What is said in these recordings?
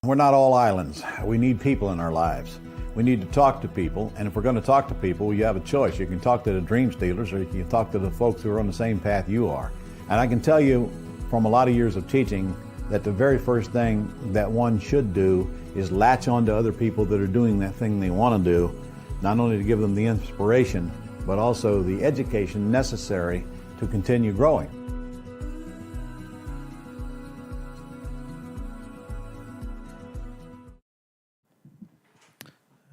We're not all islands. We need people in our lives. We need to talk to people, and if we're going to talk to people, you have a choice. You can talk to the dream stealers, or you can talk to the folks who are on the same path you are. And I can tell you from a lot of years of teaching that the very first thing that one should do is latch on to other people that are doing that thing they want to do, not only to give them the inspiration, but also the education necessary to continue growing.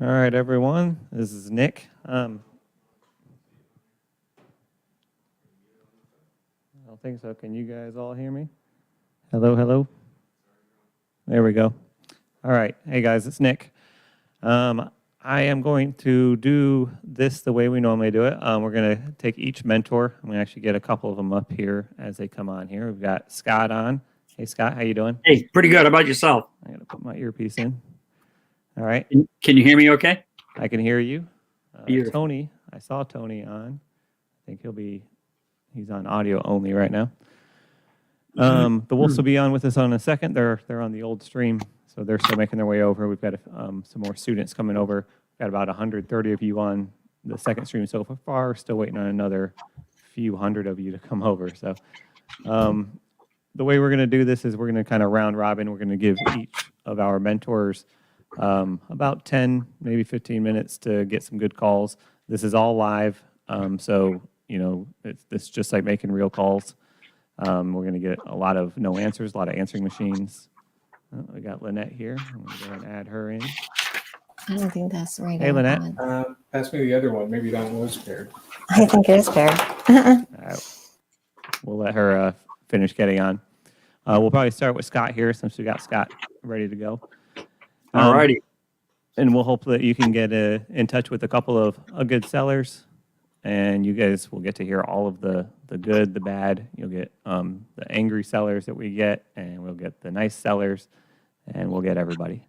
All right, everyone, this is Nick. I don't think so. Can you guys all hear me? Hello, hello. There we go. All right. Hey, guys, it's Nick. I am going to do this the way we normally do it. We're going to take each mentor. I'm going to actually get a couple of them up here as they come on here. We've got Scott on. Hey, Scott, how you doing? Hey, pretty good. How about yourself? I'm going to put my earpiece in. All right. Can you hear me okay? I can hear you. Beautiful. Tony, I saw Tony on. I think he's on audio only right now. The Wolffs will be on with us on a second. They're on the old stream, so they're still making their way over. We've got some more students coming over. We've got about 130 of you on the second stream so far. Still waiting on another few hundred of you to come over. So the way we're going to do this is we're going to kind of round robin. We're going to give each of our mentors about 10, maybe 15 minutes to get some good calls. This is all live, so it's just like making real calls. We're going to get a lot of no answers, a lot of answering machines. We got Lynette here. I'm going to go and add her in. I don't think that's right. Hey, Lynette. Pass me the other one. Maybe that one was paired. I think it is paired. We'll let her finish getting on. We'll probably start with Scott here since we got Scott ready to go. All righty. And we'll hope that you can get in touch with a couple of good sellers, and you guys will get to hear all of the good, the bad. You'll get the angry sellers that we get, and we'll get the nice sellers, and we'll get everybody.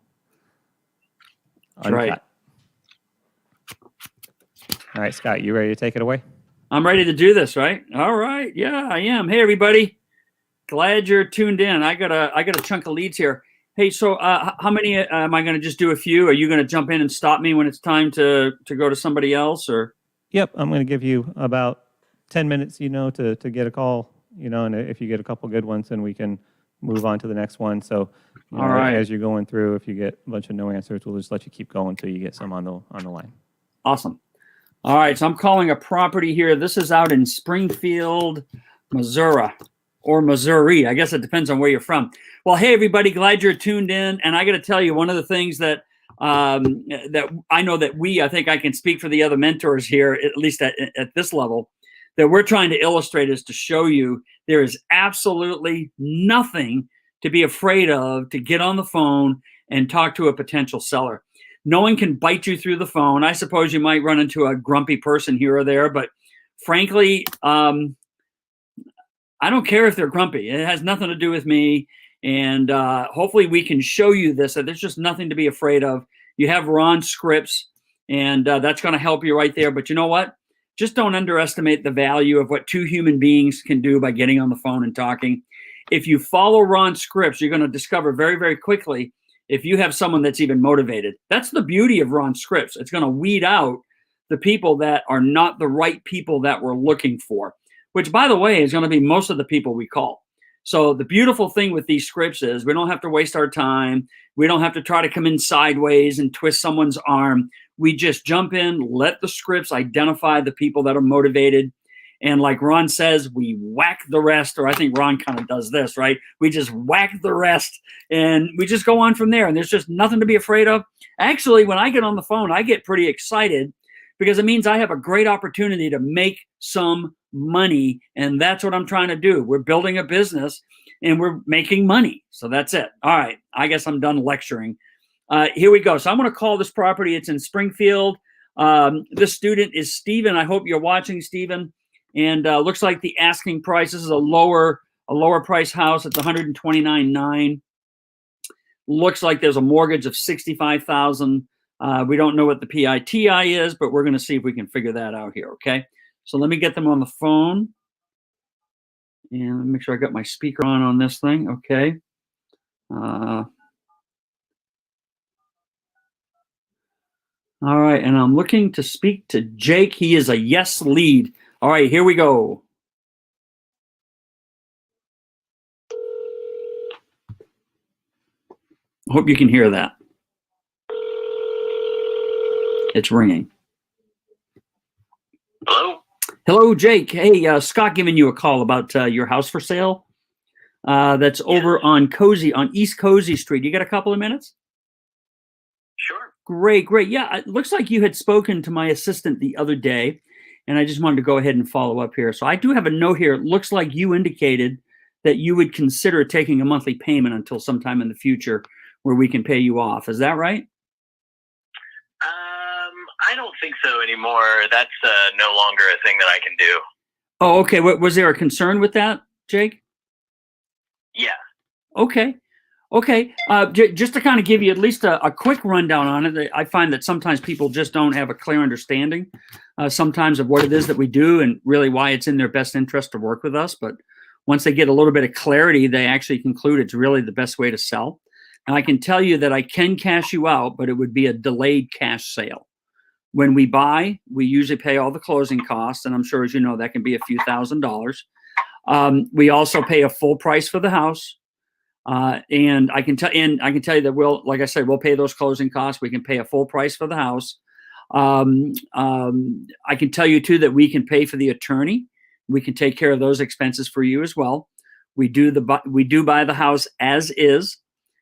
That's right. All right, Scott, you ready to take it away? I'm ready to do this, right? All right. Yeah, I am. Hey, everybody. Glad you're tuned in. I got a chunk of leads here. Hey, so how many am I going to just do a few? Are you going to jump in and stop me when it's time to go to somebody else, or? Yep, I'm going to give you about 10 minutes, to get a call, and if you get a couple good ones, then we can move on to the next one. So, all right. As you're going through, if you get a bunch of no answers, we'll just let you keep going until you get some on the line. Awesome. All right, so I'm calling a property here. This is out in Springfield, Missouri, or Missouri. I guess it depends on where you're from. Well, hey, everybody, glad you're tuned in. And I got to tell you, one of the things that that I know that I think I can speak for the other mentors here, at least at this level, that we're trying to illustrate is to show you there is absolutely nothing to be afraid of to get on the phone and talk to a potential seller. No one can bite you through the phone. I suppose you might run into a grumpy person here or there, but frankly, I don't care if they're grumpy. It has nothing to do with me. And hopefully we can show you this, that there's just nothing to be afraid of. You have Ron scripts, and that's going to help you right there. But you know what? Just don't underestimate the value of what two human beings can do by getting on the phone and talking. If you follow Ron scripts, you're going to discover very, very quickly if you have someone that's even motivated. That's the beauty of Ron scripts. It's going to weed out the people that are not the right people that we're looking for, which, by the way, is going to be most of the people we call. So the beautiful thing with these scripts is we don't have to waste our time. We don't have to try to come in sideways and twist someone's arm. We just jump in, let the scripts identify the people that are motivated. And like Ron says, we whack the rest, or I think Ron kind of does this, right? We just whack the rest and we just go on from there. And there's just nothing to be afraid of. Actually, when I get on the phone, I get pretty excited because it means I have a great opportunity to make some money. And that's what I'm trying to do. We're building a business and we're making money. So that's it. All right. I guess I'm done lecturing. Here we go. So I'm going to call this property. It's in Springfield. This student is Steven. I hope you're watching, Steven. And looks like the asking price, this is a lower price house. It's $129,900. Looks like there's a mortgage of $65,000. We don't know what the PITI is, but we're going to see if we can figure that out here. Okay. So let me get them on the phone. And let me make sure I got my speaker on this thing. Okay. All right, and I'm looking to speak to Jake. He is a yes lead. All right, here we go. Hope you can hear that. It's ringing. Hello? Hello, Jake. Hey, Scott giving you a call about your house for sale. That's over on East Cozy Street. You got a couple of minutes? Sure. Great. Yeah, it looks like you had spoken to my assistant the other day, and I just wanted to go ahead and follow up here. So I do have a note here. It looks like you indicated that you would consider taking a monthly payment until sometime in the future where we can pay you off. Is that right? I don't think so anymore. That's no longer a thing that I can do. Oh, okay. Was there a concern with that, Jake? Yeah. Okay. Just to kind of give you at least a quick rundown on it, I find that sometimes people just don't have a clear understanding sometimes of what it is that we do and really why it's in their best interest to work with us. But once they get a little bit of clarity, they actually conclude it's really the best way to sell. And I can tell you that I can cash you out, but it would be a delayed cash sale. When we buy, we usually pay all the closing costs, and I'm sure, as you know, that can be a few $1,000s. We also pay a full price for the house, and I can tell you that like I said, we'll pay those closing costs. We can pay a full price for the house. I can tell you too that we can pay for the attorney. We can take care of those expenses for you as well. We do buy the house as is,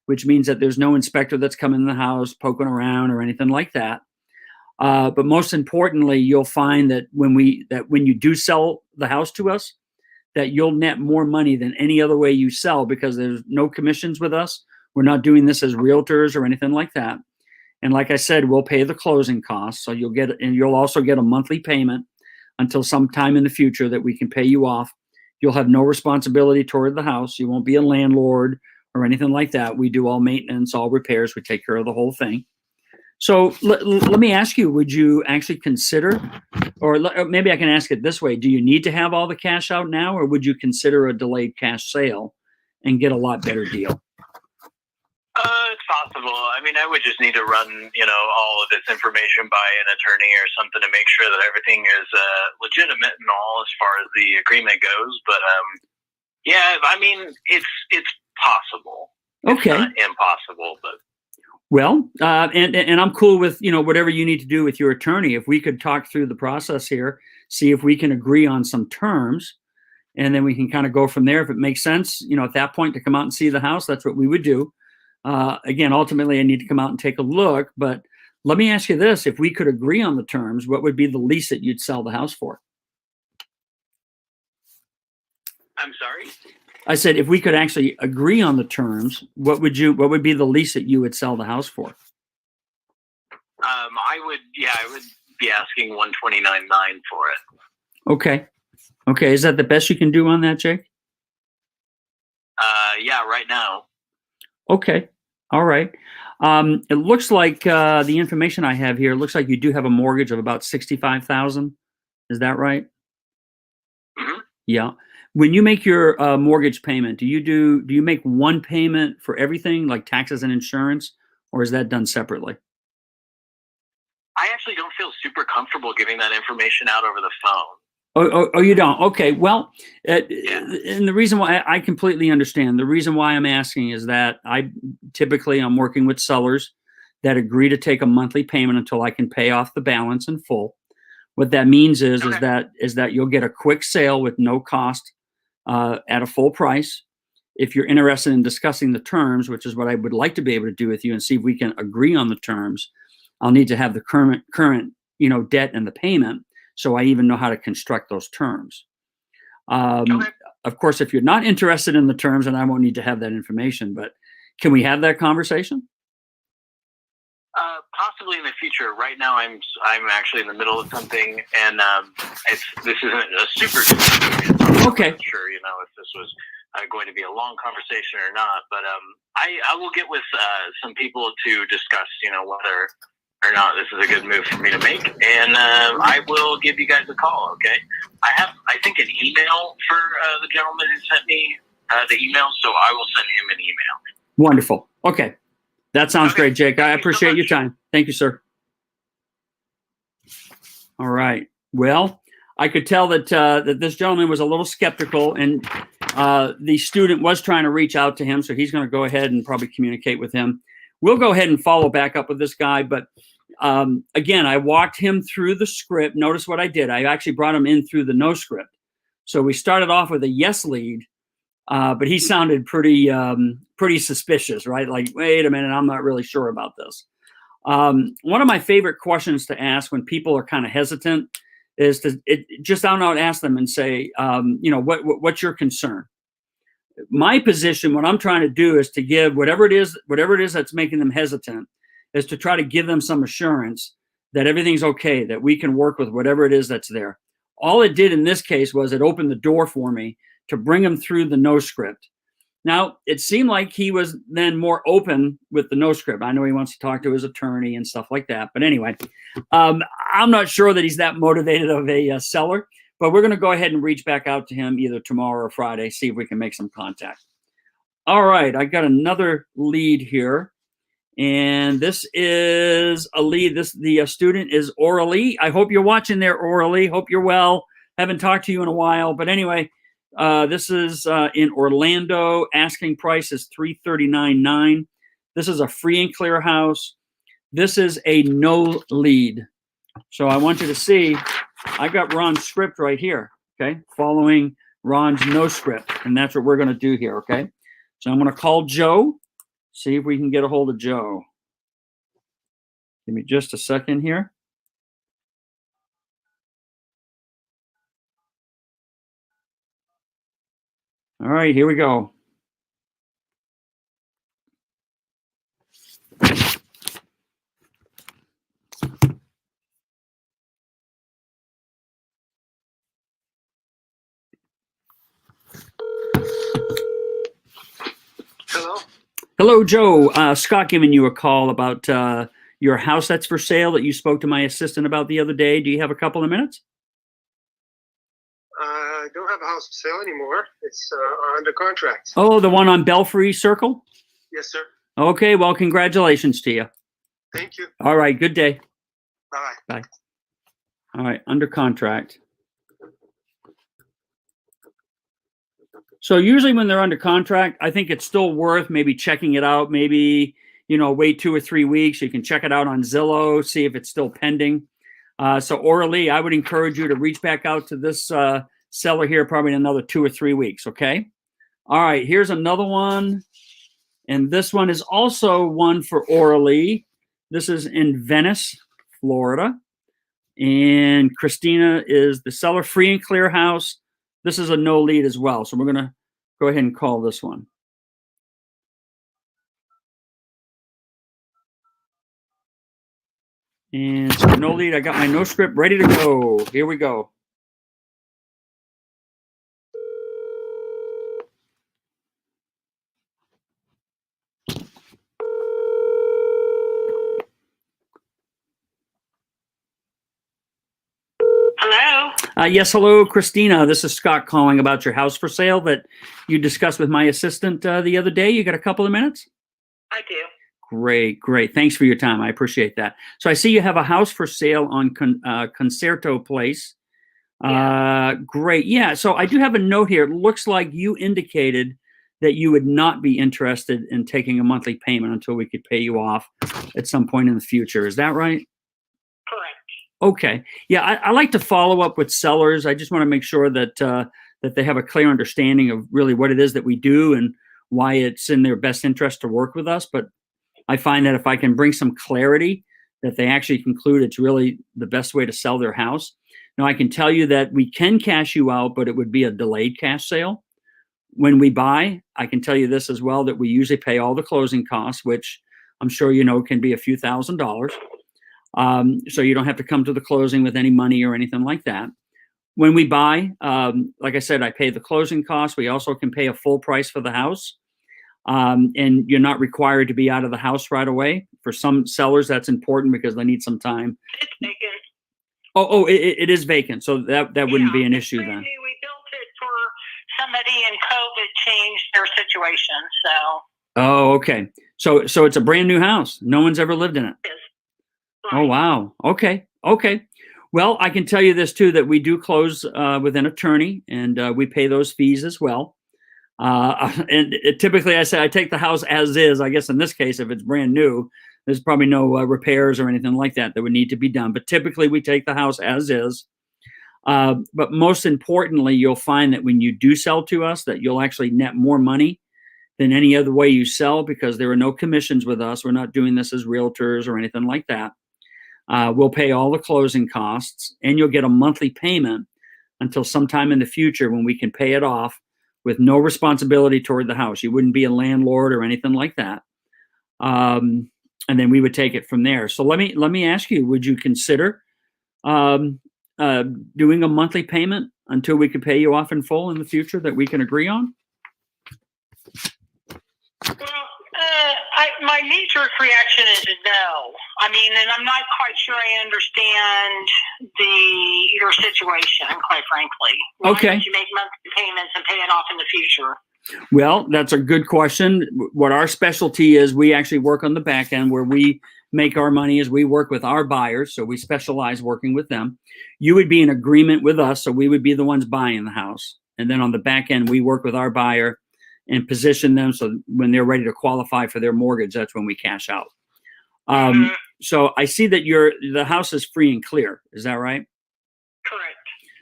which means that there's no inspector that's coming in the house poking around or anything like that. But most importantly, you'll find that when you do sell the house to us, that you'll net more money than any other way you sell because there's no commissions with us. We're not doing this as realtors or anything like that. And like I said, we'll pay the closing costs. So you'll also get a monthly payment until sometime in the future that we can pay you off. You'll have no responsibility toward the house. You won't be a landlord or anything like that. We do all maintenance, all repairs. We take care of the whole thing. So let me ask you, would you actually consider, or maybe I can ask it this way, do you need to have all the cash out now, or would you consider a delayed cash sale and get a lot better deal? It's possible. I mean, I would just need to run, all of this information by an attorney or something to make sure that everything is legitimate and all as far as the agreement goes. But yeah, I mean, it's possible. Okay. It's not impossible, but. Well, and I'm cool with, whatever you need to do with your attorney. If we could talk through the process here, see if we can agree on some terms, and then we can kind of go from there. If it makes sense, at that point to come out and see the house, that's what we would do. Again, ultimately, I need to come out and take a look. But let me ask you this. If we could agree on the terms, what would be the least that you'd sell the house for? I'm sorry? I said, if we could actually agree on the terms, what would be the least that you would sell the house for? I would be asking $129,900 for it. Okay. Is that the best you can do on that, Jake? Yeah, right now. Okay. All right. It looks like the information I have here, it looks like you do have a mortgage of about $65,000. Is that right? Mm-hmm. Yeah. When you make your mortgage payment, do you make one payment for everything, like taxes and insurance, or is that done separately? I actually don't feel super comfortable giving that information out over the phone. Oh, you don't? Okay. Well, Yeah. And the reason why I completely understand, the reason why I'm asking is that I'm working with sellers that agree to take a monthly payment until I can pay off the balance in full. What that means is that you'll get a quick sale with no cost at a full price. If you're interested in discussing the terms, which is what I would like to be able to do with you and see if we can agree on the terms, I'll need to have the current debt and the payment, so I even know how to construct those terms. Of course, if you're not interested in the terms, then I won't need to have that information. But can we have that conversation? Possibly in the future. Right now, I'm actually in the middle of something, and this isn't a super good situation. Okay. I'm not sure, if this was going to be a long conversation or not. But I will get with some people to discuss, whether or not this is a good move for me to make, and I will give you guys a call. Okay. I have, I think, an email for the gentleman who sent me the email, so I will send him an email. Wonderful. Okay. That sounds great, Jake. I appreciate so your time. Thank you, sir. All right. Well, I could tell that that this gentleman was a little skeptical, and the student was trying to reach out to him, so he's going to go ahead and probably communicate with him. We'll go ahead and follow back up with this guy, but again, I walked him through the script. Notice what I did. I actually brought him in through the no script. So we started off with a yes lead, but he sounded pretty suspicious, right? Like, wait a minute, I'm not really sure about this. One of my favorite questions to ask when people are kind of hesitant is to just out and out ask them and say, what's your concern? My position, what I'm trying to do is to give whatever it is that's making them hesitant, is to try to give them some assurance that everything's okay, that we can work with whatever it is that's there. All it did in this case was it opened the door for me to bring him through the no script. Now, it seemed like he was then more open with the no script. I know he wants to talk to his attorney and stuff like that. But anyway, I'm not sure that he's that motivated of a seller, but we're going to go ahead and reach back out to him either tomorrow or Friday, see if we can make some contact. All right, I got another lead here. And this is a lead. The student is Oralee. I hope you're watching there, Oralee. Hope you're well. Haven't talked to you in a while. But anyway, this is in Orlando. Asking price is $339,900. This is a free and clear house. This is a no lead. So I want you to see, I got Ron's script right here, okay? Following Ron's no script. And that's what we're going to do here, okay? So I'm going to call Joe. See if we can get a hold of Joe. Give me just a second here. All right, here we go. Hello? Hello, Joe. Scott giving you a call about your house that's for sale that you spoke to my assistant about the other day. Do you have a couple of minutes? I don't have a house for sale anymore. It's under contract. Oh, the one on Belfry Circle? Yes, sir. Okay, well, congratulations to you. Thank you. All right, good day. Bye-bye. Bye. All right, under contract. So usually when they're under contract, I think it's still worth maybe checking it out. Maybe, wait 2 or 3 weeks. You can check it out on Zillow, see if it's still pending. So Oralee, I would encourage you to reach back out to this seller here probably in another 2 or 3 weeks, okay? All right, here's another one. And this one is also one for Oralee. This is in Venice, Florida. And Christina is the seller, free and clear house. This is a no lead as well. So we're going to go ahead and call this one. And so no lead. I got my no script ready to go. Here we go. Hello? Yes, hello, Christina. This is Scott calling about your house for sale that you discussed with my assistant the other day. You got a couple of minutes? I do. Great, great. Thanks for your time. I appreciate that. So I see you have a house for sale on Concerto Place. Great. Yeah, so I do have a note here. It looks like you indicated that you would not be interested in taking a monthly payment until we could pay you off at some point in the future. Is that right? Correct. Okay. Yeah, I like to follow up with sellers. I just want to make sure that that they have a clear understanding of really what it is that we do and why it's in their best interest to work with us. But I find that if I can bring some clarity, that they actually conclude it's really the best way to sell their house. Now, I can tell you that we can cash you out, but it would be a delayed cash sale. When we buy, I can tell you this as well, that we usually pay all the closing costs, which I'm sure you know can be a few $1,000s. So you don't have to come to the closing with any money or anything like that. When we buy, like I said, I pay the closing costs. We also can pay a full price for the house. And you're not required to be out of the house right away. For some sellers, that's important because they need some time. It's vacant. It is vacant. So that wouldn't be an issue then. We built it for somebody in COVID changed their situation. So. Oh, okay. So it's a brand new house. No one's ever lived in it. Yes. Oh, wow. Okay. Well, I can tell you this too, that we do close with an attorney, and we pay those fees as well. Typically, I say I take the house as is. I guess in this case, if it's brand new, there's probably no repairs or anything like that would need to be done. But typically, we take the house as is. But most importantly, you'll find that when you do sell to us, that you'll actually net more money than any other way you sell, because there are no commissions with us. We're not doing this as realtors or anything like that. We'll pay all the closing costs, and you'll get a monthly payment until sometime in the future when we can pay it off with no responsibility toward the house. You wouldn't be a landlord or anything like that. And then we would take it from there. So let me ask you, would you consider doing a monthly payment until we could pay you off in full in the future that we can agree on? Well, my knee-jerk reaction is no. I mean, and I'm not quite sure I understand your situation, quite frankly. Why Okay. don't you make monthly payments and pay it off in the future? Well, that's a good question. What our specialty is, we actually work on the back end. Where we make our money is we work with our buyers, so we specialize working with them. You would be in agreement with us, so we would be the ones buying the house. And then on the back end, we work with our buyer and position them so when they're ready to qualify for their mortgage, that's when we cash out. So I see that the house is free and clear. Is that right? Correct.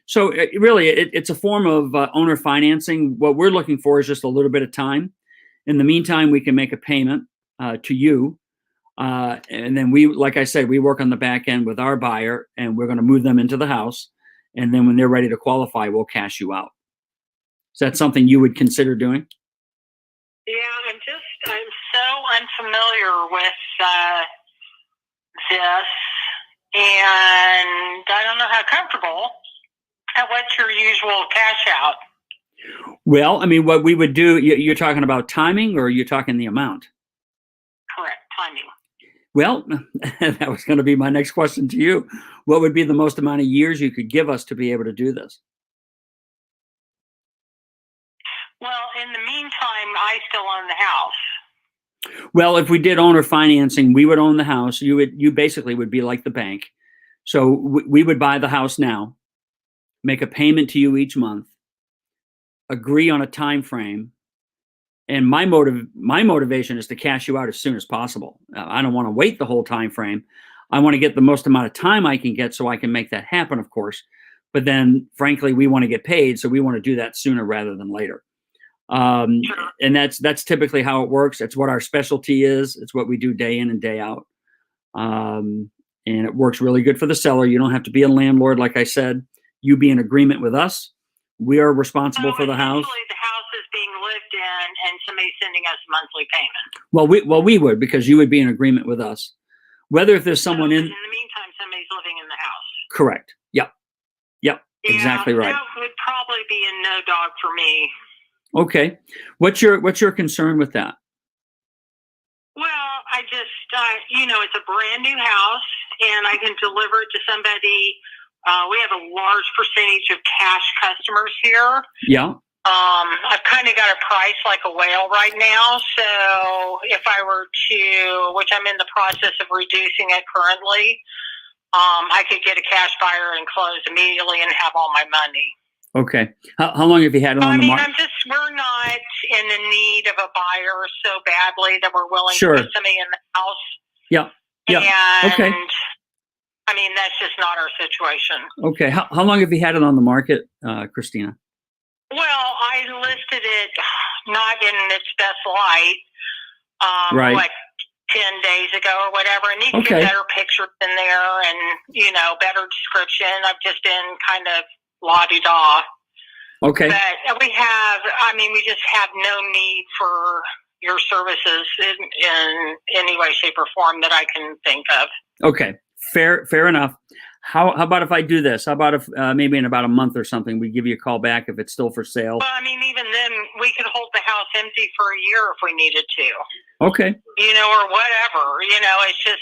So it's a form of owner financing. What we're looking for is just a little bit of time. In the meantime, we can make a payment to you. And then like I said, we work on the back end with our buyer, and we're going to move them into the house. And then when they're ready to qualify, we'll cash you out. Is that something you would consider doing? Yeah, I'm so unfamiliar with this, and I don't know how comfortable. What's your usual cash out? Well, I mean, what we would do, you're talking about timing, or you're talking the amount? Correct, timing. Well, that was going to be my next question to you. What would be the most amount of years you could give us to be able to do this? Well, in the meantime, I still own the house. Well, if we did owner financing, we would own the house. You basically would be like the bank. So we would buy the house now, make a payment to you each month, agree on a time frame, and my motivation is to cash you out as soon as possible. I don't want to wait the whole time frame. I want to get the most amount of time I can get so I can make that happen, of course. But then, frankly, we want to get paid, so we want to do that sooner rather than later. And that's typically how it works. It's what our specialty is. It's what we do day in and day out. And it works really good for the seller. You don't have to be a landlord. Like I said, you be in agreement with us. We are responsible for the house. The house is being lived in, and somebody's sending us a monthly payment. Well, we would, because you would be in agreement with us. Whether if there's someone in the meantime, somebody's living in the house. Correct. Yep. Yeah, Exactly right. That would probably be a no dog for me. Okay. What's your concern with that? Well, I just, it's a brand new house, and I can deliver it to somebody. We have a large percentage of cash customers here. Yeah. I've kind of got a price like a whale right now. So if I were to, which I'm in the process of reducing it currently, I could get a cash buyer and close immediately and have all my money. Okay. How long have you had it on the market? We're not in the need of a buyer so badly that we're willing Sure. to put somebody in the house. Yeah. And, Okay. I mean, that's just not our situation. Okay. How long have you had it on the market, Christina? Well, I listed it not in its best light, Right. like 10 days ago or whatever. And you can Okay. get better pictures in there and, better description. I've just been kind of la-di-da. Okay. But we just have no need for your services in any way, shape, or form that I can think of. Okay. Fair enough. How about if I do this? How about if maybe in about a month or something, we give you a call back if it's still for sale? Well, even then, we could hold the house empty for a year if we needed to. Okay. Or whatever. It's just,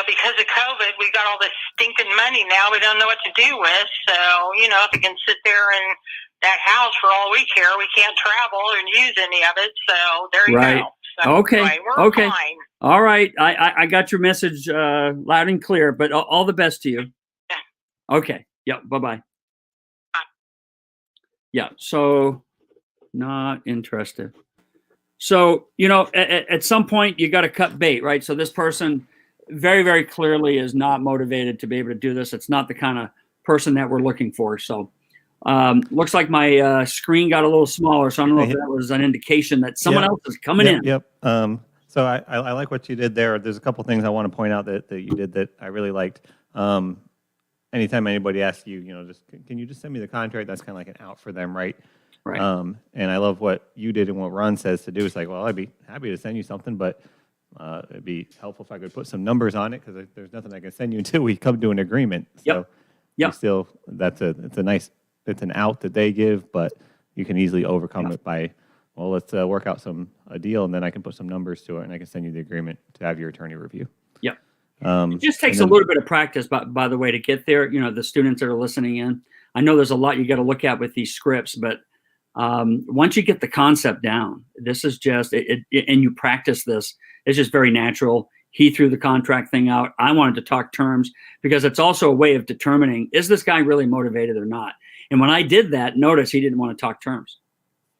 because of COVID, we got all this stinking money now we don't know what to do with. So, if we can sit there in that house for all we care, we can't travel and use any of it. So there you Right. go. So, Okay. anyway, we're Okay. fine. All right. I got your message loud and clear, but all the best to you. Okay. Yeah. Bye-bye. Yeah. So not interested. So, you know, at some point you got to cut bait, right? So this person very, very clearly is not motivated to be able to do this. It's not the kind of person that we're looking for. So looks like my screen got a little smaller. So I don't know if that was an indication that someone else is coming in. Yep. So I like what you did there. There's a couple things I want to point out that you did that I really liked. Anytime anybody asks you, you know, just can you just send me the contract? That's kind of like an out for them, right? Right. And I love what you did and what Ron says to do. It's like, well, I'd be happy to send you something, but it'd be helpful if I could put some numbers on it because there's nothing I can send you until we come to an agreement. So still, it's an out that they give, but you can easily overcome it by, well, let's work out a deal, and then I can put some numbers to it, and I can send you the agreement to have your attorney review. Yep. It just takes a little bit of practice, by the way, to get there. You know, the students that are listening in, I know there's a lot you got to look at with these scripts, but once you get the concept down, this is just and you practice this, it's just very natural. He threw the contract thing out. I wanted to talk terms because it's also a way of determining, is this guy really motivated or not? And when I did that, notice he didn't want to talk terms.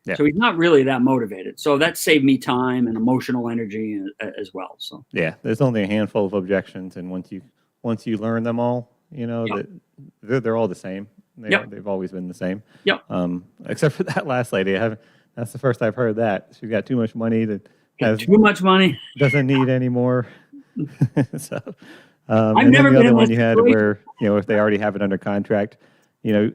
Yeah. So he's not really that motivated. So that saved me time and emotional energy as well. So yeah, there's only a handful of objections, and once you learn them all, you know that they're all the same. They've always been the same. Yep. Except for that last lady. That's the first I've heard that. She's got too much money too much money. Doesn't need any more. So I've never been the other in one this you had situation. where, you know, if they already have it under contract, you know,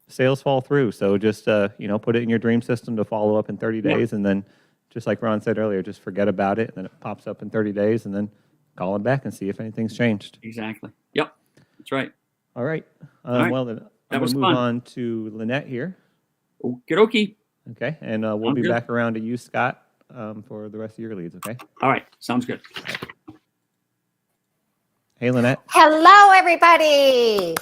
sales fall through. So just you know, put it in your dream system to follow up in 30 days, and then just like Ron said earlier, just forget about it, and then it pops up in 30 days, and then call them back and see if anything's changed. Exactly. Yep. That's right. All right. All right. Well, then I'm going to move on to Lynette here. Okie dokie. Okay, and we'll be back around to you, Scott, for the rest of your leads, okay? All right, sounds good. Hey, Lynette. Hello, everybody.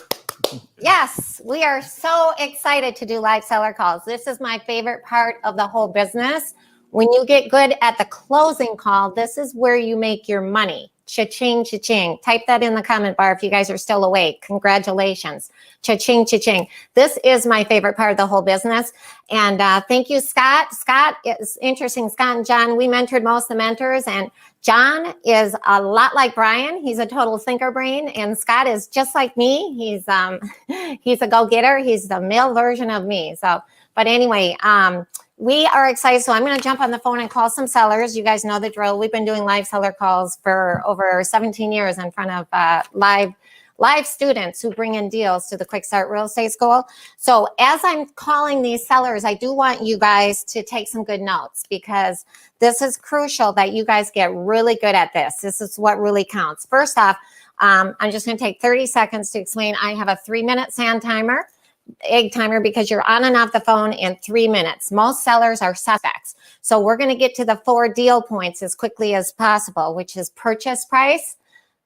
Yes, we are so excited to do live seller calls. This is my favorite part of the whole business. When you get good at the closing call, this is where you make your money. Cha-ching, cha-ching. Type that in the comment bar if you guys are still awake. Congratulations. Cha-ching, cha-ching. This is my favorite part of the whole business. And thank you, Scott. Scott is interesting. Scott and John, we mentored most of the mentors. And John is a lot like Brian. He's a total thinker brain. And Scott is just like me. He's a go-getter. He's the male version of me. So, but anyway, we are excited. So I'm going to jump on the phone and call some sellers. You guys know the drill. We've been doing live seller calls for over 17 years in front of live students who bring in deals to the Quick Start Real Estate School. So as I'm calling these sellers, I do want you guys to take some good notes because this is crucial that you guys get really good at this. This is what really counts. First off, I'm just going to take 30 seconds to explain. I have a 3-minute sand timer. Egg timer, because you're on and off the phone in 3 minutes. Most sellers are suspects. So we're going to get to the 4 deal points as quickly as possible, which is purchase price,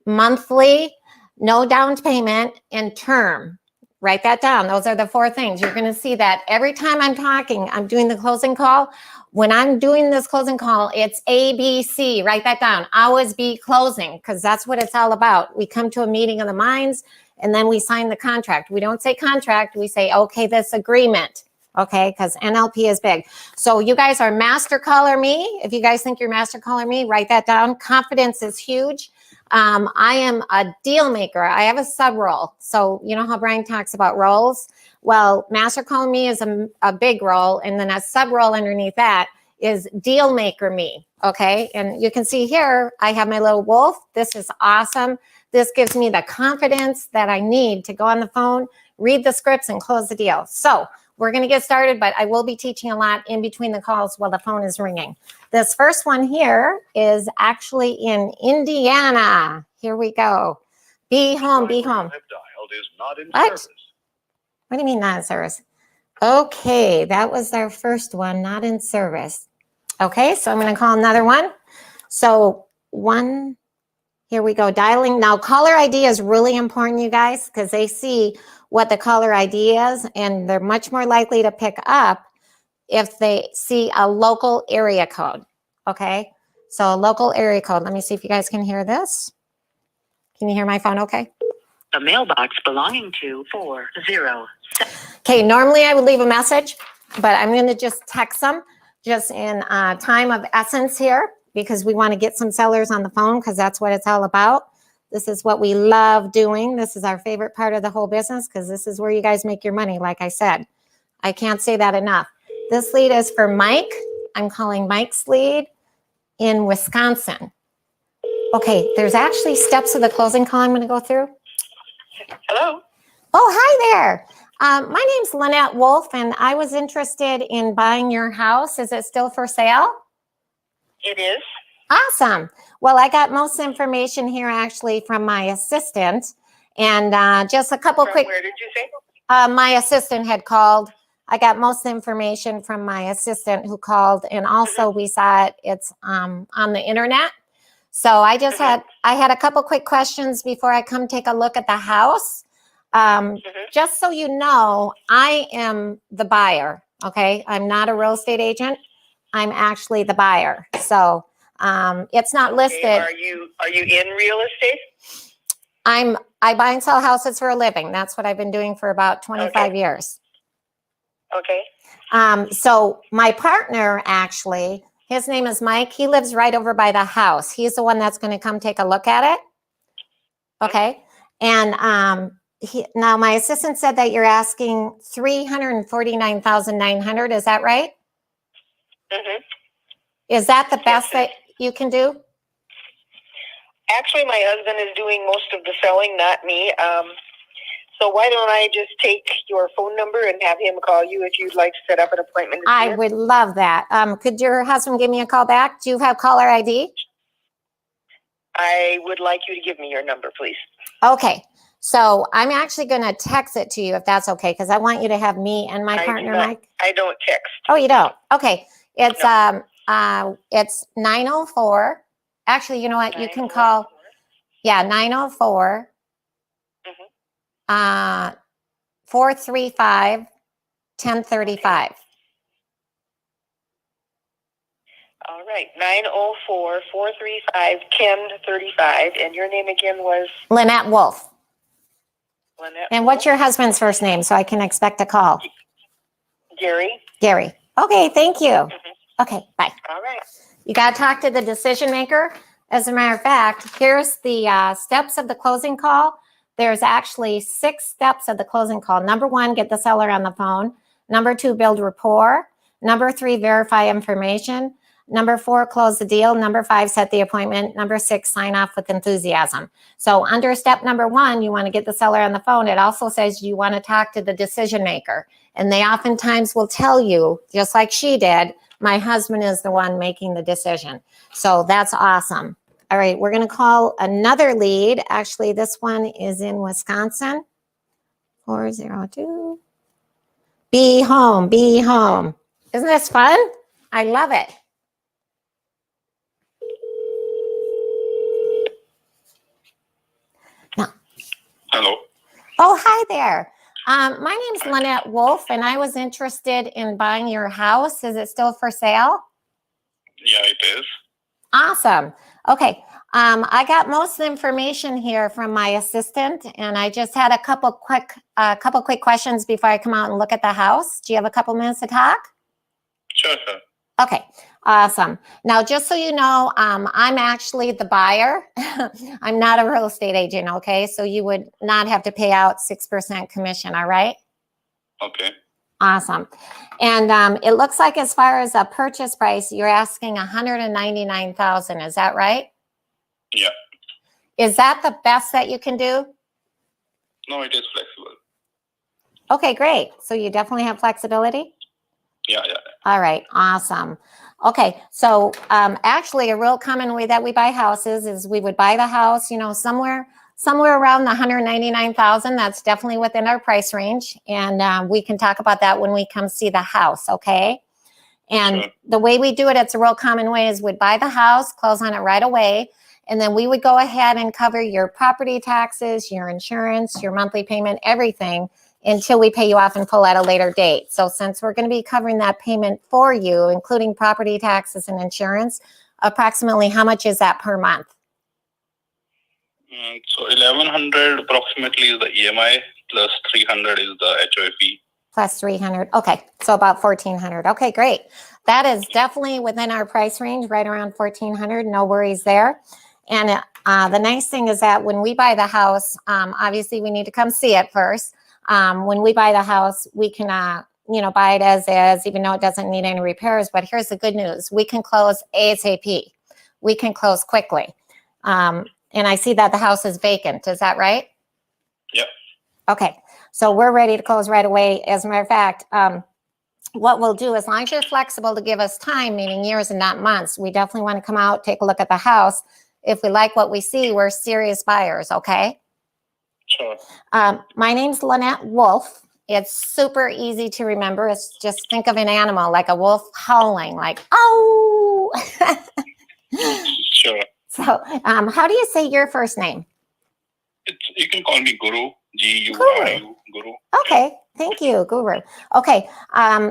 monthly, no down payment, and term. Write that down. Those are the 4 things. You're going to see that every time I'm talking, I'm doing the closing call. When I'm doing this closing call, it's ABC. Write that down. Always be closing, because that's what it's all about. We come to a meeting of the minds, and then we sign the contract. We don't say contract. We say, okay, this agreement. Okay, because NLP is big. So you guys are master caller me. If you guys think you're master caller me, write that down. Confidence is huge. I am a deal maker. I have a sub role. So you know how Brian talks about roles? Well, master caller me is a big role. And then a sub role underneath that is deal maker me. Okay, and you can see here, I have my little wolf. This is awesome. This gives me the confidence that I need to go on the phone, read the scripts, and close the deal. So we're going to get started, but I will be teaching a lot in between the calls while the phone is ringing. This first one here is actually in Indiana. Here we go. Be home, be home. What? What do you mean not in service? Okay, that was our first one, not in service. Okay, so I'm going to call another one. So one. Here we go, dialing. Now, caller ID is really important, you guys, because they see what the caller ID is, and they're much more likely to pick up if they see a local area code, okay? So a local area code. Let me see if you guys can hear this. Can you hear my phone okay? A mailbox belonging to 407. Okay, normally I would leave a message, but I'm going to just text them just in time of essence here because we want to get some sellers on the phone because that's what it's all about. This is what we love doing. This is our favorite part of the whole business because this is where you guys make your money, like I said. I can't say that enough. This lead is for Mike. I'm calling Mike's lead in Wisconsin. Okay, there's actually steps of the closing call I'm going to go through. Hello. Oh, hi there. My name's Lynette Wolff, and I was interested in buying your house. Is it still for sale? It is. Awesome. Well, I got most information here actually from my assistant, and just a couple From quick. where did you say? My assistant had called. I got most information from my assistant who called, and also we saw it's on the internet. So I just had a couple quick questions before I come take a look at the house. Just so you know, I am the buyer. Okay, I'm not a real estate agent. I'm actually the buyer. So it's not listed. Are you in real estate? I buy and sell houses for a living. That's what I've been doing for about 25 years. Okay. So my partner actually, his name is Mike. He lives right over by the house. He's the one that's going to come take a look at it. Okay. And now my assistant said that you're asking $349,900. Is that right? Is that the best that you can do? Actually, my husband is doing most of the selling, not me. So why don't I just take your phone number and have him call you if you'd like to set up an appointment? I would love that. Could your husband give me a call back? Do you have caller ID? I would like you to give me your number, please. Okay. So I'm actually going to text it to you if that's okay, because I want you to have me and my partner, Mike. I don't text. Oh, you don't? Okay. It's it's 904. Actually, you know what? You can call. Yeah, 904 435 1035. All right, 904-435-1035. And your name again was? Lynette Wolff. Lynette. And what's your husband's first name so I can expect a call? Gary. Gary. Okay, thank you. Okay, bye. All right. You got to talk to the decision maker. As a matter of fact, here's the steps of the closing call. There's actually 6 steps of the closing call. Number 1, get the seller on the phone. Number 2, build rapport. Number 3, verify information. Number 4, close the deal. Number 5, set the appointment. Number 6, sign off with enthusiasm. So under step number 1, you want to get the seller on the phone. It also says you want to talk to the decision maker. And they oftentimes will tell you, just like she did, my husband is the one making the decision. So that's awesome. All right, we're going to call another lead. Actually, this one is in Wisconsin. 402. Be home, be home. Isn't this fun? I love it. No. Hello. Oh, hi there. My name's Lynette Wolff, and I was interested in buying your house. Is it still for sale? Yeah, it is. Awesome. Okay. I got most of the information here from my assistant, and I just had a couple quick questions before I come out and look at the house. Do you have a couple minutes to talk? Sure, sir. Okay. Awesome. Now, just so you know, I'm actually the buyer. I'm not a real estate agent. Okay. So you would not have to pay out 6% commission. All right. Okay. Awesome. And it looks like as far as a purchase price, you're asking $199,000. Is that right? Yeah. Is that the best that you can do? No, it is flexible. Okay, great. So you definitely have flexibility? Yeah. All right, awesome. Okay, so actually a real common way that we buy houses is we would buy the house, somewhere around the $199,000. That's definitely within our price range. And we can talk about that when we come see the house, okay? And Sure. The way we do it, it's a real common way, is we'd buy the house, close on it right away, and then we would go ahead and cover your property taxes, your insurance, your monthly payment, everything, until we pay you off in full at a later date. So since we're going to be covering that payment for you, including property taxes and insurance, approximately how much is that per month? So 1,100 approximately is the EMI plus 300 is the HOA fee. Plus 300. Okay, so about 1,400. Okay, great. That is definitely within our price range, right around 1,400. No worries there. And the nice thing is that when we buy the house, obviously we need to come see it first. When we buy the house, we can, buy it as is, even though it doesn't need any repairs. But here's the good news: we can close ASAP. We can close quickly. And I see that the house is vacant. Is that right? Yep. Okay, so we're ready to close right away. As a matter of fact, what we'll do, as long as you're flexible to give us time, meaning years and not months, we definitely want to come out, take a look at the house. If we like what we see, we're serious buyers, okay? Sure. My name's Lynette Wolff. It's super easy to remember. It's just think of an animal, like a wolf howling, like, oh! Sure. So how do you say your first name? You can call me Guru. Guru. Guru. Okay, thank you, Guru. Okay,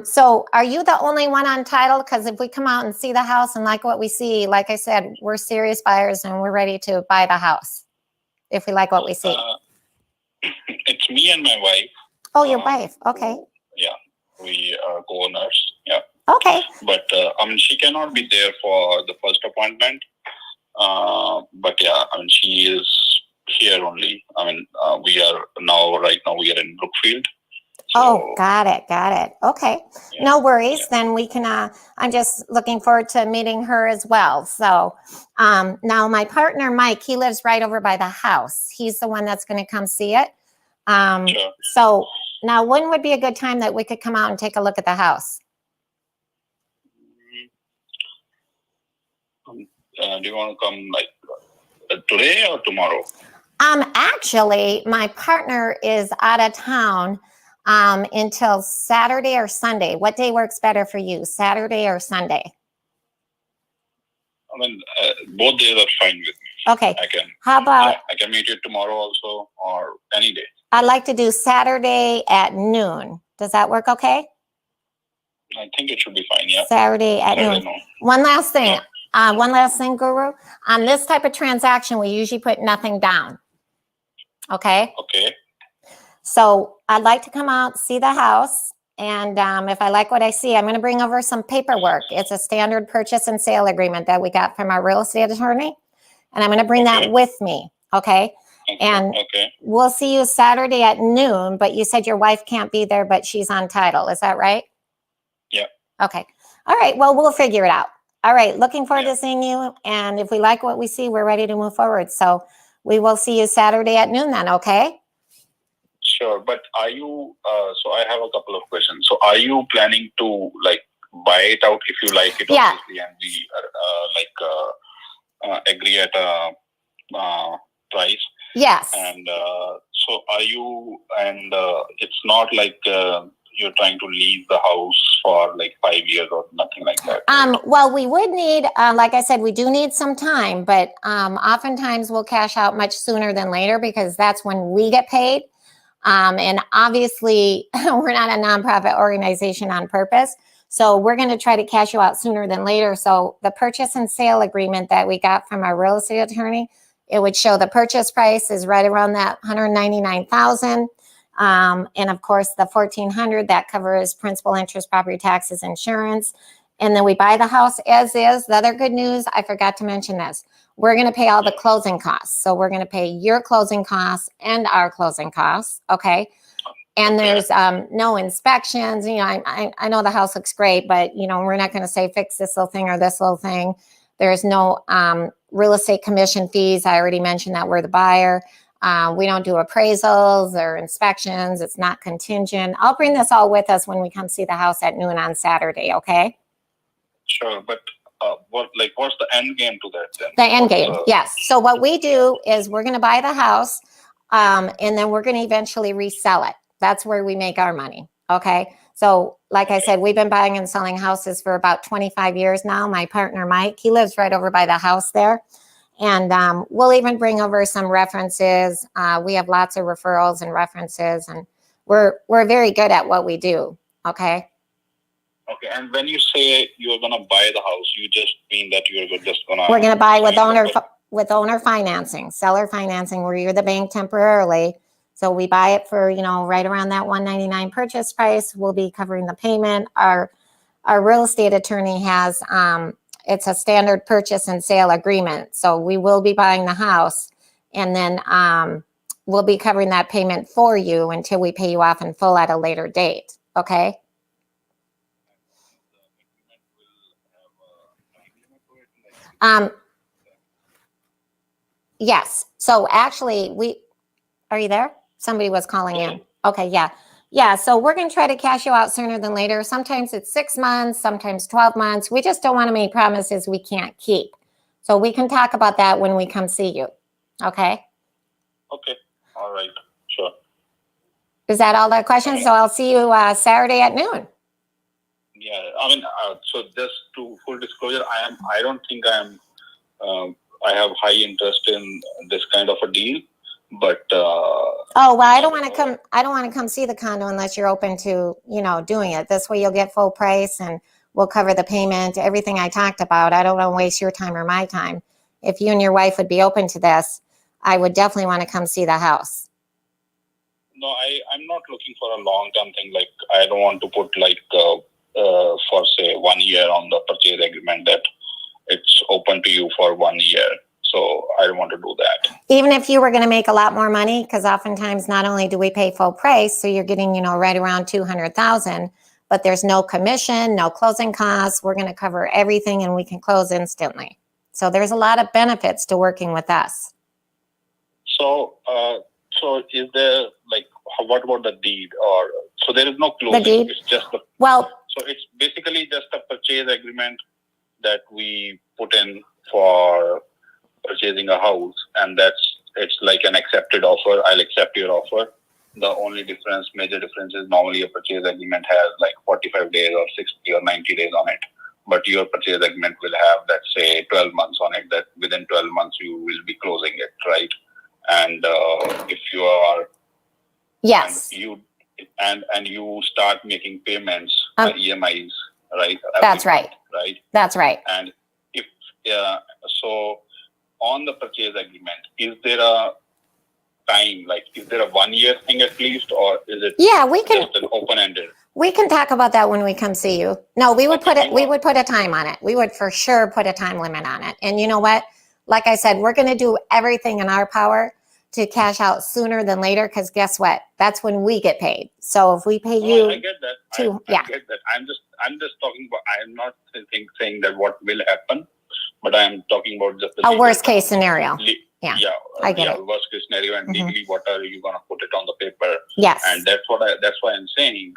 so are you the only one on title? Because if we come out and see the house and like what we see, like I said, we're serious buyers and we're ready to buy the house if we like what we see. It's me and my wife. Oh, your wife. Okay. Yeah, we are co-owners. Yeah. Okay. But she cannot be there for the first appointment. But yeah, she is here only. Right now we are in Brookfield. So, Oh, got it. Okay. Yeah, No worries. yeah. Then we can, I'm just looking forward to meeting her as well. So now my partner, Mike, he lives right over by the house. He's the one that's going to come see it. Sure. So now when would be a good time that we could come out and take a look at the house? Do you want to come today or tomorrow? Actually, my partner is out of town until Saturday or Sunday. What day works better for you, Saturday or Sunday? Both days are fine with me. Okay. I can. How about, I can meet you tomorrow also, or any day. I'd like to do Saturday at noon. Does that work okay? I think it should be fine. Yeah. Saturday at Saturday, noon. no. One last thing. Yeah. One last thing, Guru. On this type of transaction, we usually put nothing down. Okay? Okay. So I'd like to come out, see the house, and if I like what I see, I'm going to bring over some paperwork. It's a standard purchase and sale agreement that we got from our real estate attorney, and I'm going to bring that with me, okay? And we'll see you Saturday at noon, but you said your wife can't be there, but she's on title. Is that right? Yeah. Okay. All right. Well, we'll figure it out. All right. Looking forward to seeing you, and if we like what we see, we're ready to move forward. So we will see you Saturday at noon then, okay? Sure, but are you, so I have a couple of questions. So are you planning to buy it out if you like it, Yeah. obviously, and we agree at a price? Yes. And so are you, and it's not you're trying to leave the house for 5 years or nothing like that? Well, we would need, like I said, we do need some time, but oftentimes we'll cash out much sooner than later because that's when we get paid. And obviously, we're not a nonprofit organization on purpose. So we're going to try to cash you out sooner than later. So the purchase and sale agreement that we got from our real estate attorney, it would show the purchase price is right around that $199,000. And of course, the $1,400 that covers principal, interest, property taxes, insurance. And then we buy the house as is. The other good news, I forgot to mention this. We're going to pay all the closing costs. So we're going to pay your closing costs and our closing costs. Okay. And there's no inspections. I know the house looks great, but we're not going to say fix this little thing or this little thing. There's no real estate commission fees. I already mentioned that we're the buyer. We don't do appraisals or inspections. It's not contingent. I'll bring this all with us when we come see the house at noon on Saturday. Okay. Sure, but what's the end game to that then? The end game, yes. So what we do is we're going to buy the house, and then we're going to eventually resell it. That's where we make our money, okay? So like I said, we've been buying and selling houses for about 25 years now. My partner, Mike, he lives right over by the house there. And we'll even bring over some references. We have lots of referrals and references, and we're very good at what we do, okay? Okay, and when you say you're going to buy the house, you just mean that you're just going to... We're going to buy with owner with owner financing, seller financing, where you're the bank temporarily. So we buy it for, right around that $199 purchase price. We'll be covering the payment. Our real estate attorney has, it's a standard purchase and sale agreement. So we will be buying the house, and then we'll be covering that payment for you until we pay you off in full at a later date. Okay? Yes. So actually, are you there? Somebody was calling in. Okay, yeah. Yeah, so we're going to try to cash you out sooner than later. Sometimes it's 6 months, sometimes 12 months. We just don't want to make promises we can't keep. So we can talk about that when we come see you. Okay? Okay. All right. Sure. Is that all the questions? So I'll see you Saturday at noon. Yeah. I mean, so just to full disclosure, I don't think I have high interest in this kind of a deal, but oh, well, I don't want to come see the condo unless you're open to, doing it. This way you'll get full price and we'll cover the payment, everything I talked about. I don't want to waste your time or my time. If you and your wife would be open to this, I would definitely want to come see the house. No, I'm not looking for a long-term thing. Like, I don't want to put for say 1 year on the purchase agreement that it's open to you for 1 year. So I don't want to do that. Even if you were going to make a lot more money, because oftentimes not only do we pay full price, so you're getting, right around $200,000, but there's no commission, no closing costs. We're going to cover everything and we can close instantly. So there's a lot of benefits to working with us. So, is there what about the deed? Or so there is no closing. The deed? It's just so it's basically just a purchase agreement that we put in for purchasing a house, and it's like an accepted offer. I'll accept your offer. The only major difference is normally a purchase agreement has like 45 days or 60 or 90 days on it. But your purchase agreement will have, let's say, 12 months on it, that within 12 months you will be closing it, right? And if you are... Yes. And you start making payments, EMIs, right? That's right. Month, right? That's right. And if so on the purchase agreement, is there a time, is there a 1 year thing at least, or is it just an open-ended? We can talk about that when we come see you. No, we would put a time on it. We would for sure put a time limit on it. And you know what? Like I said, we're going to do everything in our power to cash out sooner than later, because guess what? That's when we get paid. So if we pay you, I get that. I get that. I'm just talking about. I'm not saying that what will happen, but I'm talking about just a worst case scenario. I get it. Worst case scenario, and legally, what are you gonna put it on the paper? Yes. And that's why I'm saying.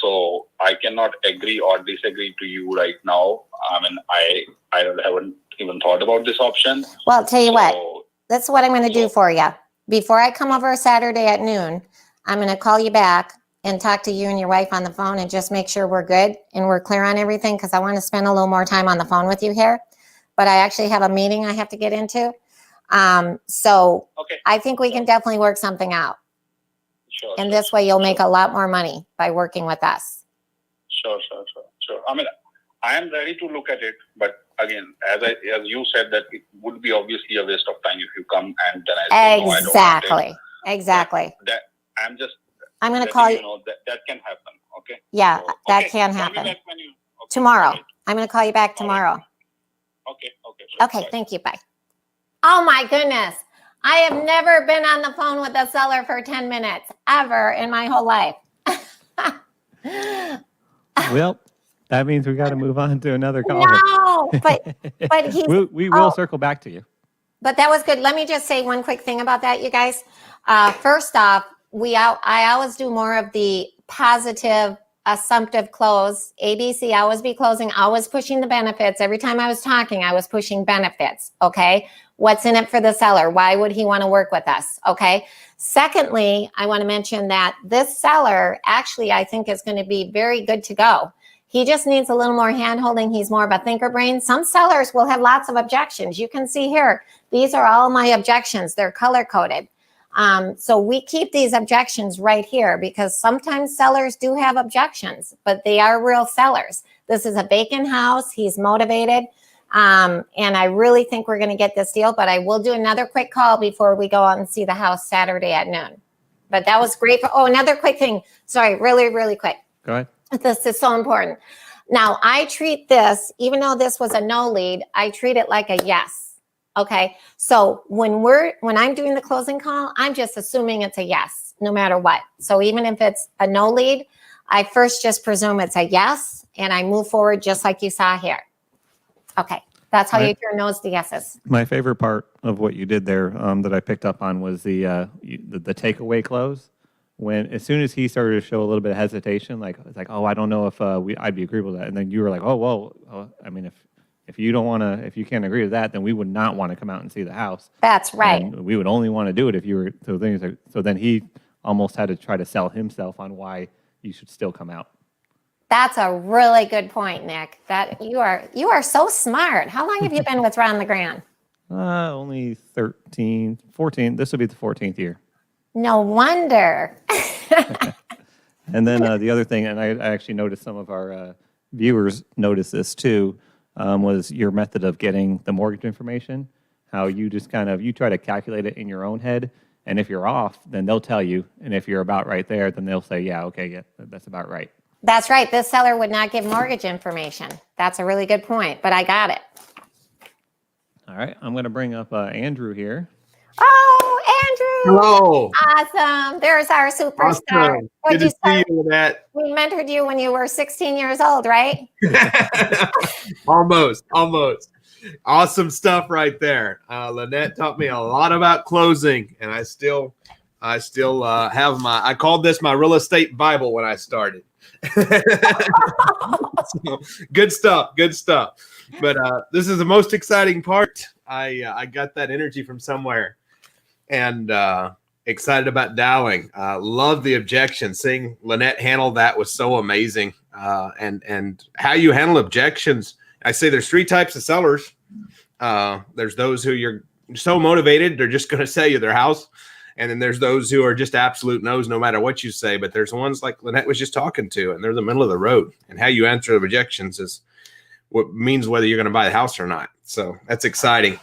So I cannot agree or disagree to you right now. I mean, I haven't even thought about this option. Well, I'll tell you what. That's what I'm going to do for you. Before I come over Saturday at noon, I'm going to call you back and talk to you and your wife on the phone and just make sure we're good and we're clear on everything, because I want to spend a little more time on the phone with you here. But I actually have a meeting I have to get into. So I think we can definitely work something out. Sure. And this way you'll make a lot more money by working with us. Sure. I mean, I am ready to look at it, but again, as you said, that it would be obviously a waste of time if you come and then I say, no, I don't want it. Exactly. I'm going to call you. That can happen. Okay. Yeah, so, that can happen. Tomorrow. Right. I'm going to call you back tomorrow. Okay. Sure. Okay. Bye. Thank you. Bye. Oh my goodness. I have never been on the phone with a seller for 10 minutes ever in my whole life. Well, that means we got to move on to another call. No, but we will circle back to you. But that was good. Let me just say one quick thing about that, you guys. First off, I always do more of the positive, assumptive close. ABC, always be closing, always pushing the benefits. Every time I was talking, I was pushing benefits. Okay. What's in it for the seller? Why would he want to work with us? Okay. Secondly, I want to mention that this seller actually, I think, is going to be very good to go. He just needs a little more hand-holding. He's more of a thinker brain. Some sellers will have lots of objections. You can see here, these are all my objections. They're color-coded. So we keep these objections right here because sometimes sellers do have objections, but they are real sellers. This is a vacant house. He's motivated. And I really think we're going to get this deal, but I will do another quick call before we go out and see the house Saturday at noon. But that was great. Another quick thing. Sorry, really, really quick. Go ahead. This is so important. Now, I treat this, even though this was a no lead, I treat it like a yes. Okay. So when I'm doing the closing call, I'm just assuming it's a yes, no matter what. So even if it's a no lead, I first just presume it's a yes, and I move forward just like you saw here. Okay. That's how you turn no's to yeses. My favorite part of what you did there that I picked up on was the takeaway close. When as soon as he started to show a little bit of hesitation, it's like, oh, I don't know if I'd be agreeable to that, and then you were like, oh, well, I mean, if you don't want to, if you can't agree to that, then we would not want to come out and see the house. That's right. And we would only want to do it if you were. So then he almost had to try to sell himself on why you should still come out. That's a really good point, Nick. That you are so smart. How long have you been with Ron LeGrand? Only 13, 14. This will be the 14th year. No wonder. And then the other thing, and I actually noticed some of our viewers noticed this too, was your method of getting the mortgage information. How you just you try to calculate it in your own head, and if you're off, then they'll tell you, and if you're about right there, then they'll say, yeah, okay, yeah, that's about right. That's right. This seller would not give mortgage information. That's a really good point, but I got it. All right, I'm going to bring up Andrew here. Oh, Andrew. Hello. Awesome. There's our superstar. Awesome. Good to see you, Lynette. We mentored you when you were 16 years old, right? Almost. Awesome stuff right there. Lynette taught me a lot about closing, and I still have I called this my real estate Bible when I started. So, good stuff. But this is the most exciting part. I got that energy from somewhere, and excited about dialing. Love the objection. Seeing Lynette handle that was so amazing. And how you handle objections. I say there's three types of sellers. There's those who you're so motivated they're just going to sell you their house. And then there's those who are just absolute no's no matter what you say. But there's ones like Lynette was just talking to, and they're the middle of the road. And how you answer the objections is what means whether you're going to buy the house or not. So that's exciting.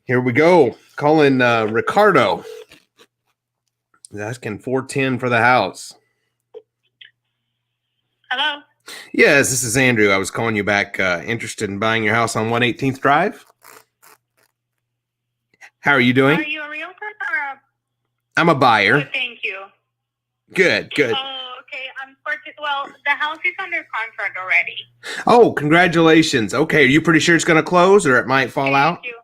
Here we go. Calling Ricardo. He's asking $410 for the house. Hello. Yes, this is Andrew. I was calling you back. Interested in buying your house on 118th Drive? How are you doing? Are you a realtor or I'm a buyer. Good, thank you. Good. Oh, okay. Well, the house is under contract already. Oh, congratulations. Okay, are you pretty sure it's going to close or it might fall out? Thank you.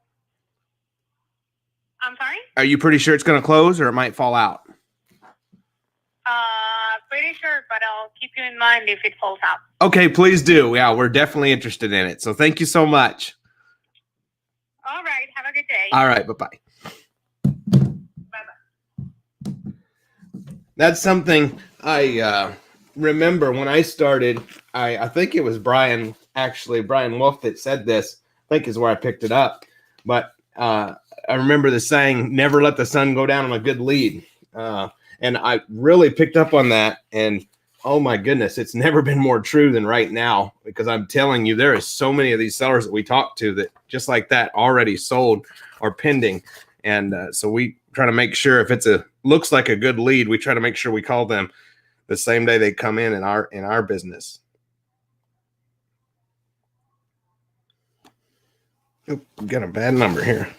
I'm sorry? Are you pretty sure it's going to close or it might fall out? Pretty sure, but I'll keep you in mind if it falls out. Okay, please do. Yeah, we're definitely interested in it. So thank you so much. All right. Have a good day. All right, bye-bye. Bye-bye. That's something I remember when I started. I think it was Brian Wolff that said this. I think is where I picked it up. But I remember the saying, never let the sun go down on a good lead. And I really picked up on that. And oh my goodness, it's never been more true than right now, because I'm telling you, there is so many of these sellers that we talk to that just like that already sold or pending. And so we try to make sure if looks like a good lead, we try to make sure we call them the same day they come in our business. Oop, got a bad number here.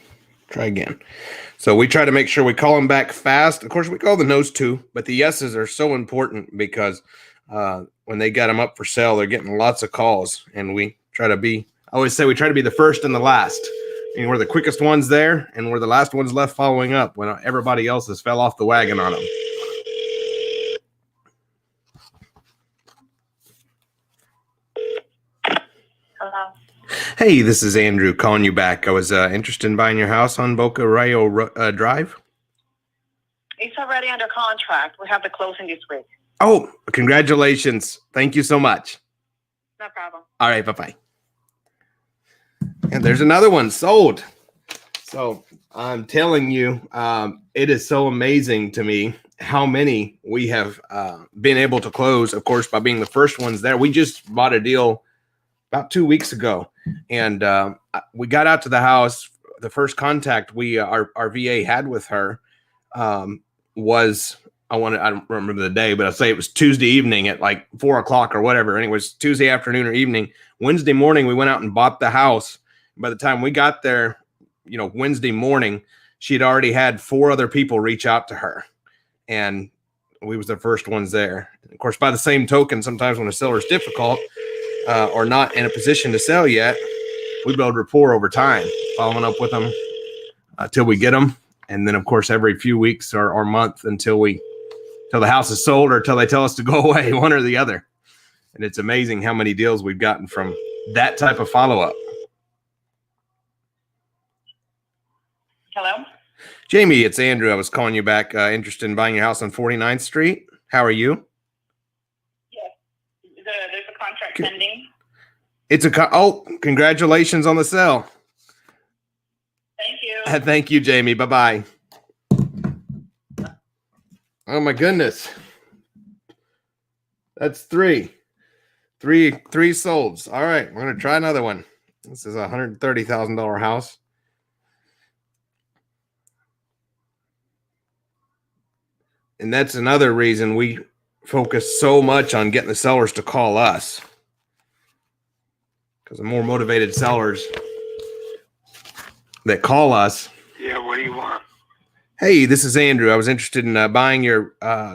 Try again. So we try to make sure we call them back fast. Of course, we call the no's too, but the yeses are so important because when they got them up for sale, they're getting lots of calls. And we try to be, I always say we try to be the first and the last. And we're the quickest ones there, and we're the last ones left following up when everybody else has fell off the wagon on them. Hello. Hey, this is Andrew calling you back. I was interested in buying your house on Boca Rayo Drive. It's already under contract. We have the closing this week. Oh, congratulations. Thank you so much. No problem. All right, bye-bye. And there's another one sold. So I'm telling you, it is so amazing to me how many we have been able to close, of course, by being the first ones there. We just bought a deal about 2 weeks ago, And we got out to the house. The first contact our VA had with her was, I don't remember the day, but I'll say it was Tuesday evening at like 4 o'clock or whatever. And it was Tuesday afternoon or evening. Wednesday morning, we went out and bought the house. By the time we got there, Wednesday morning, she'd already had 4 other people reach out to her. And we was the first ones there. Of course, by the same token, sometimes when a seller is difficult or not in a position to sell yet, we build rapport over time, following up with them till we get them. And then, of course, every few weeks or month until the house is sold or till they tell us to go away, one or the other. And it's amazing how many deals we've gotten from that type of follow-up. Hello? Jamie, it's Andrew. I was calling you back, interested in buying your house on 49th Street. How are you? Yes. There's a contract pending. Congratulations on the sale. Thank you. Thank you, Jamie. Bye-bye. Oh my goodness. That's 3 solds. All right. We're going to try another one. This is a $130,000 house. And that's another reason we focus so much on getting the sellers to call us. Because the more motivated sellers that call us. Yeah, what do you want? Hey, this is Andrew. I was interested in buying your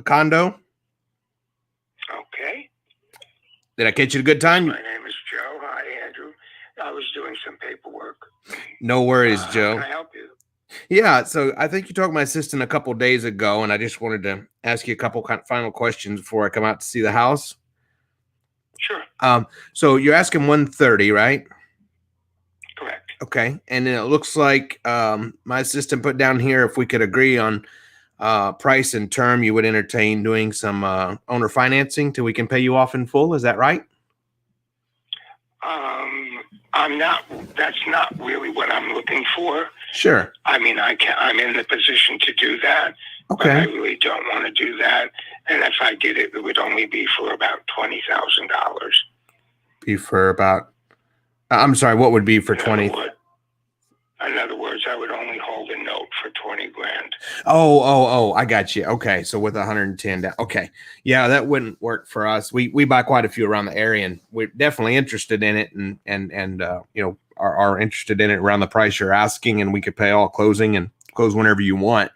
condo. Okay. Did I catch you at a good time? My name is Joe. Hi, Andrew. I was doing some paperwork. No worries, Joe. How can I help you? Yeah, so I think you talked to my assistant a couple days ago, and I just wanted to ask you a couple final questions before I come out to see the house. Sure. So you're asking 130, right? Correct. Okay, and then it looks like my assistant put down here if we could agree on price and term, you would entertain doing some owner financing till we can pay you off in full. Is that right? That's not really what I'm looking for. Sure. I mean, I'm in the position to do that. Okay. But I really don't want to do that. And if I did it, it would only be for about $20,000. Be for about, I'm sorry, what would be for 20? In other words, I would only hold a note for 20 grand. Oh, I got you. Okay. So with 110 down. Okay. Yeah, that wouldn't work for us. We buy quite a few around the area, and we're definitely interested in it and are interested in it around the price you're asking, and we could pay all closing and close whenever you want.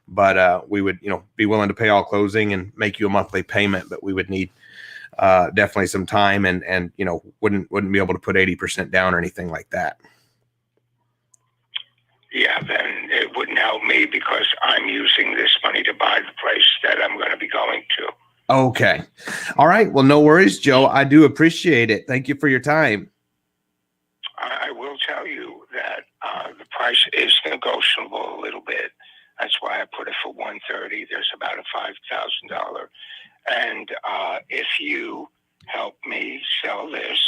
But we would, be willing to pay all closing and make you a monthly payment, but we would need definitely some time and wouldn't be able to put 80% down or anything like that. Yeah, then it wouldn't help me because I'm using this money to buy the place that I'm going to be going to. Okay. All right. Well, no worries, Joe. I do appreciate it. Thank you for your time. I will tell you that the price is negotiable a little bit. That's why I put it for 130. There's about a $5,000. And if you help me sell this,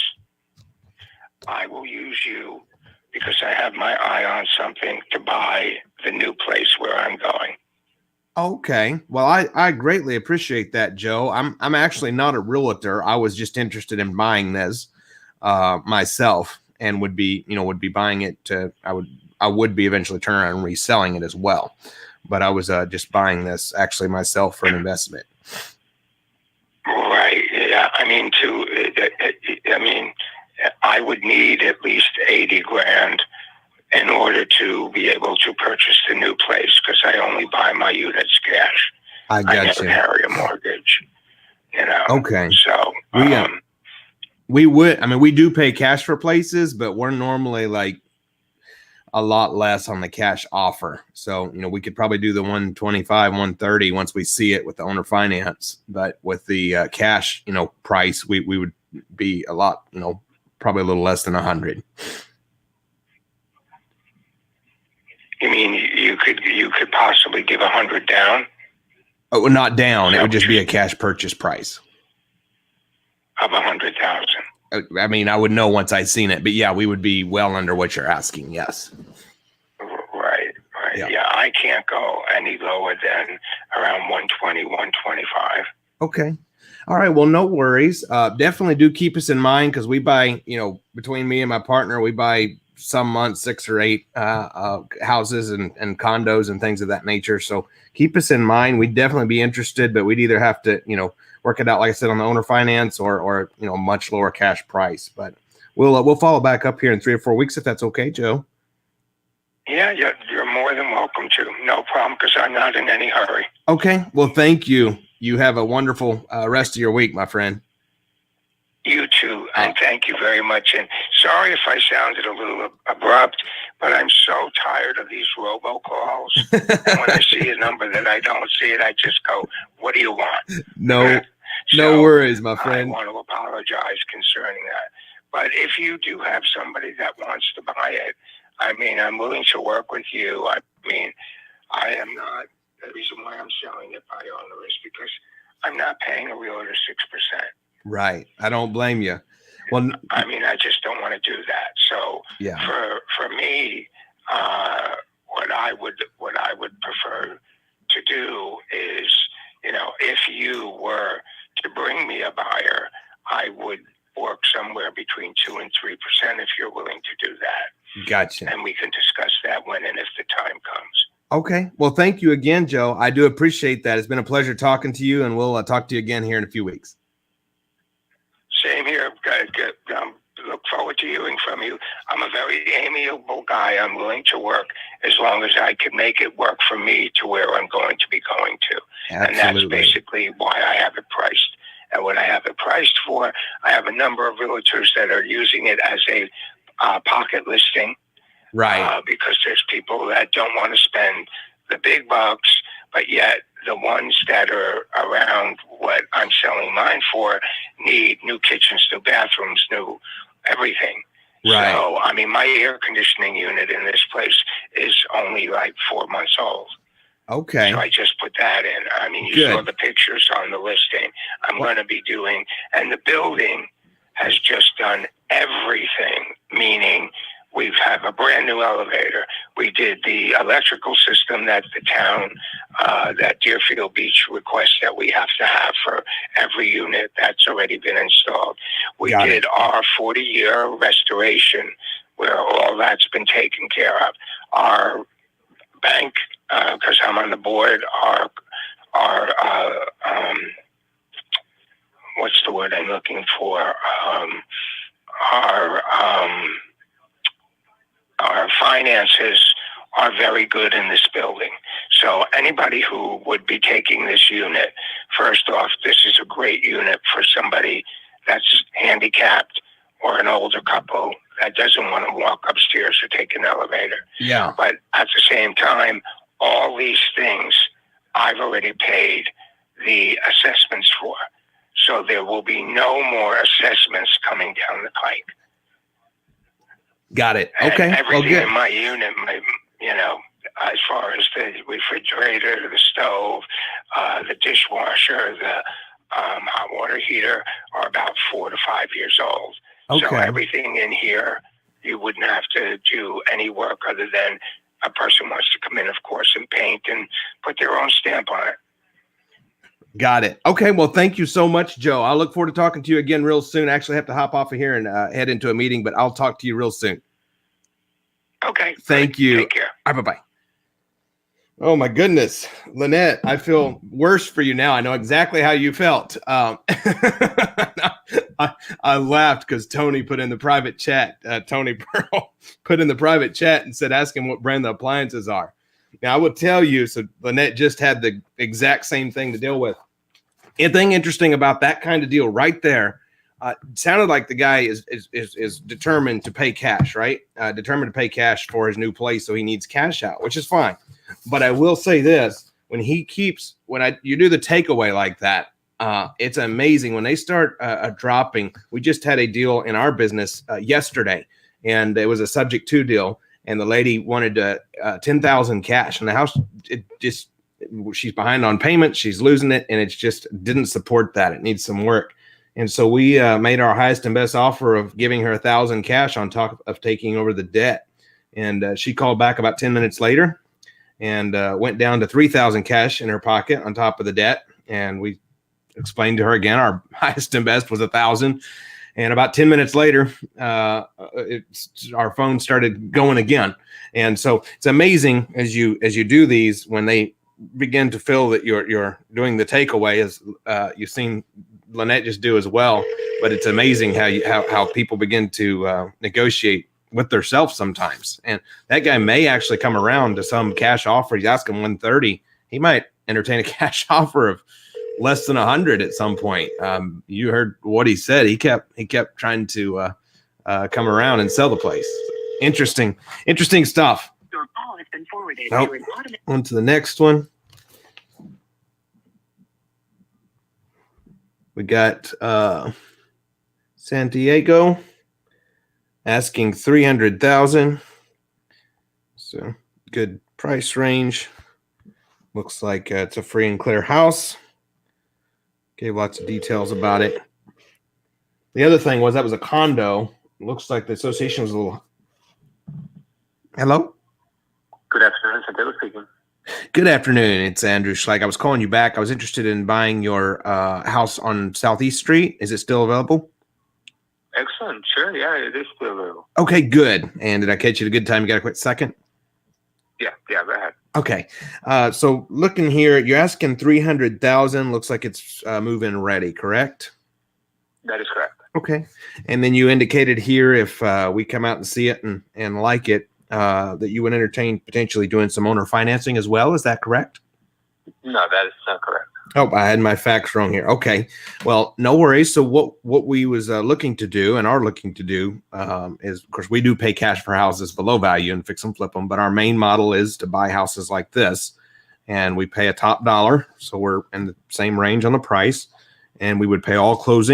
I will use you because I have my eye on something to buy the new place where I'm going. Okay. Well, I greatly appreciate that, Joe. I'm actually not a realtor. I was just interested in buying this myself and would be buying it to, I would be eventually turning around and reselling it as well. But I was just buying this actually myself for an investment. Right. Yeah. I would need at least 80 grand in order to be able to purchase the new place because I only buy my units cash. I never carry a mortgage. Okay. So we do pay cash for places, but we're normally like a lot less on the cash offer. So, we could probably do the 125, 130 once we see it with the owner finance, but with the cash, price, we would be a lot, probably a little less than 100. You mean you could possibly give 100 down? Oh, not down. It would just be a cash purchase price of 100,000. I mean, I would know once I'd seen it, but yeah, we would be well under what you're asking. Yes. Right. Yeah, I can't go any lower than around 120, 125. Okay. All right. Well, no worries. Definitely do keep us in mind because we buy, between me and my partner, we buy some months 6 or 8 houses and condos and things of that nature. So keep us in mind. We'd definitely be interested, but we'd either have to, work it out, like I said, on the owner finance or much lower cash price. But we'll follow back up here in 3 or 4 weeks if that's okay, Joe. Yeah, you're more than welcome to. No problem, because I'm not in any hurry. Okay. Well, thank you. You have a wonderful rest of your week, my friend. You too, and thank you very much. And sorry if I sounded a little abrupt, but I'm so tired of these robocalls. And when I see a number that I don't see it, I just go, "What do you want?" No worries, my friend. I want to apologize concerning that. But if you do have somebody that wants to buy it, I'm willing to work with you. I am not. The reason why I'm selling it by owner is because I'm not paying a realtor 6%. Right. I don't blame you. Well, I just don't want to do that. So yeah. For me, what I would prefer to do is, if you were to bring me a buyer, I would work somewhere between 2 and 3% if you're willing to do that. Gotcha. And we can discuss that when and if the time comes. Okay. Well, thank you again, Joe. I do appreciate that. It's been a pleasure talking to you, and we'll talk to you again here in a few weeks. Same here. Look forward to hearing from you. I'm a very amiable guy. I'm willing to work as long as I can make it work for me to where I'm going to be going to. Absolutely. And that's basically why I have it priced. And what I have it priced for, I have a number of realtors that are using it as a pocket listing. Right. Because there's people that don't want to spend the big bucks, but yet the ones that are around what I'm selling mine for need new kitchens, new bathrooms, new everything. Right. So, my air conditioning unit in this place is only like 4 months old. Okay. So I just put that in. You saw the pictures on the listing. I'm going to be doing, and the building has just done everything, meaning we have a brand new elevator. We did the electrical system that the town, that Deerfield Beach requests that we have to have for every unit. That's already been installed. We did our 40-year restoration where all that's been taken care of. Our bank, because I'm on the board, our what's the word I'm looking for? Our finances are very good in this building. So anybody who would be taking this unit, first off, this is a great unit for somebody that's handicapped or an older couple that doesn't want to walk upstairs or take an elevator. Yeah. But at the same time, all these things I've already paid the assessments for. So there will be no more assessments coming down the pike. Got it. Okay. And everything good. in my unit, as far as the refrigerator, the stove, the dishwasher, the hot water heater, are about 4 to 5 years old. Okay. So everything in here, you wouldn't have to do any work other than a person wants to come in, of course, and paint and put their own stamp on it. Got it. Okay. Well, thank you so much, Joe. I look forward to talking to you again real soon. I actually have to hop off of here and head into a meeting, but I'll talk to you real soon. Okay. Thank you. Take care. All right, bye-bye. Oh, my goodness. Lynette, I feel worse for you now. I know exactly how you felt. I laughed because Tony put in the private chat. Tony Pearl put in the private chat and said, ask him what brand the appliances are. Now, I will tell you, so Lynette just had the exact same thing to deal with. Anything interesting about that kind of deal right there, sounded like the guy is determined to pay cash, right? Determined to pay cash for his new place, so he needs cash out, which is fine. But I will say this, when you do the takeaway like that, it's amazing. When they start dropping, we just had a deal in our business yesterday, and it was a subject to deal. And the lady wanted $10,000 cash, and the house, she's behind on payments, she's losing it, and it just didn't support that. It needs some work. And so we made our highest and best offer of giving her $1,000 cash on top of taking over the debt. And she called back about 10 minutes later and went down to $3,000 cash in her pocket on top of the debt. And we explained to her again, our highest and best was 1,000. And about 10 minutes later, our phone started going again. And so it's amazing as you do these, when they begin to feel that you're doing the takeaway, as you've seen Lynette just do as well. But it's amazing how people begin to negotiate with themselves sometimes. And that guy may actually come around to some cash offer. He's asking 130. He might entertain a cash offer of less than 100 at some point. You heard what he said. He kept trying to come around and sell the place. Interesting stuff. Your call has been forwarded Nope. to an automatic. On to the next one. We got San Diego asking 300,000. So good price range. Looks like it's a free and clear house. Gave lots of details about it. The other thing was that was a condo. Looks like the association was a little. Hello? Good afternoon, Santiago speaking. Good afternoon. It's Andrew Schlag. I was calling you back. I was interested in buying your house on Southeast Street. Is it still available? Excellent. Sure. Yeah, it is still available. Okay, good. And did I catch you at a good time? You got a quick second? Yeah, go ahead. Okay. So looking here, you're asking 300,000. Looks like it's move-in ready, correct? That is correct. Okay. And then you indicated here if we come out and see it and like it, that you would entertain potentially doing some owner financing as well. Is that correct? No, that is not correct. Oh, I had my facts wrong here. Okay. Well, no worries. So what we was looking to do and are looking to do is, of course, we do pay cash for houses below value and fix and flip them. But our main model is to buy houses like this. And we pay a top dollar. So we're in the same range on the price. And we would pay all close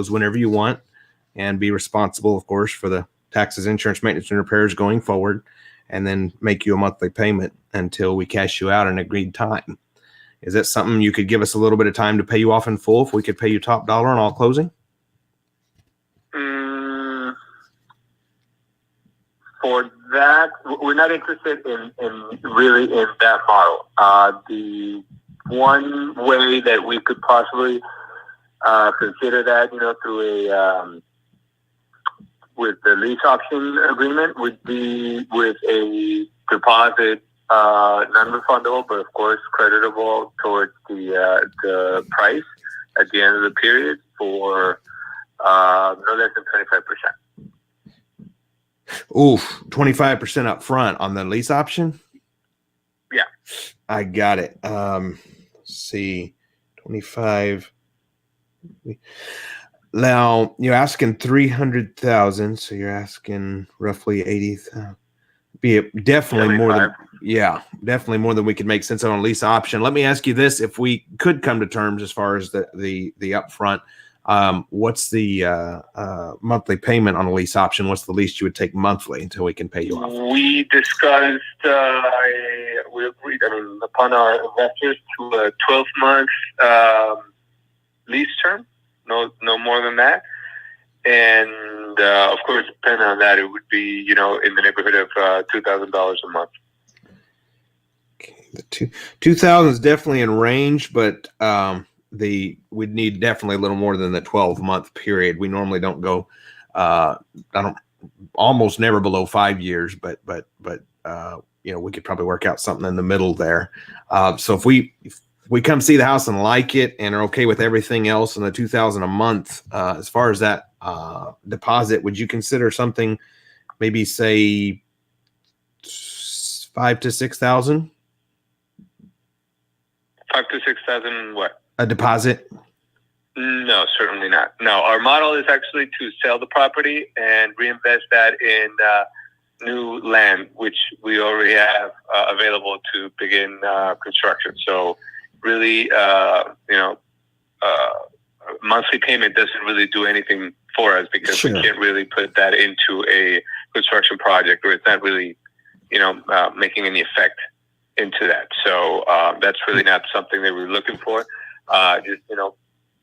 whenever you want, and be responsible, of course, for the taxes, insurance, maintenance, and repairs going forward, and then make you a monthly payment until we cash you out in agreed time. Is that something you could give us a little bit of time to pay you off in full if we could pay you top dollar on all closing? For that, we're not interested in that model. The one way that we could possibly consider that, through a with the lease option agreement would be with a deposit, non-refundable, but of course creditable towards the price at the end of the period for no less than 25%. Oof, 25% up front on the lease option? Yeah. I got it. Let's see, 25. Now you're asking 300,000, so you're asking roughly 80,000. Be definitely 75. More than definitely more than we could make sense on a lease option. Let me ask you this: if we could come to terms as far as the upfront, what's the monthly payment on a lease option? What's the least you would take monthly until we can pay you off? We discussed. We agreed. Upon our investors to a 12-month lease term. No more than that. And of course, depending on that, it would be, in the neighborhood of $2,000 a month. Okay, the 2,000 is definitely in range, but we'd need definitely a little more than the 12-month period. We normally don't go, almost never below 5 years, but we could probably work out something in the middle there. So if we come see the house and like it and are okay with everything else in the 2,000 a month, as far as that deposit, would you consider something, maybe say 5,000 to 6,000? 5,000 to 6,000 what? A deposit? No, certainly not. No, our model is actually to sell the property and reinvest that in new land, which we already have available to begin construction. So really, monthly payment doesn't really do anything for us because we can't really put that into a construction project, or it's not really, making any effect into that. So that's really not something that we're looking for. Just,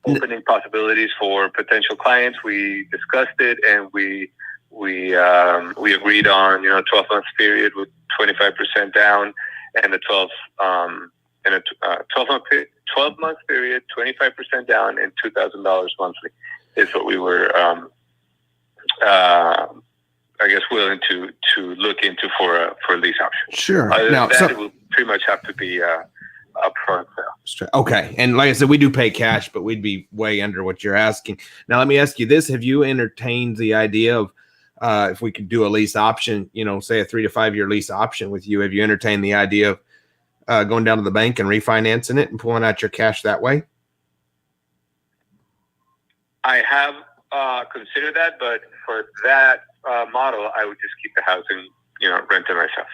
opening possibilities for potential clients. We discussed it and we agreed on, 12 months period with 25% down and a 12 month period. 12-month period, 25% down, and $2,000 monthly is what we were, I guess, willing to look into for a lease option. Sure. Other Now, than that, it will pretty much have to be upfront sale. Okay. And like I said, we do pay cash, but we'd be way under what you're asking. Now, let me ask you this. Have you entertained the idea of if we could do a lease option, say a 3 to 5 year lease option with you? Have you entertained the idea of going down to the bank and refinancing it and pulling out your cash that way? I have considered that, but for that model, I would just keep the house and rent it myself.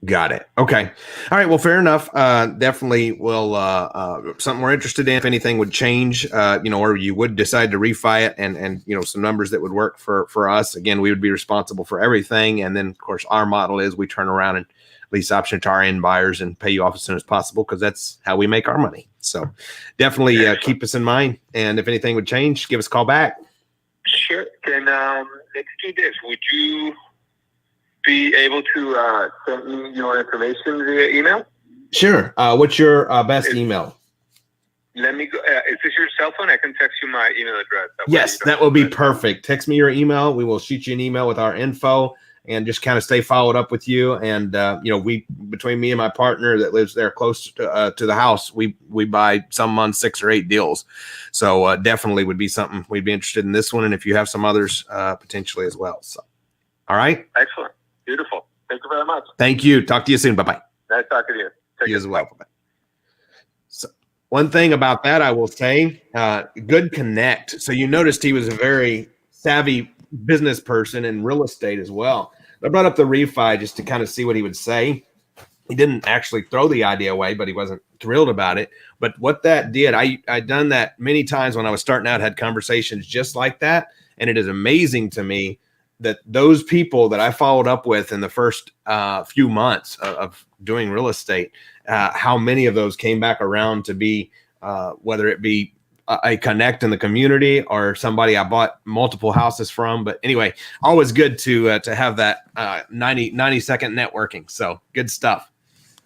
Got it. Okay. All right. Well, fair enough. Definitely will, something we're interested in. If anything would change, or you would decide to refi it and some numbers that would work for us. Again, we would be responsible for everything. And then of course our model is we turn around and lease option to our end buyers and pay you off as soon as possible, because that's how we make our money. So definitely keep us in mind. And if anything would change, give us a call back. Sure. Then let's do this. Would you be able to send me your information via email? Sure. What's your best email? Let me go. Is this your cell phone? I can text you my email address. Yes, that will be perfect. Text me your email. We will shoot you an email with our info and just kind of stay followed up with you. And, we, between me and my partner that lives there close to the house, we buy some months 6 or 8 deals. So definitely would be something we'd be interested in this one. And if you have some others potentially as well. So, all right. Excellent. Beautiful. Thank you very much. Thank you. Talk to you soon. Bye-bye. Nice talking to you. You as well. Bye-bye. So one thing about that, I will say, good connect. So you noticed he was a very savvy business person in real estate as well. I brought up the refi just to kind of see what he would say. He didn't actually throw the idea away, but he wasn't thrilled about it. But what that did, I done that many times when I was starting out, had conversations just like that. And it is amazing to me that those people that I followed up with in the first few months of doing real estate, how many of those came back around to be, whether it be a connect in the community or somebody I bought multiple houses from. But anyway, always good to have that 90-second networking. So good stuff.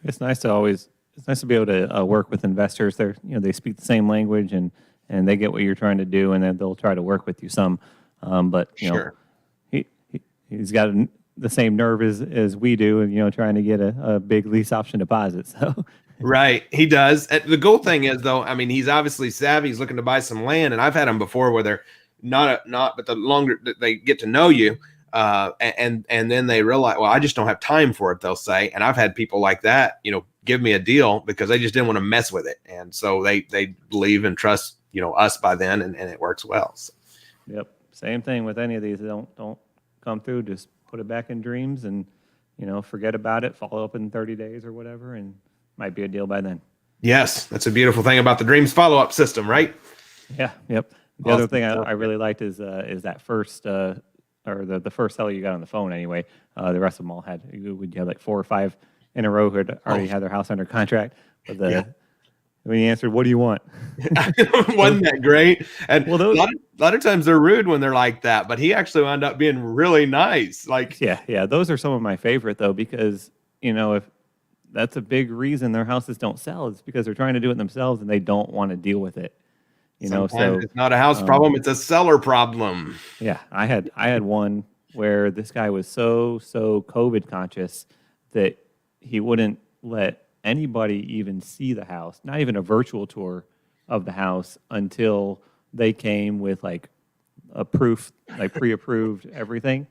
It's nice to be able to work with investors. They speak the same language and they get what you're trying to do, and then they'll try to work with you some. But sure. He's got the same nerve as we do, and trying to get a big lease option deposit. So right, he does. The cool thing is, though, I mean, he's obviously savvy. He's looking to buy some land, and I've had them before where they're not, but the longer that they get to know you, and then they realize, well, I just don't have time for it, they'll say. And I've had people like that, give me a deal because they just didn't want to mess with it, and so they believe and trust us by then, and it works well. So. Yep, same thing with any of these. Don't come through, just put it back in Dreams and, forget about it, follow up in 30 days or whatever, and might be a deal by then. Yes, that's a beautiful thing about the Dreams follow-up system, right? Yeah, yep. The other thing I really liked is that first, or the first seller you got on the phone anyway. The rest of them all had, would you have like 4 or 5 in a row who had already had their house under contract? But when you answered, what do you want? Wasn't that great? And a lot of times they're rude when they're like that, but he actually wound up being really nice. Like, yeah, those are some of my favorite though, because if that's a big reason their houses don't sell, is because they're trying to do it themselves and they don't want to deal with it. So it's not a house problem; it's a seller problem. Yeah, I had one where this guy was so COVID conscious that he wouldn't let anybody even see the house, not even a virtual tour of the house, until they came with like a proof, like pre-approved everything,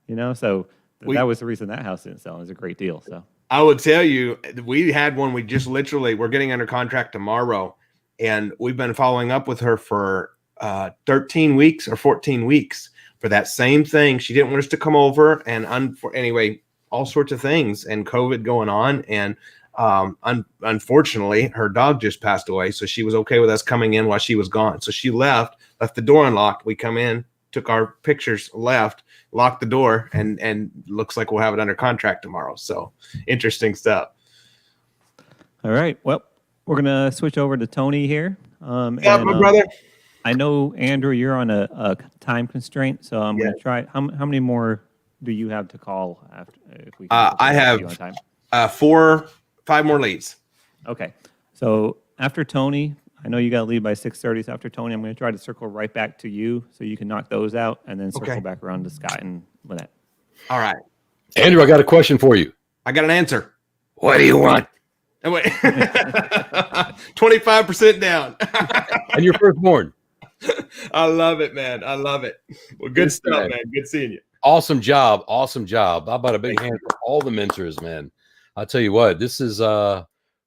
so that was the reason that house didn't sell. It was a great deal. So I would tell you, we had one, we just literally, we're getting under contract tomorrow, and we've been following up with her for 13 weeks or 14 weeks for that same thing. She didn't want us to come over, and anyway, all sorts of things, and COVID going on, and unfortunately her dog just passed away, so she was okay with us coming in while she was gone. So she left the door unlocked. We come in, took our pictures, left, locked the door, and looks like we'll have it under contract tomorrow. So interesting stuff. All right, well, we're gonna switch over to Tony here. My brother. I know, Andrew, you're on a time constraint, so I'm gonna try. How many more do you have to call after? If we I have 5 more leads. Okay. So after Tony, I know you got to leave by 6:30. So after Tony, I'm going to try to circle right back to you so you can knock those out and then circle back around to Scott and Lynette. All right. Andrew, I got a question for you. I got an answer. What do you want? Oh, wait. 25% down. And your firstborn. I love it, man. I love it. Well, good stuff, man. Good seeing you. Awesome job. Awesome job. How about a big hand for all the mentors, man? I'll tell you what, this is,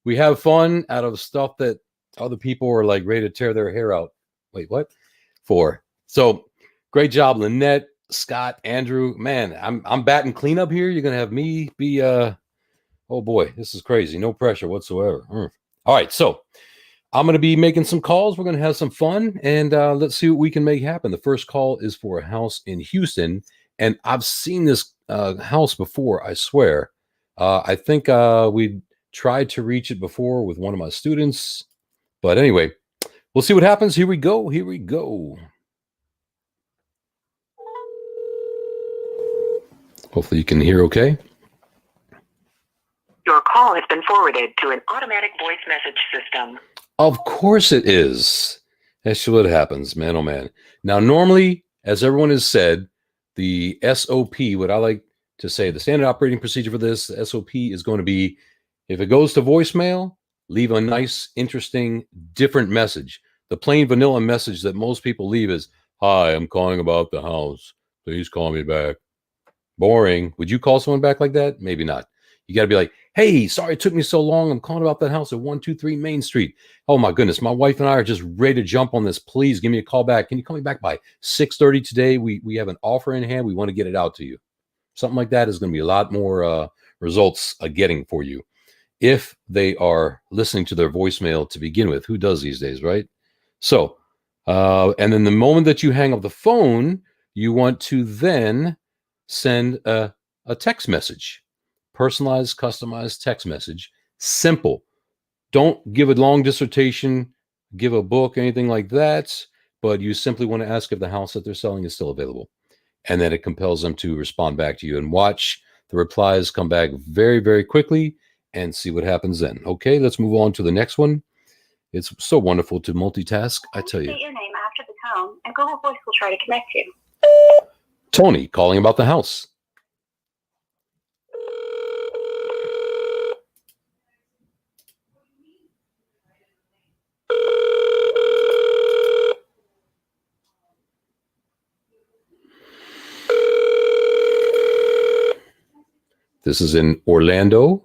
we have fun out of stuff that other people are like ready to tear their hair out. Wait, what? For. So great job, Lynette, Scott, Andrew. Man, I'm batting cleanup here. You're going to have me be, oh boy, this is crazy. No pressure whatsoever. All right. So I'm going to be making some calls. We're going to have some fun and let's see what we can make happen. The first call is for a house in Houston. And I've seen this house before, I swear. I think we tried to reach it before with one of my students. But anyway, we'll see what happens. Here we go. Here we go. Hopefully you can hear okay. Your call has been forwarded to an automatic voice message system. Of course it is. That's what happens, man, oh man. Now, normally, as everyone has said, the SOP, what I like to say, the standard operating procedure for this, the SOP is going to be, if it goes to voicemail, leave a nice, interesting, different message. The plain vanilla message that most people leave is, hi, I'm calling about the house. Please call me back. Boring. Would you call someone back like that? Maybe not. You got to be like, hey, sorry it took me so long. I'm calling about that house at 123 Main Street. Oh my goodness, my wife and I are just ready to jump on this. Please give me a call back. Can you call me back by 6:30 today? We have an offer in hand. We want to get it out to you. Something like that is going to be a lot more results getting for you if they are listening to their voicemail to begin with. Who does these days, right? So, and then the moment that you hang up the phone, you want to then send a text message. Personalized, customized text message. Simple. Don't give a long dissertation, give a book, anything like that, but you simply want to ask if the house that they're selling is still available. And then it compels them to respond back to you, and watch the replies come back very, very quickly and see what happens then. Okay, let's move on to the next one. It's so wonderful to multitask, I tell you. State your name after the tone, and Google Voice will try to connect you. Tony calling about the house. This is in Orlando.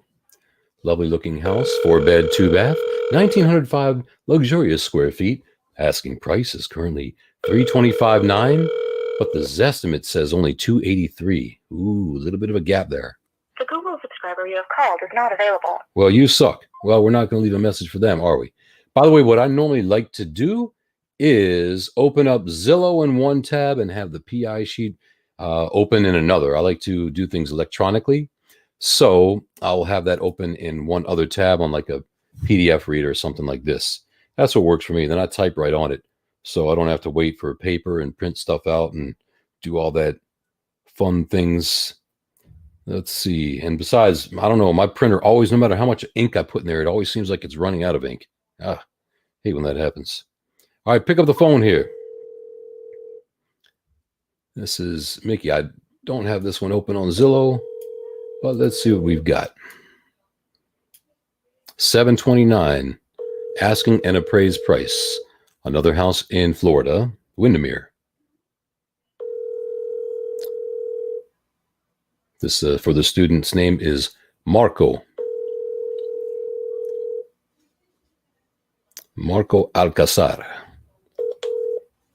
Lovely looking house, 4-bed, 2-bath, 1,905 luxurious square feet. Asking price is currently $325,900, but the Zestimate says only $283,000. Ooh, a little bit of a gap there. The Google subscriber you have called is not available. Well, you suck. Well, we're not going to leave a message for them, are we? By the way, what I normally like to do is open up Zillow in one tab and have the PI sheet open in another. I like to do things electronically. So I'll have that open in one other tab on like a PDF reader or something like this. That's what works for me. Then I type right on it. So I don't have to wait for paper and print stuff out and do all that fun things. Let's see. And besides, I don't know, my printer always, no matter how much ink I put in there, it always seems like it's running out of ink. Hate when that happens. All right, pick up the phone here. This is Mickey. I don't have this one open on Zillow, but let's see what we've got. 729, asking an appraised price. Another house in Florida, Windermere. This for the student's name is Marco. Marco Alcazar.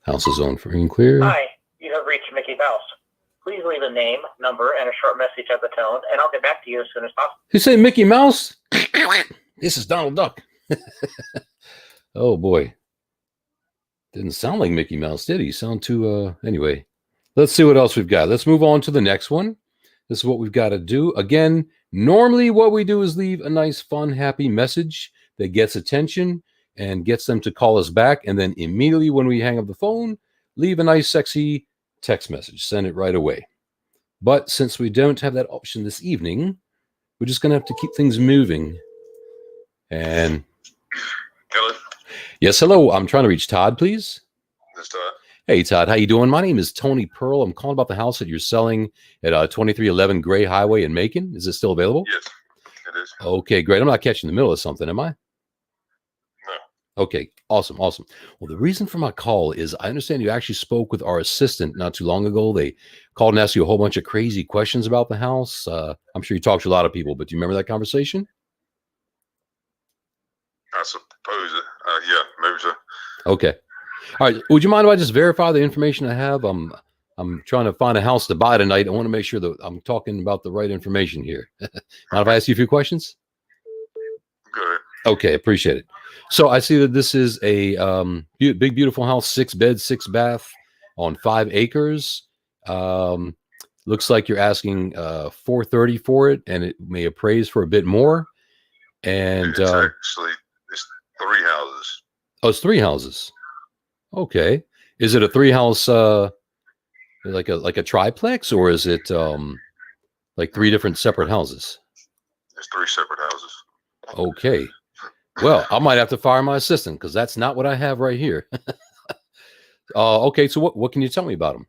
House is owned free and clear. Hi, you have reached Mickey Mouse. Please leave a name, number, and a short message at the tone, and I'll get back to you as soon as possible. You say Mickey Mouse? This is Donald Duck. Oh boy. Didn't sound like Mickey Mouse, did he? Sound too, anyway. Let's see what else we've got. Let's move on to the next one. This is what we've got to do. Again, normally what we do is leave a nice, fun, happy message that gets attention and gets them to call us back. And then immediately when we hang up the phone, leave a nice, sexy text message. Send it right away. But since we don't have that option this evening, we're just going to have to keep things moving. And Hello, Yes, hello. I'm trying to reach Todd, please. This Todd. Hey, Todd. How you doing? My name is Tony Pearl. I'm calling about the house that you're selling at 2311 Gray Highway in Macon. Is it still available? Yes, it is. Okay, great. I'm not catching the middle of something, am I? No. Okay, awesome, awesome. Well, the reason for my call is I understand you actually spoke with our assistant not too long ago. They called and asked you a whole bunch of crazy questions about the house. I'm sure you talked to a lot of people, but do you remember that conversation? I suppose. Yeah, maybe so. Okay. All right. Would you mind if I just verify the information I have? I'm trying to find a house to buy tonight. I want to make sure that I'm talking about the right information here. Mind if I ask you a few questions? Good. Okay, appreciate it. So I see that this is a big, beautiful house, 6 beds, 6 bath on 5 acres. Looks like you're asking $430 for it, and it may appraise for a bit more. And it's actually it's 3 houses. Oh, it's 3 houses. Okay. Is it a 3-house like a triplex, or is it like 3 different separate houses? It's 3 separate houses. Okay. Well, I might have to fire my assistant because that's not what I have right here. Okay. So what can you tell me about them?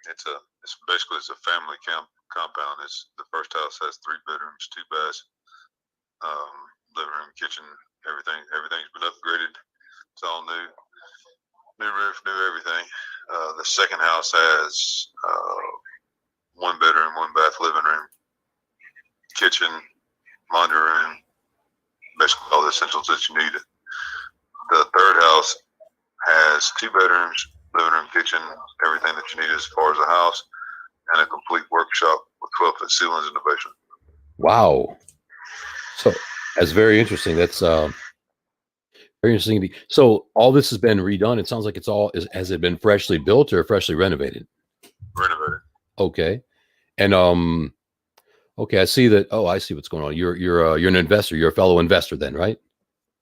It's basically a family compound. It's the first house has 3 bedrooms, 2 baths, living room, kitchen, everything. Everything's been upgraded. It's all new roof, new everything. The second house has 1 bedroom, 1 bath, living room, kitchen, laundry room, basically all the essentials that you need. The third house has 2 bedrooms, living room, kitchen, everything that you need as far as a house, and a complete workshop with 12-foot ceilings in the basement. Wow. So that's very interesting. That's very interesting. So all this has been redone. It sounds like has it been freshly built or freshly renovated? Renovated. Okay. And okay, I see that. Oh, I see what's going on. You're an investor. You're a fellow investor then, right?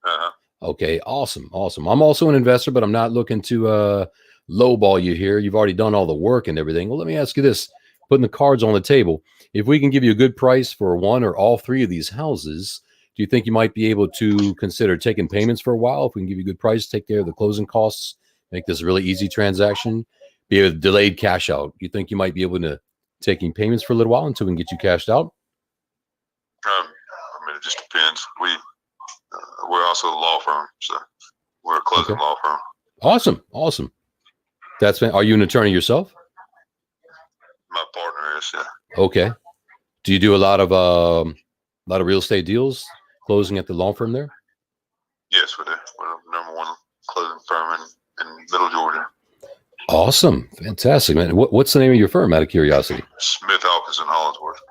Uh-huh. Okay, awesome. I'm also an investor, but I'm not looking to lowball you here. You've already done all the work and everything. Well, let me ask you this, putting the cards on the table. If we can give you a good price for 1 or all 3 of these houses, do you think you might be able to consider taking payments for a while? If we can give you a good price, take care of the closing costs, make this a really easy transaction, be a delayed cash out. You think you might be able to taking payments for a little while until we can get you cashed out? I mean, it just depends. We're also a law firm, so we're a closing law firm. Awesome. Are you an attorney yourself? My partner is, yeah. Okay. Do you do a lot of real estate deals, closing at the law firm there? Yes, we do. We're the #1 closing firm in Middle Georgia. Awesome. Fantastic, man. What's the name of your firm, out of curiosity? Smith, Hawkins, and Hollingsworth.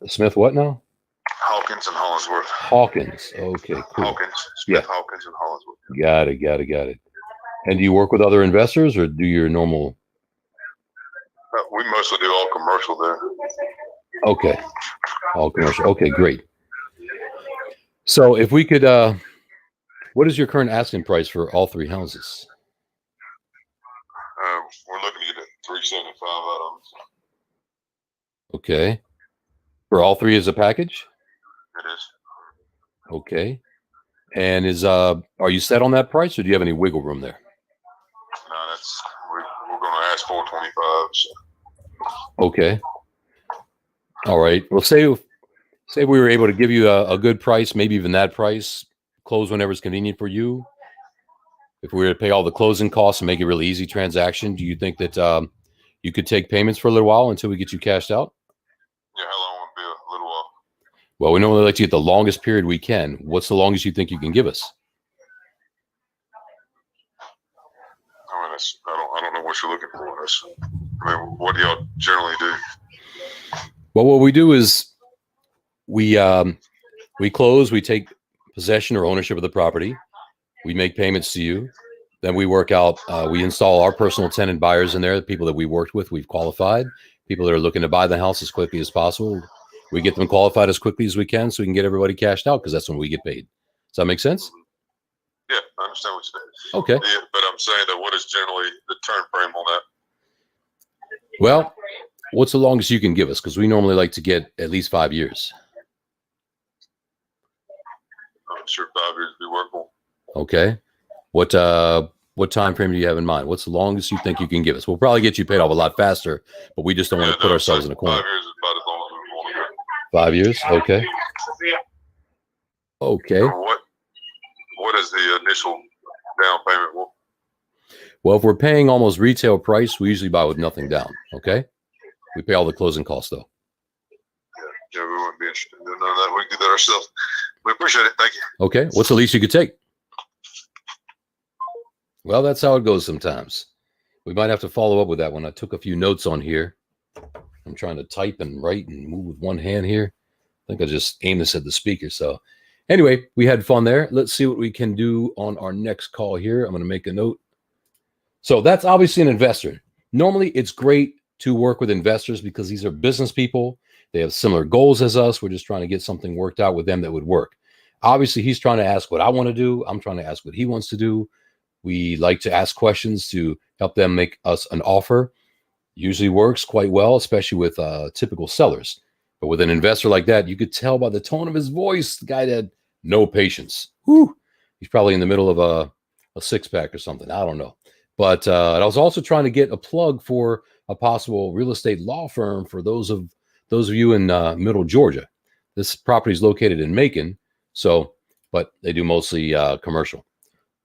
Smith what now? Hawkins and Hollingsworth. Hawkins. Okay, cool. Hawkins. Smith, Hawkins, and Hollingsworth. Got it. And do you work with other investors or do your normal? We mostly do all commercial there. Okay. All commercial. Okay, great. So if we could, what is your current asking price for all 3 houses? We're looking to get at $375 out of them. Okay. For all 3 as a package? It is. Okay. And are you set on that price or do you have any wiggle room there? No, we're going to ask $425. So. Okay. All right. Well, say we were able to give you a good price, maybe even that price, close whenever it's convenient for you. If we were to pay all the closing costs and make it a really easy transaction, do you think that you could take payments for a little while until we get you cashed out? Yeah, how long would be a little while? Well, we normally like to get the longest period we can. What's the longest you think you can give us? I mean, I don't know what you're looking for. I mean, what do y'all generally do? Well, what we do is we close, we take possession or ownership of the property. We make payments to you. Then we work out, we install our personal tenant buyers in there, the people that we worked with, we've qualified, people that are looking to buy the house as quickly as possible. We get them qualified as quickly as we can so we can get everybody cashed out because that's when we get paid. Does that make sense? Yeah, I understand what you're saying. Okay. Yeah, but I'm saying that what is generally the turn frame on that? Well, what's the longest you can give us? Because we normally like to get at least 5 years. I'm sure 5 years would be workable. Okay. What time frame do you have in mind? What's the longest you think you can give us? We'll probably get you paid off a lot faster, but we just don't want to put ourselves in a corner. 5 years is about as long as we want to go. 5 years? Okay. Okay. What is the initial down payment? Well, if we're paying almost retail price, we usually buy with nothing down. Okay. We pay all the closing costs though. Yeah, we wouldn't be interested in doing none of that. We can do that ourselves. We appreciate it. Thank you. Okay. What's the least you could take? Well, that's how it goes sometimes. We might have to follow up with that one. I took a few notes on here. I'm trying to type and write and move with one hand here. I think I just aim this at the speaker. So anyway, we had fun there. Let's see what we can do on our next call here. I'm going to make a note. So that's obviously an investor. Normally, it's great to work with investors because these are business people. They have similar goals as us. We're just trying to get something worked out with them that would work. Obviously, he's trying to ask what I want to do. I'm trying to ask what he wants to do. We like to ask questions to help them make us an offer. Usually works quite well, especially with typical sellers. But with an investor like that, you could tell by the tone of his voice, the guy had no patience. Whew. He's probably in the middle of a six-pack or something. I don't know. But I was also trying to get a plug for a possible real estate law firm for those of you in Middle Georgia. This property is located in Macon, but they do mostly commercial.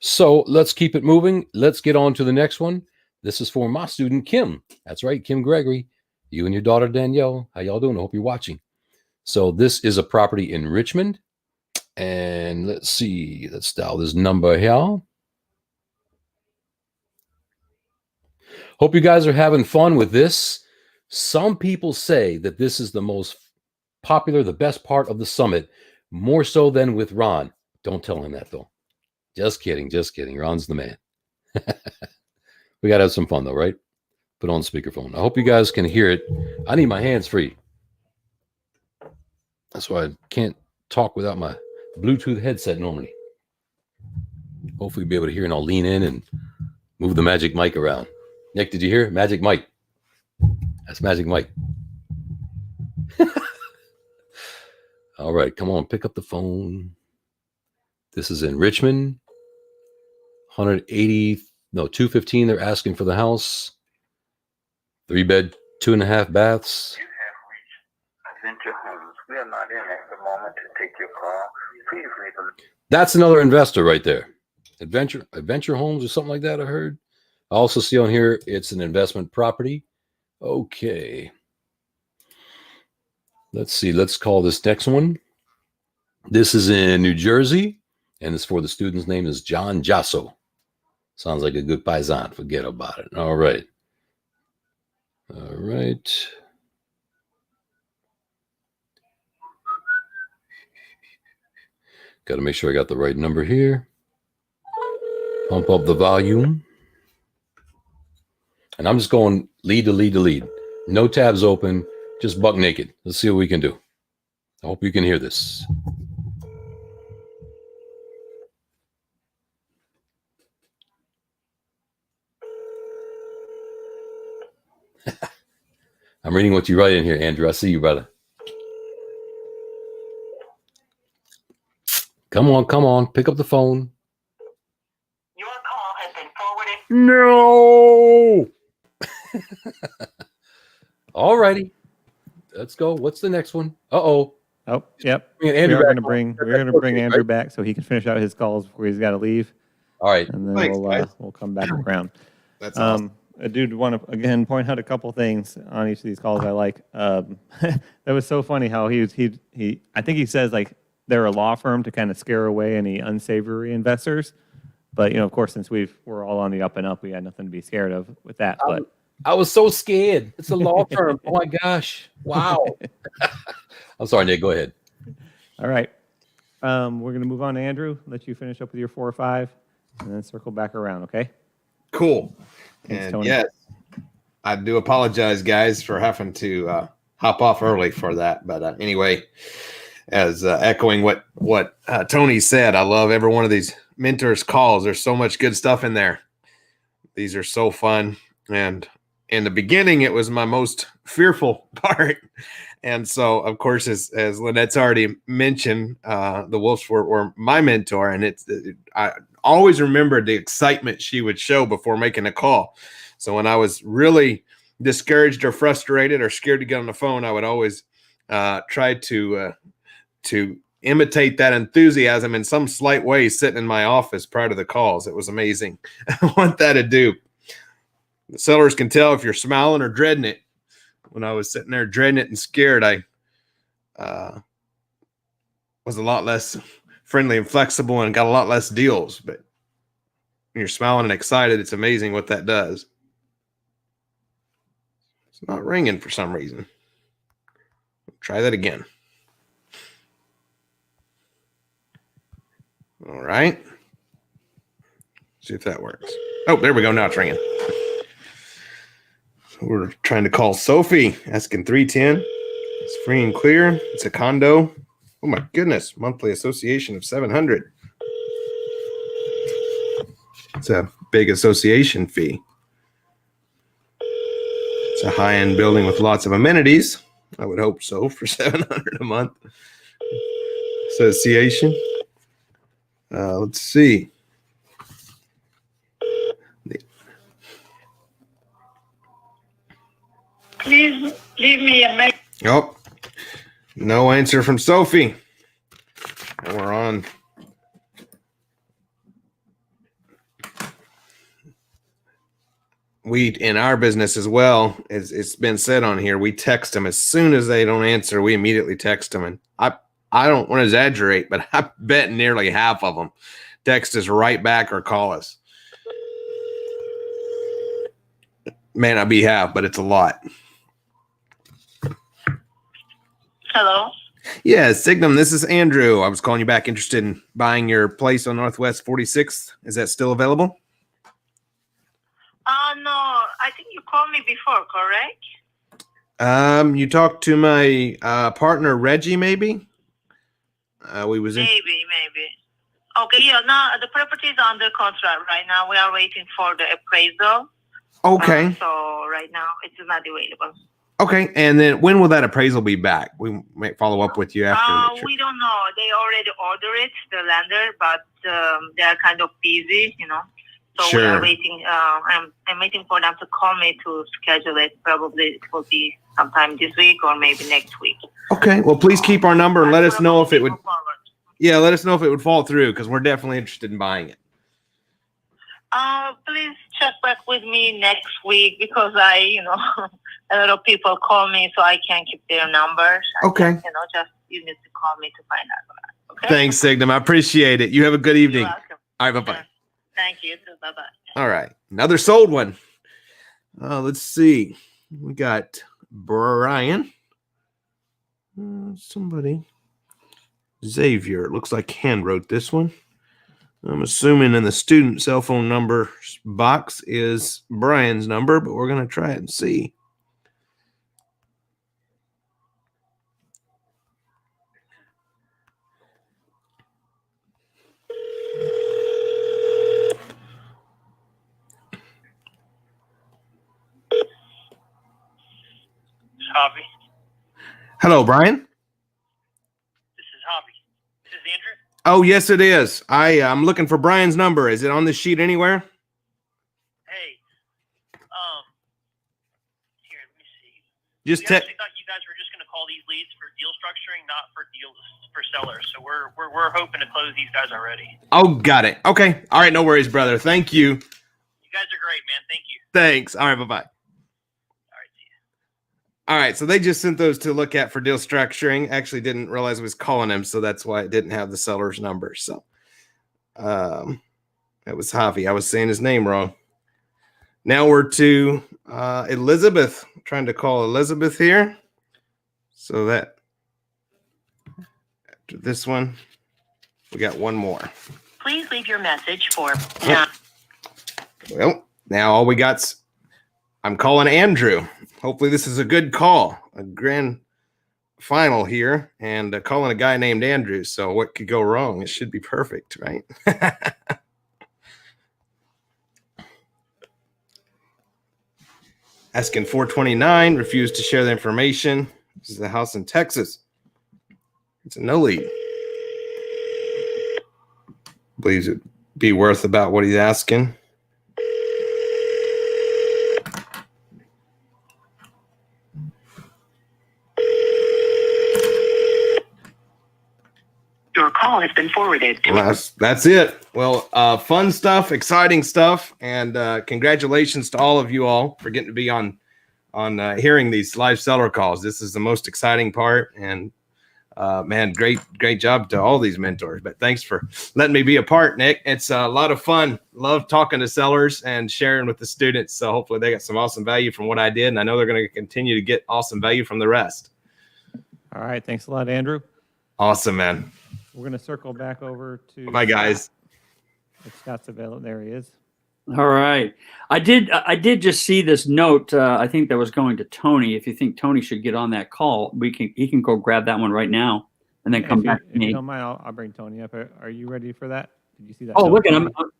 So let's keep it moving. Let's get on to the next one. This is for my student, Kim. That's right, Kim Gregory. You and your daughter, Danielle. How y'all doing? I hope you're watching. So this is a property in Richmond. And let's see. Let's dial this number here. Hope you guys are having fun with this. Some people say that this is the most popular, the best part of the summit, more so than with Ron. Don't tell him that, though. Just kidding. Just kidding. Ron's the man. We got to have some fun, though, right? Put on speakerphone. I hope you guys can hear it. I need my hands free. That's why I can't talk without my Bluetooth headset normally. Hopefully, you'll be able to hear, and I'll lean in and move the magic mic around. Nick, did you hear? Magic Mike. That's Magic Mike. All right, come on, pick up the phone. This is in Richmond. 215. They're asking for the house. 3-bed, 2.5 baths. Adventure Homes. We are not in at the moment to take your call. Please leave them. That's another investor right there. Adventure Homes or something like that, I heard. I also see on here it's an investment property. Okay. Let's see. Let's call this next one. This is in New Jersey, and it's for the student's name is John Jasso. Sounds like a good paisan. Forget about it. All right. All right. Got to make sure I got the right number here. Pump up the volume. And I'm just going lead to lead to lead. No tabs open, just buck naked. Let's see what we can do. I hope you can hear this. I'm reading what you write in here, Andrew. I see you, brother. Come on. Pick up the phone. Your call has been forwarded. No. All righty. Let's go. What's the next one? Uh-oh. Oh, yep. Andrew We're going to bring Andrew back so he can finish out his calls before he's got to leave. All right. And then we'll come back around. That's awesome. I do want to again point out a couple things on each of these calls I like. That was so funny how he I think he says like they're a law firm to kind of scare away any unsavory investors. But of course, since we're all on the up and up, we had nothing to be scared of with that. But I was so scared. It's a law firm. Oh my gosh. Wow. I'm sorry, Nick. Go ahead. All right. We're going to move on to Andrew. Let you finish up with your 4 or 5 and then circle back around. Okay. Cool. Thanks, And Tony. yes, I do apologize, guys, for having to hop off early for that. But anyway, as echoing what Tony said, I love every one of these mentors calls. There's so much good stuff in there. These are so fun. And in the beginning, it was my most fearful part. And so, of course, as Lynette's already mentioned, the Wolffs were my mentor. And I always remembered the excitement she would show before making a call. So when I was really discouraged or frustrated or scared to get on the phone, I would always try to imitate that enthusiasm in some slight way sitting in my office prior to the calls. It was amazing what that'd do. The sellers can tell if you're smiling or dreading it. When I was sitting there dreading it and scared, I was a lot less friendly and flexible and got a lot less deals. But when you're smiling and excited, it's amazing what that does. It's not ringing for some reason. Try that again. All right. See if that works. Oh, there we go. Now it's ringing. So we're trying to call Sophie, asking 310. It's free and clear. It's a condo. Oh my goodness. Monthly association of 700. It's a big association fee. It's a high-end building with lots of amenities. I would hope so for 700 a month. Association. Let's see. Please leave me a message. Oh, no answer from Sophie. And we're on. We, in our business as well, as it's been said on here, we text them as soon as they don't answer. We immediately text them, and I don't want to exaggerate, but I bet nearly half of them text us right back or call us. May not be half, but it's a lot. Hello. Yeah, Signum, this is Andrew. I was calling you back, interested in buying your place on Northwest 46th. Is that still available? No, I think you called me before, correct? You talked to my partner Reggie, maybe. Maybe. Okay, yeah. Now the property is under contract right now. We are waiting for the appraisal. Okay. So right now it's not available. Okay, and then when will that appraisal be back? We might follow up with you after. We don't know. They already ordered it, the lender, but they are kind of busy, So Sure. we are waiting. I'm waiting for them to call me to schedule it. Probably it will be sometime this week or maybe next week. Okay, well, please keep our number and let us know if it would. Yeah, let us know if it would fall through because we're definitely interested in buying it. Please check back with me next week because a lot of people call me, so I can't keep their numbers. Okay. Just you need to call me to find out. Okay. Thanks, Signum. I appreciate it. You have a good evening. You're welcome. All right, bye-bye. Thank you. Bye bye. All right, another sold one. Let's see. We got Brian. Somebody. Xavier. It looks like hand wrote this one. I'm assuming in the student cell phone number box is Brian's number, but we're going to try it and see. Javi. Hello, Brian. This is Javi. This is Andrew. Oh, yes, it is. I'm looking for Brian's number. Is it on this sheet anywhere? Hey. Here, let me see. Just we actually thought you guys were just going to call these leads for deal structuring, not for deals for sellers. So we're hoping to close these guys already. Oh, got it. Okay. All right. No worries, brother. Thank you. You guys are great, man. Thank you. Thanks. All right. Bye-bye. All right, so they just sent those to look at for deal structuring. Actually didn't realize I was calling him, so that's why it didn't have the seller's number. So that was Javi. I was saying his name wrong. Now we're to Elizabeth. I'm trying to call Elizabeth here. So that after this one, we got one more. Please leave your message for. Well, now all we got's I'm calling Andrew. Hopefully this is a good call, a grand final here, and calling a guy named Andrew. So what could go wrong? It should be perfect, right? asking 429, refused to share the information. This is the house in Texas. It's a no lead. Believes it be worth about what he's asking. Your call has been forwarded to That's it. Well, fun stuff, exciting stuff, and congratulations to all of you all for getting to be on hearing these live seller calls. This is the most exciting part, and man, great job to all these mentors. But thanks for letting me be a part, Nick. It's a lot of fun. Love talking to sellers and sharing with the students. So hopefully they got some awesome value from what I did, and I know they're going to continue to get awesome value from the rest. All right. Thanks a lot, Andrew. Awesome, man. We're going to circle back over to Bye, guys. If Scott's available, there he is. All right. I did just see this note. I think that was going to Tony. If you think Tony should get on that call, he can go grab that one right now and then come back to If me. you don't mind, I'll bring Tony up. Are you ready for that? Did you see that? Oh, note? look at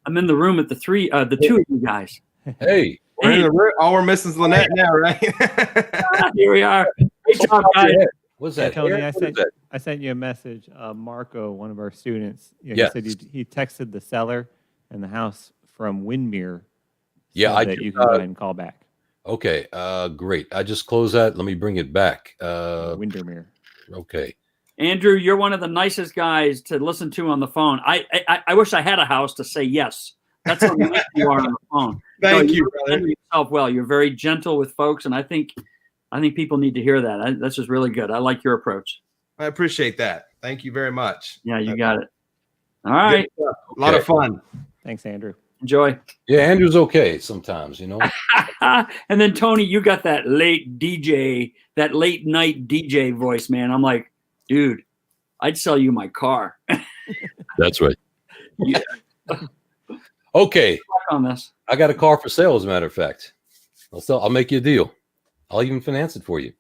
I'm in the room with the two of you guys. Hey, we're in the room. All we're missing is Lynette now, right? Here we are. Great job, guys. What's Yeah, that? Tony, Eric? What is that? I sent you a message. Marco, one of our students, Yes. he said he texted the seller and the house from Windmere. Yeah, so that you can go ahead and call back. Okay, great. I just closed that. Let me bring it back. Windermere. Okay. Andrew, you're one of the nicest guys to listen to on the phone. I wish I had a house to say yes. That's how nice you are on the phone. Thank you, brother. You yourself well. You're very gentle with folks, and I think people need to hear that. That's just really good. I like your approach. I appreciate that. Thank you very much. Yeah, you got it. All right. A lot of fun. Thanks, Andrew. Enjoy. Yeah, Andrew's okay sometimes, And then Tony, you got that late night DJ voice, man. I'm like, dude, I'd sell you my car. That's right. Yeah. Okay. On this. I got a car for sale, as a matter of fact. I'll make you a deal. I'll even finance it for you.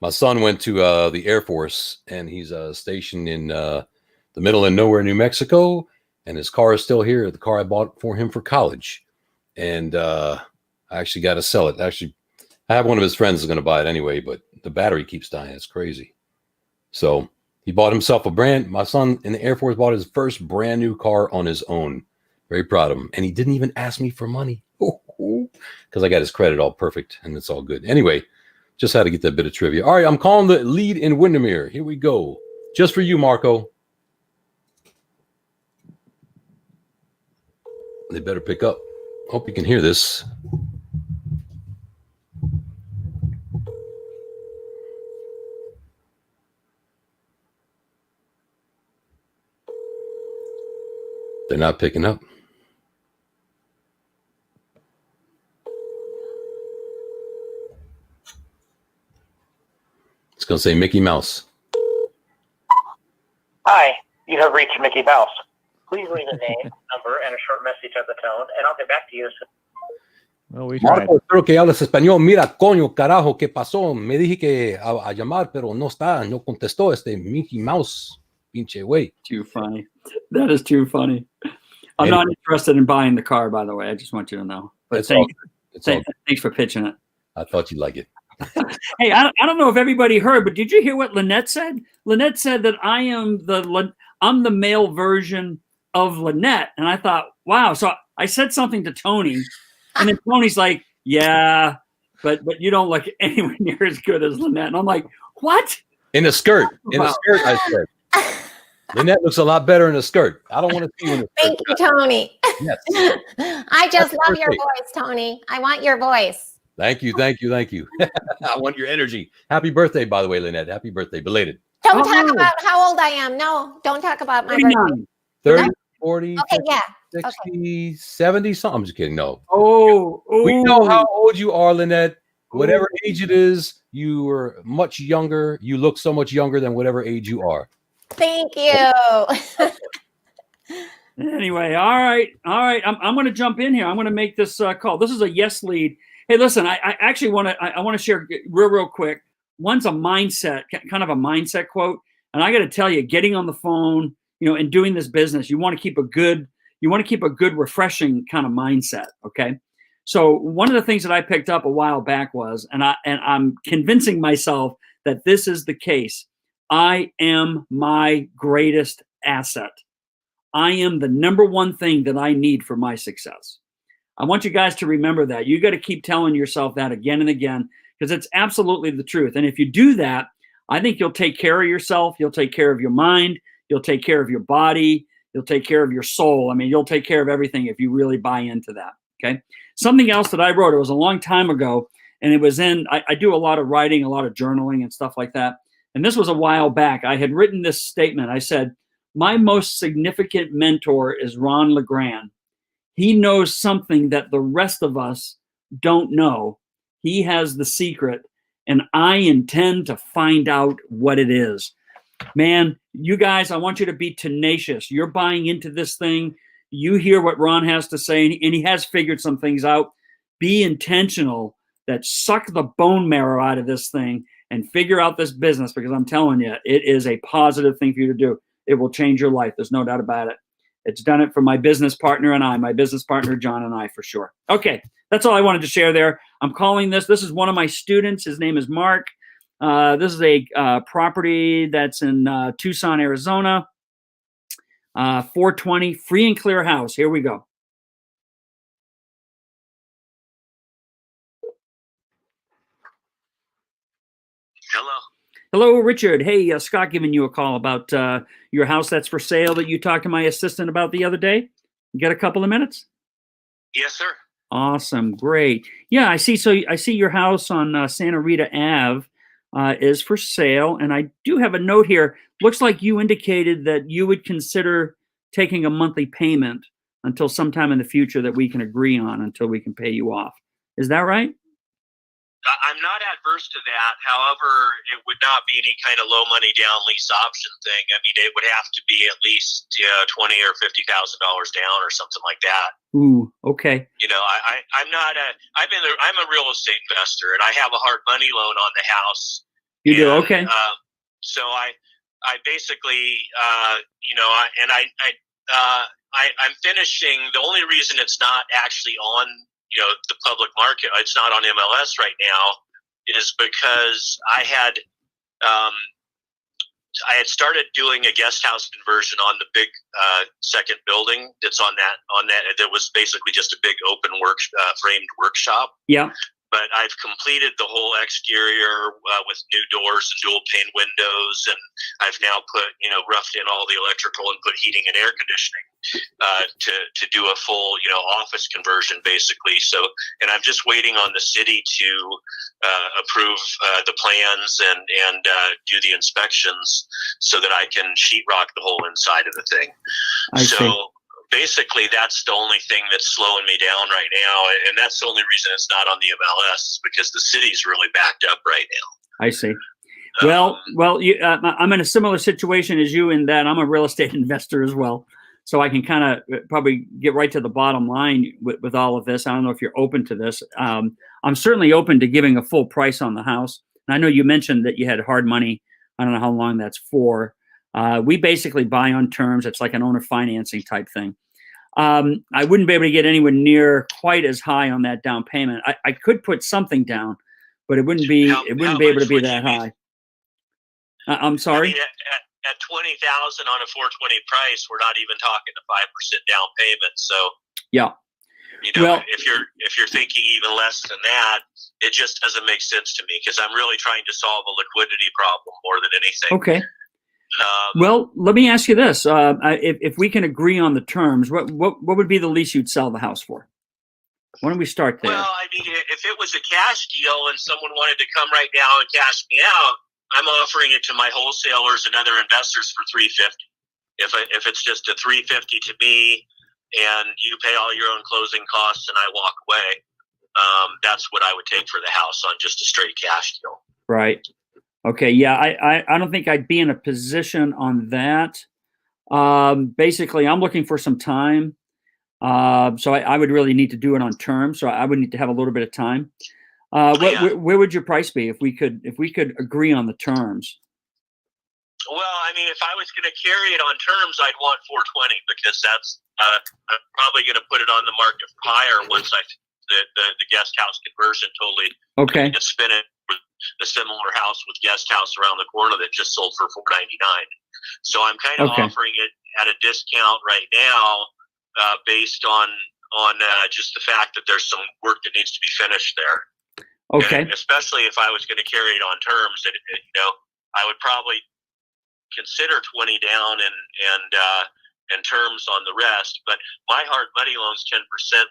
My son went to the Air Force, and he's stationed in the middle of nowhere, New Mexico, and his car is still here. The car I bought for him for college, and I actually got to sell it. Actually, I have one of his friends is going to buy it anyway, but the battery keeps dying. It's crazy. So he bought himself my son in the Air Force bought his first brand new car on his own. Very proud of him. And he didn't even ask me for money because I got his credit all perfect and it's all good. Anyway, just had to get that bit of trivia. All right, I'm calling the lead in Windermere. Here we go. Just for you, Marco. They better pick up. Hope you can hear this. They're not picking up. It's going to say Mickey Mouse. Hi, you have reached Mickey Mouse. Please leave a name, number, and a short message at the tone, and I'll get back to you as soon. Well, we tried. Marco, espero que hables español. Mira, coño, carajo, ¿qué pasó? Me dije que a llamar, pero no está, no contestó Mickey Mouse, pinche güey. Too funny. That is too funny. I'm not interested in buying the car, by the way. I just want you to know. But thanks for pitching it. I thought you'd like it. Hey, I don't know if everybody heard, but did you hear what Lynette said? Lynette said that I'm the male version of Lynette, and I thought, wow. So I said something to Tony, and then Tony's like, "Yeah, but you don't look anywhere near as good as Lynette." And I'm like, "What?" In a skirt, I said. Lynette looks a lot better in a skirt. I don't want to see you in a skirt. Thank you, Tony. Yes. I just love your voice, Tony. I want your voice. Thank you. I want your energy. Happy birthday, by the way, Lynette. Happy birthday, belated. Don't talk about how old I am. No, don't talk about my birthday. 30, 40, Okay, 50, yeah. 60, 70 something. I'm just kidding. No. Oh, we know how old you are, Lynette. Whatever age it is, you are much younger. You look so much younger than whatever age you are. Thank you. Anyway, all right. I'm going to jump in here. I'm going to make this call. This is a yes lead. Hey, listen, I actually want to share real quick. One's a mindset, kind of a mindset quote, and I got to tell you, getting on the phone, and doing this business, you want to keep a good, refreshing kind of mindset. Okay, So one of the things that I picked up a while back was, and I'm convincing myself that this is the case. I am my greatest asset. I am the number one thing that I need for my success. I want you guys to remember that. You got to keep telling yourself that again and again, because it's absolutely the truth. And if you do that, I think you'll take care of yourself. You'll take care of your mind. You'll take care of your body. You'll take care of your soul. I mean, you'll take care of everything if you really buy into that. Okay. Something else that I wrote, it was a long time ago, and it was I do a lot of writing, a lot of journaling and stuff like that. And this was a while back. I had written this statement. I said, my most significant mentor is Ron LeGrand. He knows something that the rest of us don't know. He has the secret, and I intend to find out what it is. Man, you guys, I want you to be tenacious. You're buying into this thing. You hear what Ron has to say, and he has figured some things out. Be intentional, that suck the bone marrow out of this thing and figure out this business, because I'm telling you, it is a positive thing for you to do. It will change your life. There's no doubt about it. It's done it for my business partner and I, my business partner, John, and I, for sure. Okay, that's all I wanted to share there. I'm calling this. This is one of my students. His name is Mark. This is a property that's in Tucson, Arizona. 420, free and clear house. Here we go. Hello. Hello, Richard. Hey, Scott giving you a call about your house that's for sale that you talked to my assistant about the other day. You got a couple of minutes? Yes, sir. Awesome. Great. Yeah, I see. So I see your house on Santa Rita Ave is for sale. And I do have a note here. Looks like you indicated that you would consider taking a monthly payment until sometime in the future that we can agree on, until we can pay you off. Is that right? I'm not adverse to that. However, it would not be any kind of low money down lease option thing. I mean, it would have to be at least $20,000 or $50,000 down or something like that. Ooh, okay. You know, I'm a real estate investor, and I have a hard money loan on the house. You do? Okay. So I basically, I'm finishing. The only reason it's not actually on, the public market, it's not on MLS right now, is because I had started doing a guest house conversion on the big second building that's on that was basically just a big open framed workshop. Yeah. But I've completed the whole exterior with new doors and dual pane windows, and I've now roughed in all the electrical and put heating and air conditioning to do a full, office conversion basically. So, and I'm just waiting on the city to approve the plans and do the inspections so that I can sheetrock the whole inside of the thing. I see. Basically, that's the only thing that's slowing me down right now, and that's the only reason it's not on the MLS, because the city's really backed up right now. I see. Well, I'm in a similar situation as you in that I'm a real estate investor as well, so I can kind of probably get right to the bottom line with all of this. I don't know if you're open to this. I'm certainly open to giving a full price on the house. And I know you mentioned that you had hard money. I don't know how long that's for. We basically buy on terms. It's like an owner financing type thing. I wouldn't be able to get anywhere near quite as high on that down payment. I could put something down, but it wouldn't be able to be that high. I'm sorry. I mean, at $20,000 on a 420 price, we're not even talking a 5% down payment. So yeah, if you're thinking even less than that, it just doesn't make sense to me, because I'm really trying to solve a liquidity problem more than anything. Okay. Well, let me ask you this: if we can agree on the terms, what would be the least you'd sell the house for? Why don't we start there? Well, I mean, if it was a cash deal and someone wanted to come right now and cash me out, I'm offering it to my wholesalers and other investors for $350. If it's just a $350 to me, and you pay all your own closing costs and I walk away, that's what I would take for the house on just a straight cash deal. Right. Okay. Yeah. I don't think I'd be in a position on that. Basically, I'm looking for some time. So I would really need to do it on terms. So I would need to have a little bit of time. Where would your price be if we could agree on the terms? Well, I mean, if I was going to carry it on terms, I'd want 420, because that's I'm probably going to put it on the market higher once I the guest house conversion totally. Okay. And spin it with a similar house with guest house around the corner that just sold for $499. So I'm kind of Okay. offering it at a discount right now, based on just the fact that there's some work that needs to be finished there. Okay. And especially if I was going to carry it on terms, I would probably consider 20 down and terms on the rest. But my hard money loan's 10%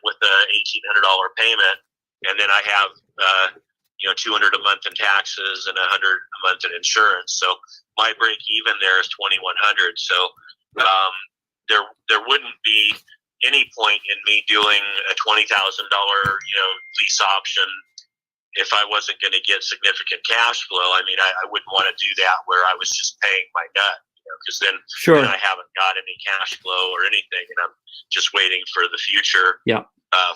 with a $1,800 payment, and then I have $200 a month in taxes and $100 a month in insurance. So my break even there is $2,100. So there wouldn't be any point in me doing a $20,000 lease option if I wasn't going to get significant cash flow. I mean, I wouldn't want to do that where I was just paying my nut, because then I haven't got any cash flow or anything, and I'm just waiting for the future. Yeah.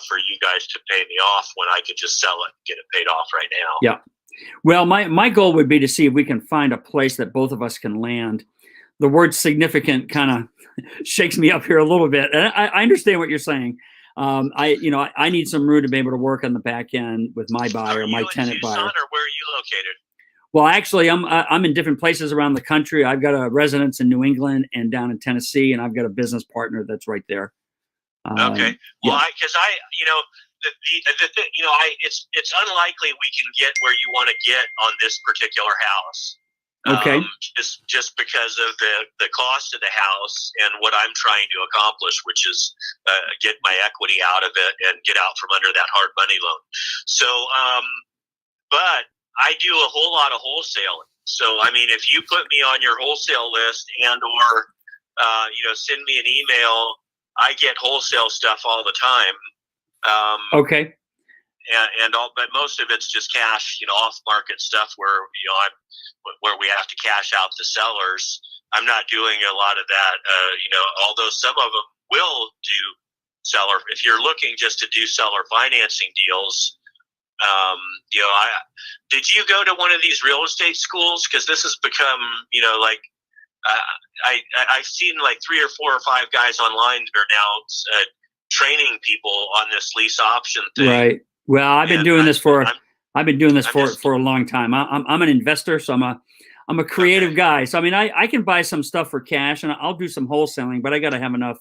For you guys to pay me off when I could just sell it and get it paid off right now. Yeah. Well, my goal would be to see if we can find a place that both of us can land. The word significant kind of shakes me up here a little bit. And I understand what you're saying. I need some room to be able to work on the back end with my buyer, my tenant buyer. Or where are you located? Well, actually, I'm in different places around the country. I've got a residence in New England and down in Tennessee, and I've got a business partner that's right there. Okay. Well, it's unlikely we can get where you want to get on this particular house. Okay. Just because of the cost of the house and what I'm trying to accomplish, which is get my equity out of it and get out from under that hard money loan. So, but I do a whole lot of wholesaling. So, I mean, if you put me on your wholesale list or send me an email, I get wholesale stuff all the time. Okay. But most of it's just cash, off market stuff where we have to cash out the sellers. I'm not doing a lot of that, although some of them will do seller. If you're looking just to do seller financing deals, did you go to one of these real estate schools? Because this has become, I've seen like 3 or 4 or 5 guys online that are now training people on this lease option thing. Right. Well, I've been doing this for a long time. I'm an investor, so I'm a creative guy. So I mean, I can buy some stuff for cash, and I'll do some wholesaling, but I got to have enough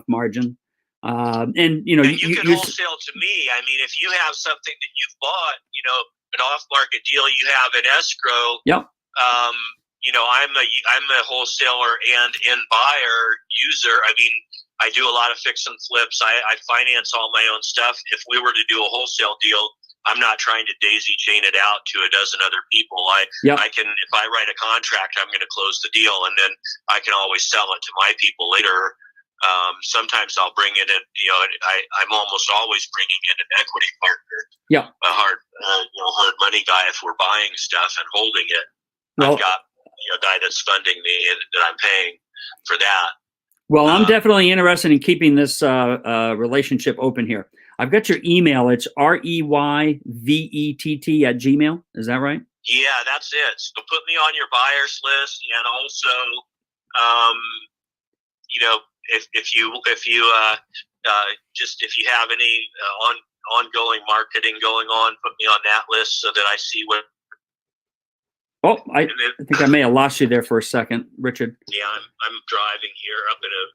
margin. And you can wholesale to me. I mean, if you have something that you've bought, an off-market deal you have in escrow. Yep. I'm a wholesaler and end buyer user. I mean, I do a lot of fix and flips. I finance all my own stuff. If we were to do a wholesale deal, I'm not trying to daisy chain it out to a dozen other people. I can, if I write a contract, I'm going to close the deal, and then I can always sell it to my people later. Sometimes I'll bring in I'm almost always bringing in an equity partner. Yeah. A hard money guy if we're buying stuff and holding it. Well, I've got a guy that's funding me and that I'm paying for that. Well, I'm definitely interested in keeping this relationship open here. I've got your email. It's reyvett@gmail. Is that right? Yeah, that's it. So put me on your buyers list, and also, if you have any ongoing marketing going on, put me on that list so that I see what. Oh, I think I may have lost you there for a second, Richard. Yeah, I'm driving here up in a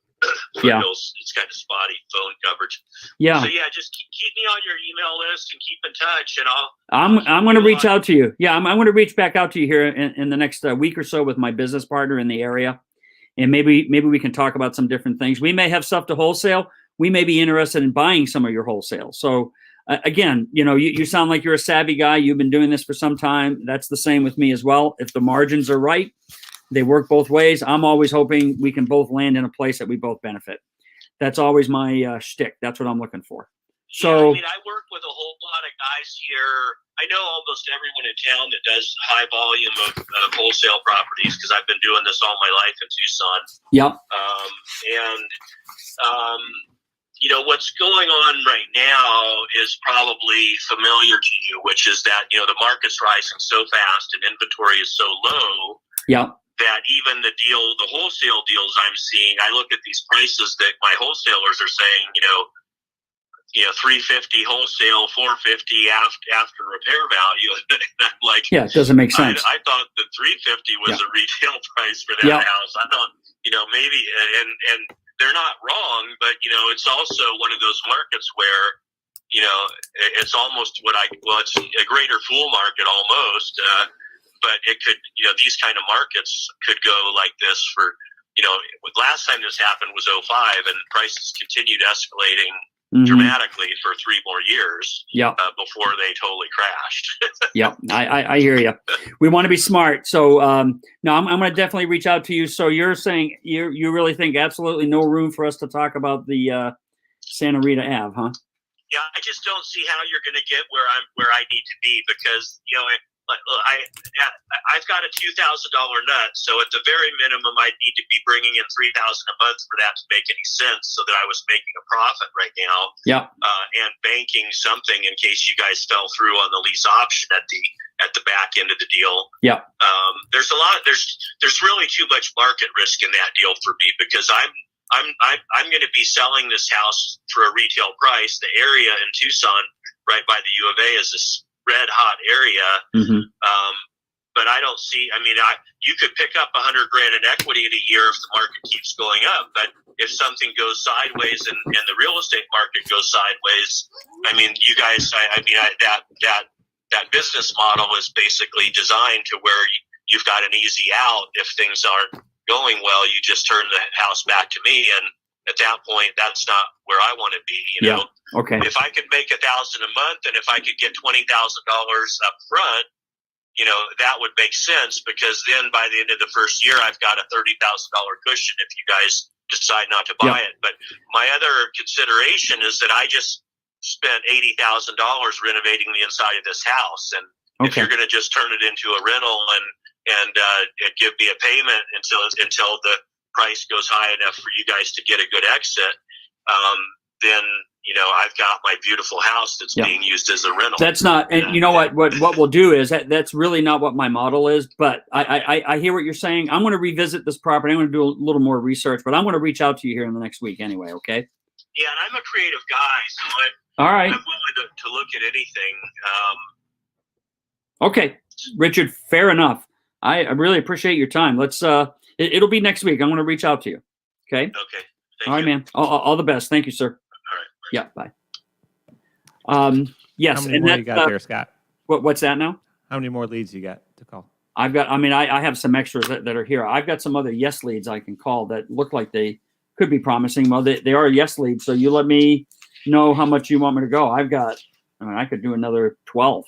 foothills. It's kind of spotty phone coverage. Yeah. So yeah, just keep me on your email list and keep in touch, and I'm going to reach out to you. Yeah, I'm going to reach back out to you here in the next week or so with my business partner in the area, and maybe we can talk about some different things. We may have stuff to wholesale. We may be interested in buying some of your wholesale. So. Again, you sound like you're a savvy guy. You've been doing this for some time. That's the same with me as well. If the margins are right, they work both ways. I'm always hoping we can both land in a place that we both benefit. That's always my shtick. That's what I'm looking for. So, I work with a whole lot of guys here. I know almost everyone in town that does high volume of wholesale properties because I've been doing this all my life in Tucson. Yep. What's going on right now is probably familiar to you, which is that, the market's rising so fast and inventory is so low. Yeah. That even the wholesale deals I'm seeing, I look at these prices that my wholesalers are saying, 350 wholesale, 450 after repair value. I'm like, Yeah, it doesn't make sense. I thought the 350 was a retail price for that house. I thought, maybe, and they're not wrong, but it's also one of those markets where, it's almost it's a greater fool market almost, but it could, these kind of markets could go like this for, last time this happened was 05, and prices continued escalating dramatically for 3 more years before they totally crashed. Yep, I hear you. We want to be smart. So no, I'm going to definitely reach out to you. So you're saying you really think absolutely no room for us to talk about the Santa Rita Ave, huh? Yeah, I just don't see how you're going to get where I need to be, because I've got a $2,000 nut, so at the very minimum, I'd need to be bringing in $3,000 a month for that to make any sense, so that I was making a profit right now. Yeah. And banking something in case you guys fell through on the lease option at the back end of the deal. Yeah. There's really too much market risk in that deal for me, because I'm going to be selling this house for a retail price. The area in Tucson, right by the U of A, is this red hot area. But I don't see, you could pick up $100,000 in equity in a year if the market keeps going up. But if something goes sideways and the real estate market goes sideways, you guys, that business model is basically designed to where you've got an easy out. If things aren't going well, you just turn the house back to me, and at that point, that's not where I want to be. Okay. If I could make $1,000 a month, and if I could get $20,000 up front, that would make sense, because then by the end of the first year, I've got a $30,000 cushion if you guys decide not to buy it. But my other consideration is that I just spent $80,000 renovating the inside of this house, and if you're going to just turn it into a rental and give me a payment until the price goes high enough for you guys to get a good exit, then I've got my beautiful house that's being used as a rental. That's not, and you know what we'll do is that's really not what my model is. But I hear what you're saying. I'm going to revisit this property. I'm going to do a little more research, but I'm going to reach out to you here in the next week anyway. Okay. Yeah, and I'm a creative guy, so all right. I'm willing to look at anything. Okay, Richard. Fair enough. I really appreciate your time. Let's. It'll be next week. I'm going to reach out to you. Okay. Okay. All right, man. All the best. Thank you, sir. All right. Yeah. Bye. Yes. How many more you got there, Scott? What's that now? How many more leads you got to call? I've got. I have some extras that are here. I've got some other yes leads I can call that look like they could be promising. Well, they are yes leads. So you let me know how much you want me to go. I've got. I could do another 12.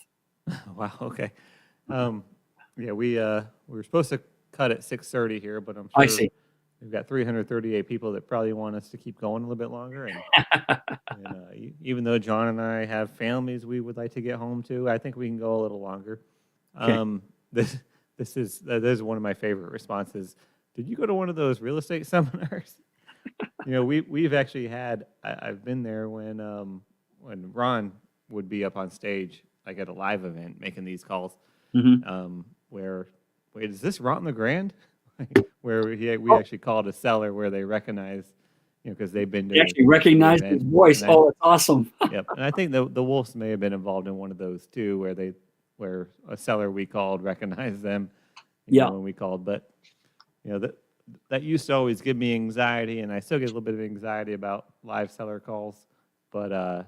Wow. Okay. Yeah, we were supposed to cut at 6:30 here, but I'm sure I see. We've got 338 people that probably want us to keep going a little bit longer. And even though John and I have families we would like to get home to, I think we can go a little longer. Okay. This is one of my favorite responses. Did you go to one of those real estate seminars? We've actually had. I've been there when Ron would be up on stage, like at a live event, making these calls. Wait, is this Ron the Grand? Where we actually called a seller where they recognize, because they've been doing. Actually recognize his voice. Oh, it's awesome. Yep, and I think the Wolffs may have been involved in one of those too, where a seller we called recognized them. When we called, but that used to always give me anxiety, and I still get a little bit of anxiety about live seller calls. But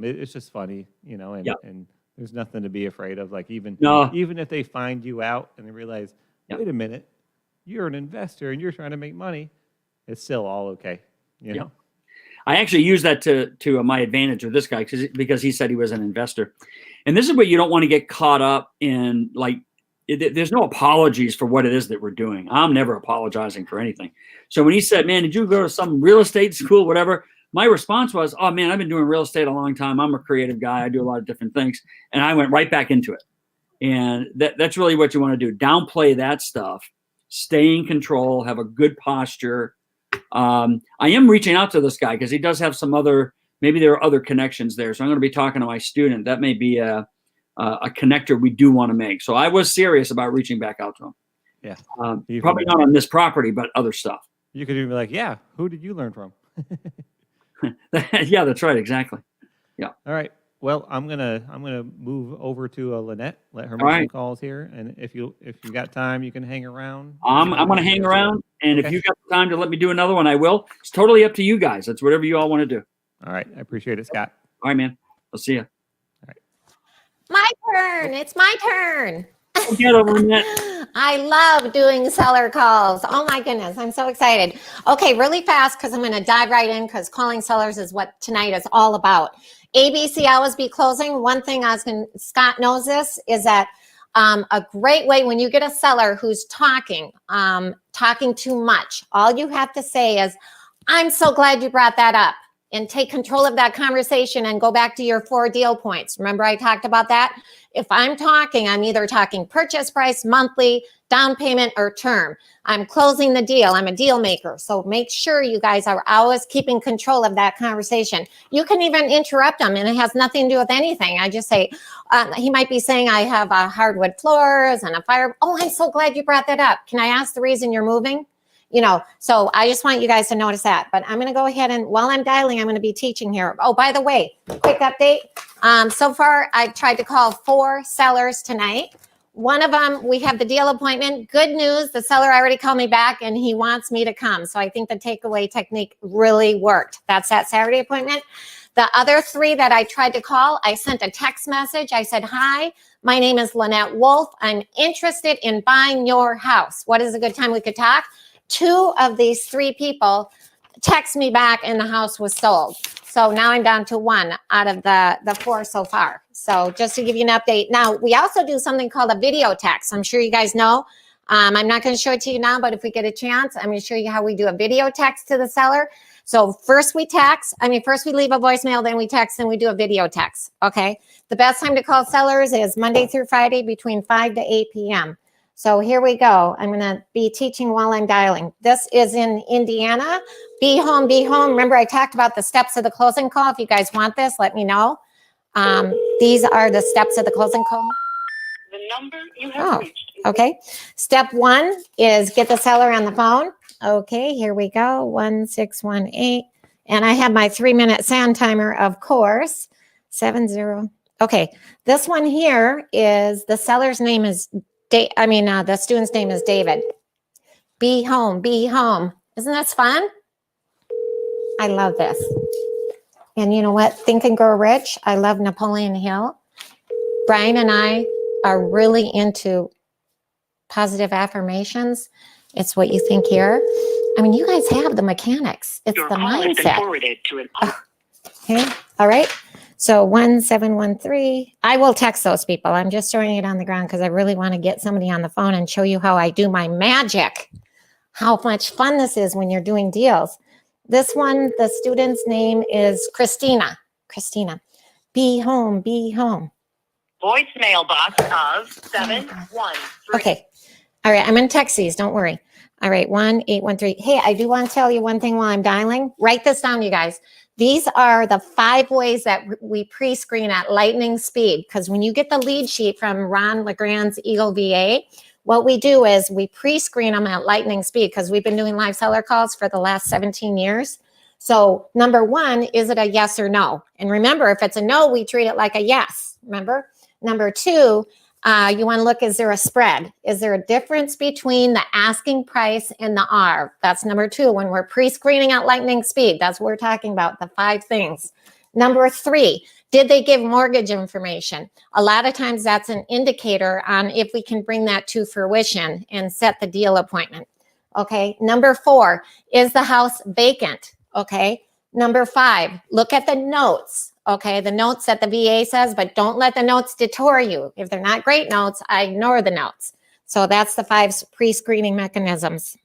it's just funny, and there's nothing to be afraid of. Like even if they find you out and they realize, wait a minute, you're an investor and you're trying to make money, it's still all okay. I actually use that to my advantage with this guy because he said he was an investor, and this is what you don't want to get caught up in. Like, there's no apologies for what it is that we're doing. I'm never apologizing for anything. So when he said, "Man, did you go to some real estate school, whatever?" My response was, "Oh man, I've been doing real estate a long time. I'm a creative guy. I do a lot of different things," and I went right back into it. And that's really what you want to do. Downplay that stuff. Stay in control. Have a good posture. I am reaching out to this guy because he does have some other. Maybe there are other connections there. So I'm going to be talking to my student. That may be a connector we do want to make. So I was serious about reaching back out to him. Yeah. Probably not on this property, but other stuff. You could even be like, "Yeah, who did you learn from?" Yeah, that's right. Exactly. Yeah. All right. Well, I'm gonna move over to Lynette. Let her All make some right. calls here, and if you got time, you can hang around. I'm going to hang around, and if you got time to let me do another one, I will. It's totally up to you guys. It's whatever you all want to do. All right. I appreciate it, Scott. All right, man. I'll see you. My turn. It's my turn. Get over Lynette. I love doing seller calls. Oh my goodness, I'm so excited. Okay, really fast because I'm going to dive right in because calling sellers is what tonight is all about. ABC always be closing. One thing Scott knows this is that a great way when you get a seller who's talking too much, all you have to say is, "I'm so glad you brought that up," and take control of that conversation and go back to your 4 deal points. Remember I talked about that? If I'm talking, I'm either talking purchase price, monthly, down payment, or term. I'm closing the deal. I'm a deal maker. So make sure you guys are always keeping control of that conversation. You can even interrupt them and it has nothing to do with anything. I just say, he might be saying, "I have hardwood floors and a fire." "Oh, I'm so glad you brought that up. Can I ask the reason you're moving?" So I just want you guys to notice that. But I'm going to go ahead and while I'm dialing, I'm going to be teaching here. Oh, by the way, quick update. So far, I tried to call 4 sellers tonight. One of them, we have the deal appointment. Good news, the seller already called me back and he wants me to come. So I think the takeaway technique really worked. That's that Saturday appointment. The other 3 that I tried to call, I sent a text message. I said, "Hi, my name is Lynette Wolff. I'm interested in buying your house. What is a good time we could talk?" 2 of these 3 people text me back and the house was sold. So now I'm down to 1 out of the 4 so far. So just to give you an update. Now, we also do something called a video text. I'm sure you guys know. I'm not going to show it to you now, but if we get a chance, I'm going to show you how we do a video text to the seller. So first we leave a voicemail, then we text, and we do a video text. Okay. The best time to call sellers is Monday through Friday between 5 to 8 p.m. So here we go. I'm going to be teaching while I'm dialing. This is in Indiana. Be home, be home. Remember, I talked about the steps of the closing call. If you guys want this, let me know. These are the steps of the closing call. The number you have reached. Okay. Step 1 is get the seller on the phone. Okay, here we go. 1618. And I have my 3-minute sound timer, of course. 70. Okay. This one here is the seller's name is the student's name is David. Be home, be home. Isn't this fun? I love this. And you know what? Think and Grow Rich. I love Napoleon Hill. Brian and I are really into positive affirmations. It's what you think here. I mean, you guys have the mechanics. It's Your the call has been mindset. forwarded to an Okay. All right. So 1713. I will text those people. I'm just throwing it on the ground because I really want to get somebody on the phone and show you how I do my magic. How much fun this is when you're doing deals. This one, the student's name is Christina. Christina. Be home, be home. voicemail box of 713. Okay. All right. I'm going to text these. Don't worry. All right. 1813. Hey, I do want to tell you one thing while I'm dialing. Write this down, you guys. These are the 5 ways that we pre-screen at lightning speed. Because when you get the lead sheet from Ron LeGrand's Eagle VA, what we do is we pre-screen them at lightning speed because we've been doing live seller calls for the last 17 years. So number 1, is it a yes or no? And remember, if it's a no, we treat it like a yes. Remember? Number 2, you want to look, is there a spread? Is there a difference between the asking price and the R? That's number 2. When we're pre-screening at lightning speed, that's what we're talking about, the 5 things. Number 3, did they give mortgage information? A lot of times that's an indicator on if we can bring that to fruition and set the deal appointment. Okay. Number 4, is the house vacant? Okay. Number 5, look at the notes. Okay. The notes that the VA says, but don't let the notes detour you. If they're not great notes, I ignore the notes. So that's the 5 pre-screening mechanisms.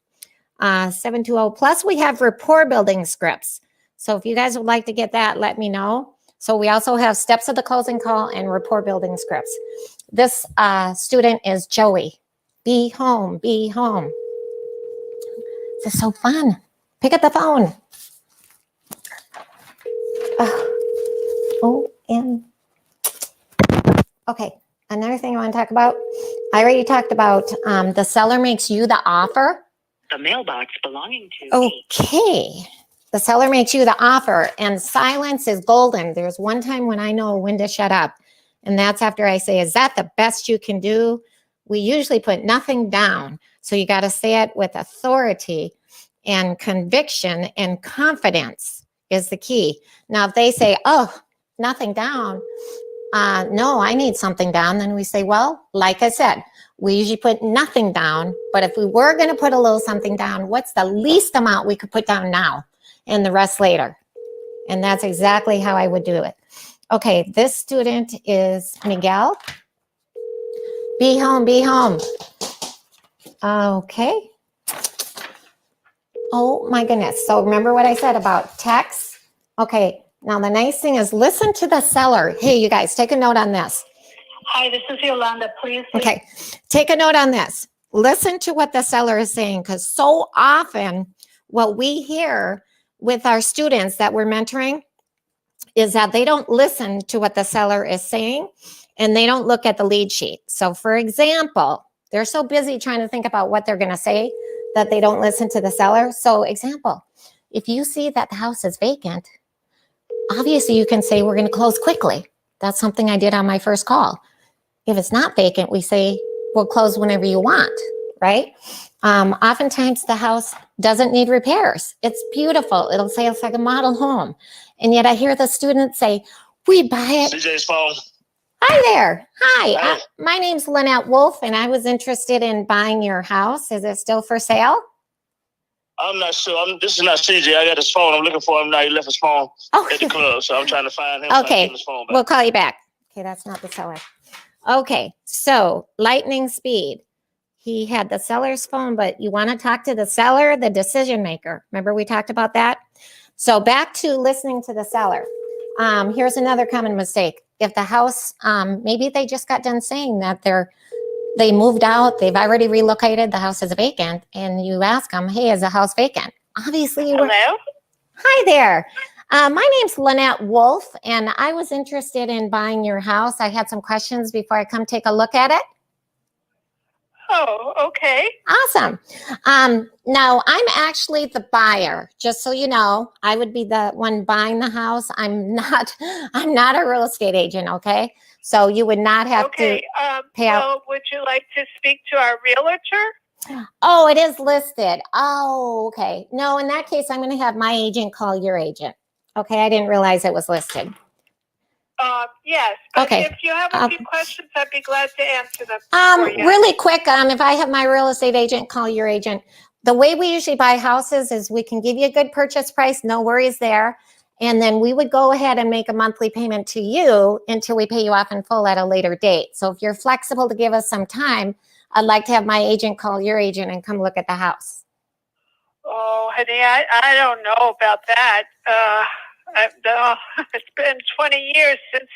720. Plus we have rapport building scripts. So if you guys would like to get that, let me know. So we also have steps of the closing call and rapport building scripts. This student is Joey. Be home, be home. This is so fun. Pick up the phone. Okay, another thing I want to talk about. I already talked about the seller makes you the offer. The mailbox belonging to Okay. The seller makes you the offer, and silence is golden. There's one time when I know when to shut up, and that's after I say, is that the best you can do? We usually put nothing down. So you got to say it with authority and conviction, and confidence is the key. Now, if they say, oh, nothing down, no, I need something down, then we say, well, like I said, we usually put nothing down, but if we were going to put a little something down, what's the least amount we could put down now and the rest later? And that's exactly how I would do it. Okay, this student is Miguel. Be home, be home. Okay. Oh my goodness. So remember what I said about text? Okay, now the nice thing is listen to the seller. Hey, you guys, take a note on this. Hi, this is Yolanda. Please. Okay, take a note on this. Listen to what the seller is saying, because so often what we hear with our students that we're mentoring is that they don't listen to what the seller is saying, and they don't look at the lead sheet. So for example, they're so busy trying to think about what they're going to say that they don't listen to the seller. So example, if you see that the house is vacant, obviously you can say we're going to close quickly. That's something I did on my first call. If it's not vacant, we say we'll close whenever you want, right? Oftentimes the house doesn't need repairs. It's beautiful. It'll say it's like a model home. And yet I hear the students say, we buy it. CJ's phone. Hi there. Hi. Hi. My name's Lynette Wolff, and I was interested in buying your house. Is it still for sale? I'm not sure. This is not CJ. I got his phone. I'm looking for him now. He left his phone at the club, so I'm trying to find him. So I can Okay, give his phone back. we'll call you back. Okay, that's not the seller. Okay, so lightning speed. He had the seller's phone, but you want to talk to the seller, the decision maker. Remember we talked about that? So back to listening to the seller. Here's another common mistake. If the house, maybe they just got done saying that they moved out, they've already relocated, the house is vacant, and you ask them, hey, is the house vacant? Obviously you were. Hello? Hi there. My name's Lynette Wolff, and I was interested in buying your house. I had some questions before I come take a look at it. Oh, okay. Awesome. Now, I'm actually the buyer, just so you know. I would be the one buying the house. I'm not a real estate agent, okay? So you would not have to pay out. Well, would you like to speak to our realtor? Oh, it is listed. Oh, okay. No, in that case, I'm going to have my agent call your agent. Okay, I didn't realize it was listed. Yes, but Okay. if you have a few questions, I'd be glad to answer them for you. Really quick, if I have my real estate agent call your agent, the way we usually buy houses is we can give you a good purchase price, no worries there. And then we would go ahead and make a monthly payment to you until we pay you off in full at a later date. So if you're flexible to give us some time, I'd like to have my agent call your agent and come look at the house. Oh, honey, I don't know about that. It's been 20 years since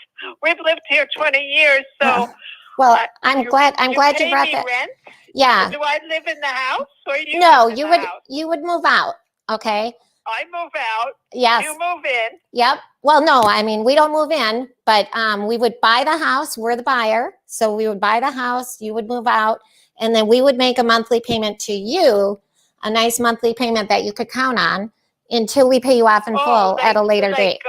we've lived here 20 years, so. Well, I'm glad you brought pay that. me rent? Yeah. Do I live in the house or you? No, live in you the would house? you would move out. Okay. I move out. Yes. You move in. Yep. Well, no, I mean, we don't move in, but we would buy the house. We're the buyer. So we would buy the house, you would move out, and then we would make a monthly payment to you, a nice monthly payment that you could count on until we pay you off in full at a later date.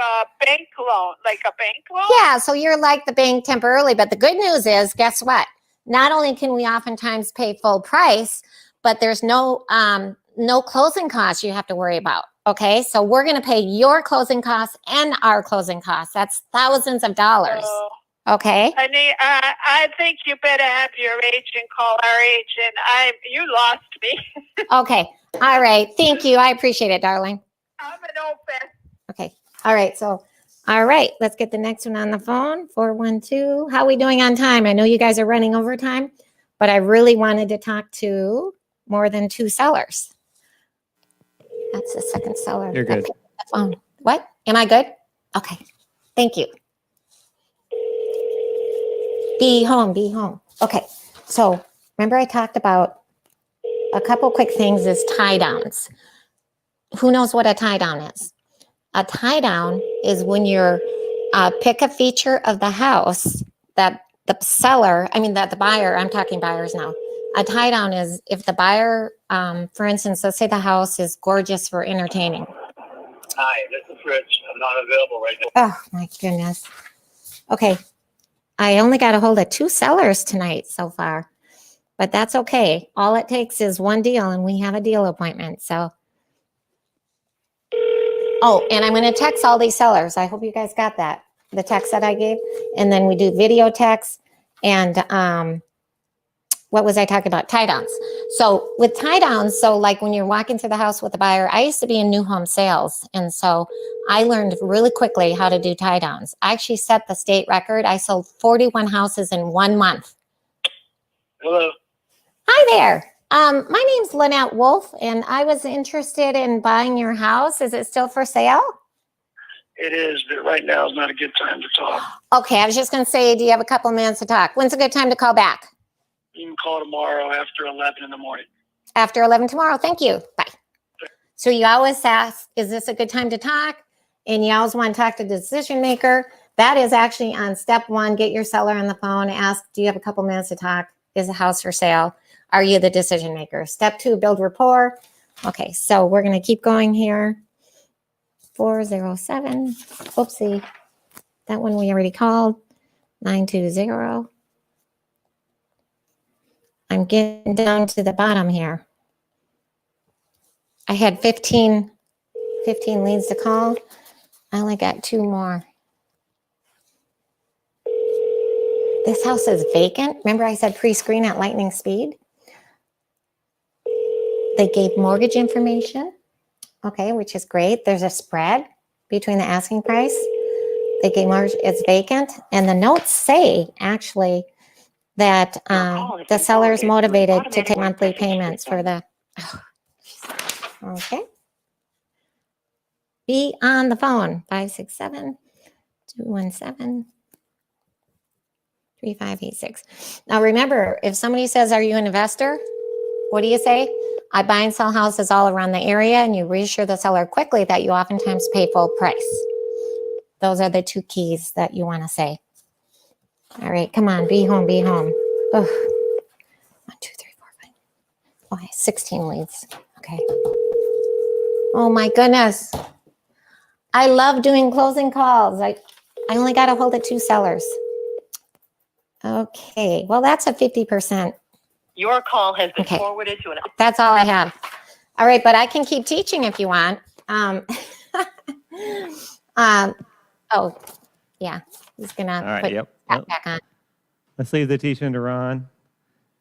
Bank loan, like a bank loan? Yeah, so you're like the bank temporarily, but the good news is, guess what? Not only can we oftentimes pay full price, but there's no closing costs you have to worry about. Okay, so we're going to pay your closing costs and our closing costs. That's thousands of dollars. Okay. Honey, I think you better have your agent call our agent. You lost me. Okay. All right. Thank you. I appreciate it, darling. I'm an old fan. Okay. All right. So, all right. Let's get the next one on the phone. 412. How are we doing on time? I know you guys are running over time, but I really wanted to talk to more than two sellers. That's the second seller. You're good. The phone. What? Am I good? Okay. Thank you. Be home. Be home. Okay. So remember I talked about a couple quick things is tie downs. Who knows what a tie down is? A tie down is when you're pick a feature of the house that the seller, that the buyer, I'm talking buyers now. A tie down is if the buyer, for instance, let's say the house is gorgeous for entertaining. Hi, this is Rich. I'm not available right now. Oh, my goodness. Okay. I only got a hold of 2 sellers tonight so far, but that's okay. All it takes is one deal, and we have a deal appointment. So, oh, and I'm going to text all these sellers. I hope you guys got that, the text that I gave. And then we do video text and what was I talking about? Tie downs. So with tie downs, so like when you're walking through the house with a buyer, I used to be in new home sales. And so I learned really quickly how to do tie downs. I actually set the state record. I sold 41 houses in 1 month. Hello. Hi there. My name's Lynette Wolff, and I was interested in buying your house. Is it still for sale? It is, but right now is not a good time to talk. Okay, I was just going to say, do you have a couple minutes to talk? When's a good time to call back? You can call tomorrow after 11 in the morning. After 11 tomorrow. Thank you. Bye. So you always ask, is this a good time to talk? And you always want to talk to the decision maker. That is actually on step 1. Get your seller on the phone. Ask, do you have a couple minutes to talk? Is the house for sale? Are you the decision maker? Step 2, build rapport. Okay, so we're going to keep going here. 407. Oopsie. That one we already called. 920. I'm getting down to the bottom here. I had 15 leads to call. I only got 2 more. This house is vacant. Remember I said pre-screen at lightning speed? They gave mortgage information. Okay, which is great. There's a spread between the asking price. They gave mortgage, it's vacant. And the notes say actually that the seller is motivated to take monthly payments for the, okay. Be on the phone, 567-217-3586. Now remember, if somebody says, are you an investor? What do you say? I buy and sell houses all around the area, and you reassure the seller quickly that you oftentimes pay full price. Those are the 2 keys that you want to say. All right, come on, be home, be home. Ugh. 1, 2, 3, 4, 5. Okay, 16 leads. Okay. Oh my goodness. I love doing closing calls. I only got a hold of 2 sellers. Okay, well, that's a 50%. Your call has been forwarded to an... That's all I have. All right, but I can keep teaching if you want. Oh, yeah. He's going to put that back on. Let's leave the teaching to Ron.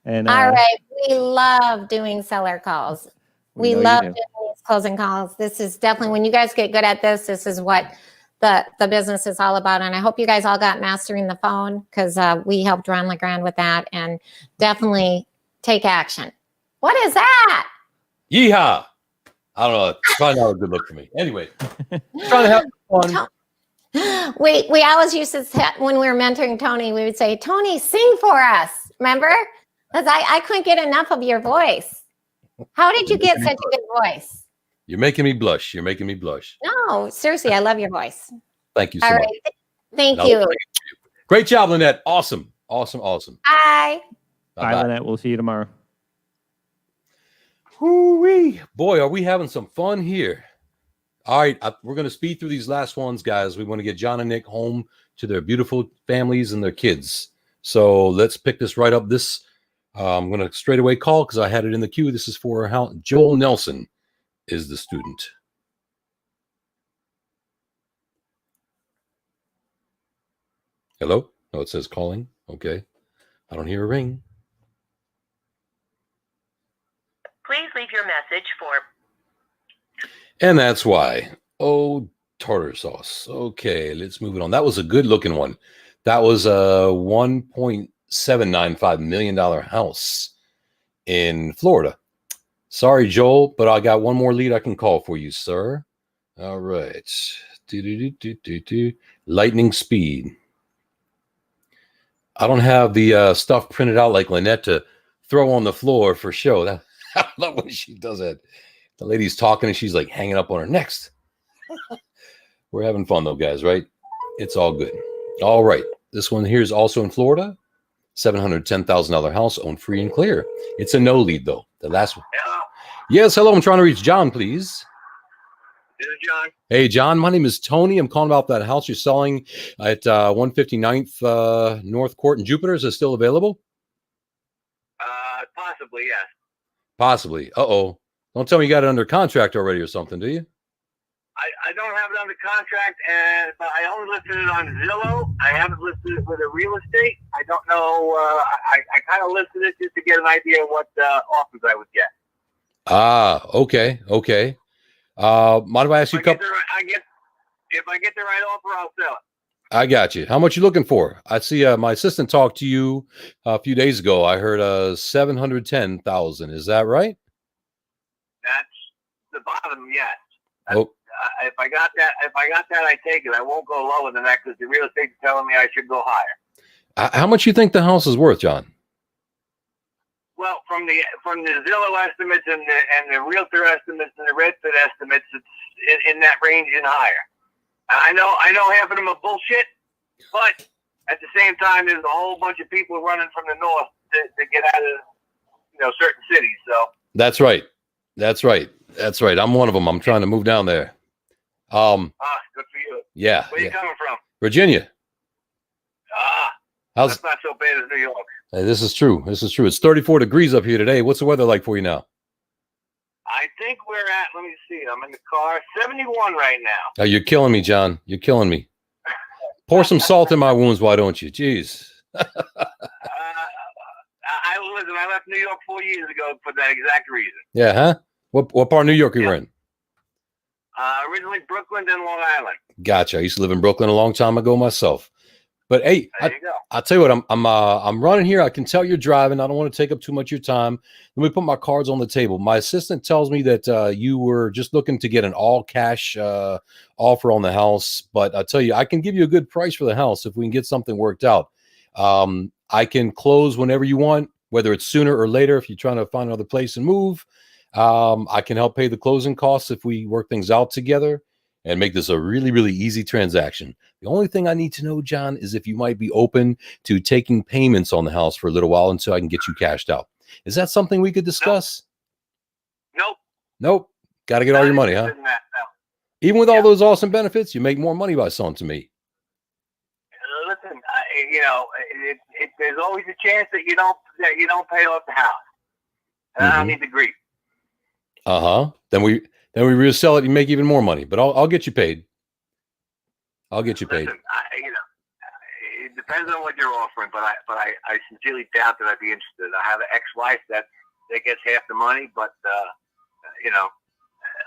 And all right. We love doing seller calls. We love doing these closing calls. This is definitely, when you guys get good at this, this is what the business is all about. And I hope you guys all got mastering the phone, because we helped Ron LeGrand with that. And definitely take action. What is that? Yeehaw! I don't know. It's probably not a good look for me. Anyway, trying to have fun. We always used to say, when we were mentoring Tony, we would say, Tony, sing for us. Remember? Because I couldn't get enough of your voice. How did you get such a good voice? You're making me blush. You're making me blush. No, seriously, I love your voice. Thank you so All much. right. Thank you. Great job, Lynette. Awesome. Awesome. Awesome. Bye. Bye, Lynette. We'll see you tomorrow. Woo-wee. Boy, are we having some fun here. All right, we're going to speed through these last ones, guys. We want to get John and Nick home to their beautiful families and their kids. So let's pick this right up. I'm going to straight away call because I had it in the queue. This is for Joel Nelson is the student. Hello? No, it says calling. Okay. I don't hear a ring. Please leave your message for... And that's why. Oh, tartar sauce. Okay, let's move it on. That was a good looking one. That was a $1.795 million house in Florida. Sorry, Joel, but I got one more lead I can call for you, sir. All right. Lightning speed. I don't have the stuff printed out like Lynette to throw on the floor for show. I love when she does that. The lady's talking and she's like hanging up on her. Next. We're having fun though, guys, right? It's all good. All right. This one here is also in Florida. $710,000 house, owned free and clear. It's a no lead though. The last one. Hello. Yes, hello. I'm trying to reach John, please. This is John. Hey, John, my name is Tony. I'm calling about that house you're selling at 159th North Court in Jupiter. Is it still available? Possibly, yes. Possibly. Uh-oh. Don't tell me you got it under contract already or something, do you? I don't have it under contract, but I only listed it on Zillow. I haven't listed it with a real estate. I don't know. I kind of listed it just to get an idea of what offers I would get. Ah, okay, okay. Mind if I ask you a couple? If I get the right offer, I'll sell it. I got you. How much you looking for? I see my assistant talked to you a few days ago. I heard 710,000. Is that right? That's the bottom, yes. Oh, If I got that, I take it. I won't go lower than that because the real estate's telling me I should go higher. how much you think the house is worth, John? Well, from the Zillow estimates and the realtor estimates and the Redfin estimates, it's in that range and higher. I know half of them are bullshit, but at the same time, there's a whole bunch of people running from the north to get out of certain cities. So That's right. That's right. That's right. I'm one of them. I'm trying to move down there. good for you. Yeah. Where you coming from? Virginia. That's not so bad as New York. Hey, this is true. This is true. It's 34 degrees up here today. What's the weather like for you now? I think we're at. Let me see. I'm in the car. 71 right now. Oh, you're killing me, John. You're killing me. Pour some salt in my wounds, why don't you? Jeez. I left New York 4 years ago for that exact reason. Yeah, huh? What part of New York you were in? Originally Brooklyn, then Long Island. Gotcha. I used to live in Brooklyn a long time ago myself. But hey, I'll tell you what, I'm running here. I can tell you're driving. I don't want to take up too much of your time. Let me put my cards on the table. My assistant tells me that you were just looking to get an all cash offer on the house. But I tell you, I can give you a good price for the house if we can get something worked out. I can close whenever you want, whether it's sooner or later. If you're trying to find another place and move, I can help pay the closing costs if we work things out together and make this a really, really easy transaction. The only thing I need to know, John, is if you might be open to taking payments on the house for a little while until I can get you cashed out. Is that something we could discuss? Nope. Got to get all your money, huh? Even with all those awesome benefits, you make more money by selling to me. Listen, there's always a chance that you don't pay off the house. And I don't need the grief. Then we resell it and make even more money. But I'll get you paid. I'll get you paid. Listen, it depends on what you're offering, but I sincerely doubt that I'd be interested. I have an ex-wife that gets half the money, but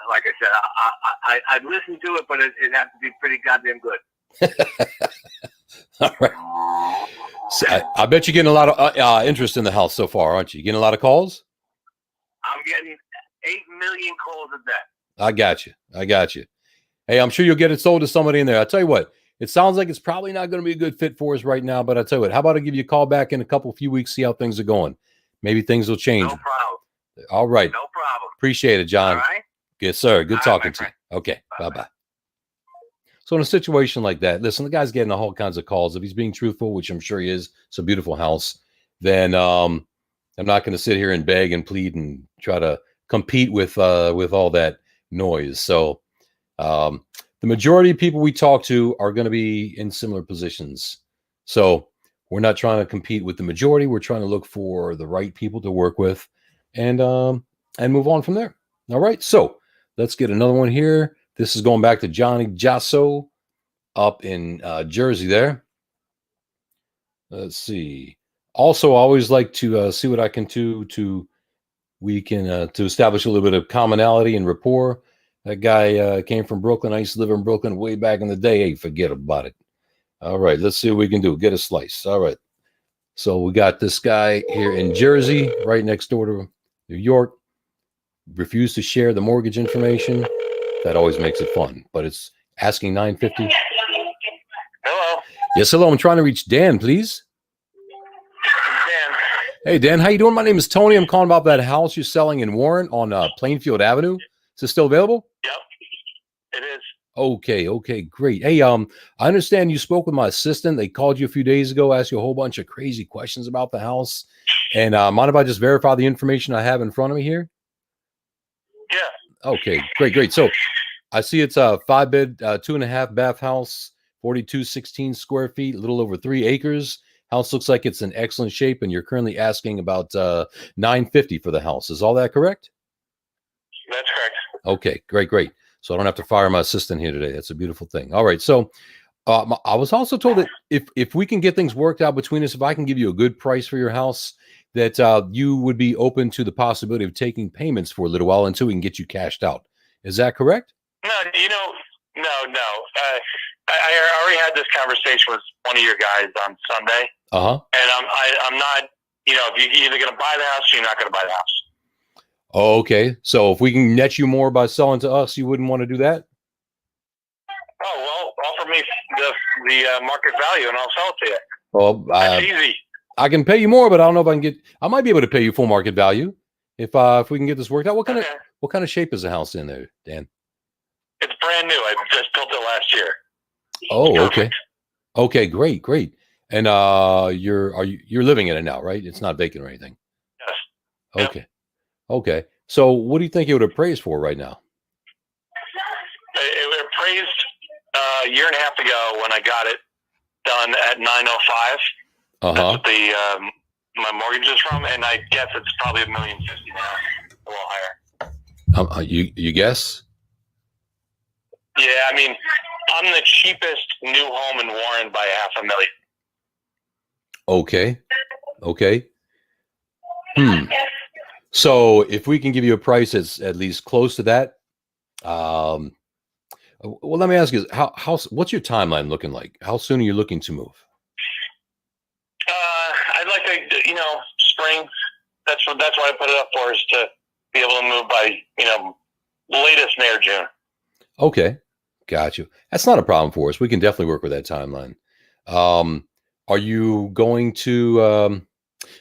like I said, I'd listen to it, but it'd have to be pretty goddamn good. All right. So I bet you're getting a lot of interest in the house so far, aren't you? Getting a lot of calls? I'm getting 8 million calls a day. I got you. Hey, I'm sure you'll get it sold to somebody in there. I'll tell you what, it sounds like it's probably not going to be a good fit for us right now, but I'll tell you what, how about I give you a call back in a few weeks, see how things are going. Maybe things will change. No problem. All right. No problem. Appreciate it, John. All right. Yes, sir. Good talking to you. Okay. Bye-bye. So in a situation like that, listen, the guy's getting all kinds of calls. If he's being truthful, which I'm sure he is, it's a beautiful house, then I'm not going to sit here and beg and plead and try to compete with all that noise. So the majority of people we talk to are going to be in similar positions. So we're not trying to compete with the majority. We're trying to look for the right people to work with and move on from there. All right. So let's get another one here. This is going back to Johnny Jasso up in Jersey there. Let's see. Also, I always like to see what I can do to establish a little bit of commonality and rapport. That guy came from Brooklyn. I used to live in Brooklyn way back in the day. Hey, forget about it. All right, let's see what we can do. Get a slice. All right. So we got this guy here in Jersey, right next door to New York. Refused to share the mortgage information. That always makes it fun, but it's asking $950. Hello. Yes, hello. I'm trying to reach Dan, please. Dan. Hey, Dan, how you doing? My name is Tony. I'm calling about that house you're selling in Warren on Plainfield Avenue. Is it still available? Yep, it is. Okay, great. Hey, I understand you spoke with my assistant. They called you a few days ago, asked you a whole bunch of crazy questions about the house. And mind if I just verify the information I have in front of me here? Yeah. Okay, great. So I see it's a 5-bed, 2.5 bath house, 4,216 square feet, a little over 3 acres. House looks like it's in excellent shape, and you're currently asking about $950 for the house. Is all that correct? That's correct. Okay, great. So I don't have to fire my assistant here today. That's a beautiful thing. All right. So I was also told that if we can get things worked out between us, if I can give you a good price for your house, that you would be open to the possibility of taking payments for a little while until we can get you cashed out. Is that correct? No. I already had this conversation with one of your guys on Sunday. Uh-huh. And I'm not, if you're either going to buy the house or you're not going to buy the house. Oh, okay. So if we can net you more by selling to us, you wouldn't want to do that? Oh, well, offer me the market value and I'll sell it to you. Well, That's easy. I can pay you more, but I don't know if I can I might be able to pay you full market value if we can get this worked out. What kind of shape is the house in there, Dan? It's brand new. I just built it last year. Oh, okay. Okay, great. And you're living in it now, right? It's not vacant or anything. Yes. Okay. Okay. So what do you think it would appraise for right now? It appraised a year and a half ago when I got it done at 905. That's what my mortgage is from, and I guess it's probably $1.05 million now, a little higher. You guess? Yeah, I mean, I'm the cheapest new home in Warren by $500,000. Okay. So if we can give you a price that's at least close to that, well, let me ask you: what's your timeline looking like? How soon are you looking to move? I'd like to, spring. That's what I put it up for, is to be able to move by, latest May or June. Okay, got you. That's not a problem for us. We can definitely work with that timeline. Are you going to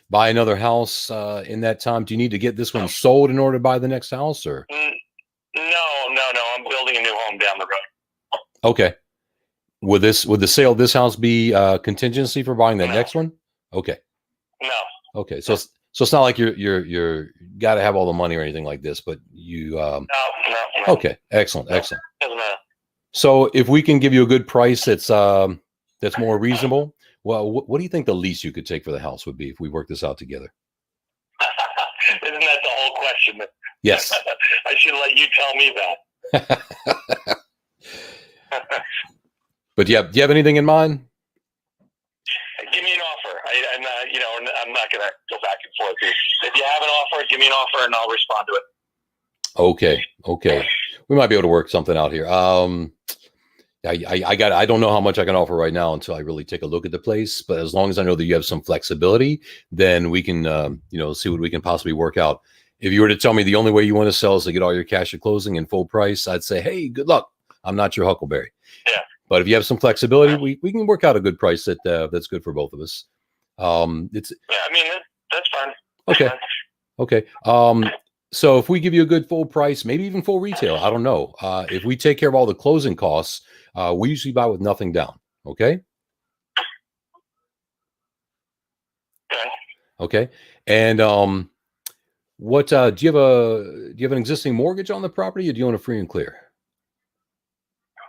buy another house in that time? Do you need to get this one sold in order to buy the next house, or? No. I'm building a new home down the road. Okay. Would the sale of this house be contingency for buying that next one? Okay. No. Okay. So it's not like you're got to have all the money or anything like this, but you. No. Okay. Excellent. Doesn't matter. So if we can give you a good price that's more reasonable, well, what do you think the least you could take for the house would be if we work this out together? Isn't that the whole question? Yes. I should let you tell me that. But do you have anything in mind? Give me an offer. I'm not going to go back and forth. If you have an offer, give me an offer and I'll respond to it. Okay. We might be able to work something out here. I don't know how much I can offer right now until I really take a look at the place. But as long as I know that you have some flexibility, then we can, see what we can possibly work out. If you were to tell me the only way you want to sell is to get all your cash at closing and full price, I'd say, hey, good luck. I'm not your Huckleberry. Yeah. But if you have some flexibility, we can work out a good price that's good for both of us. That's fine. Okay. So if we give you a good full price, maybe even full retail, I don't know. If we take care of all the closing costs, we usually buy with nothing down. Okay. And what do you have an existing mortgage on the property, or do you own a free and clear?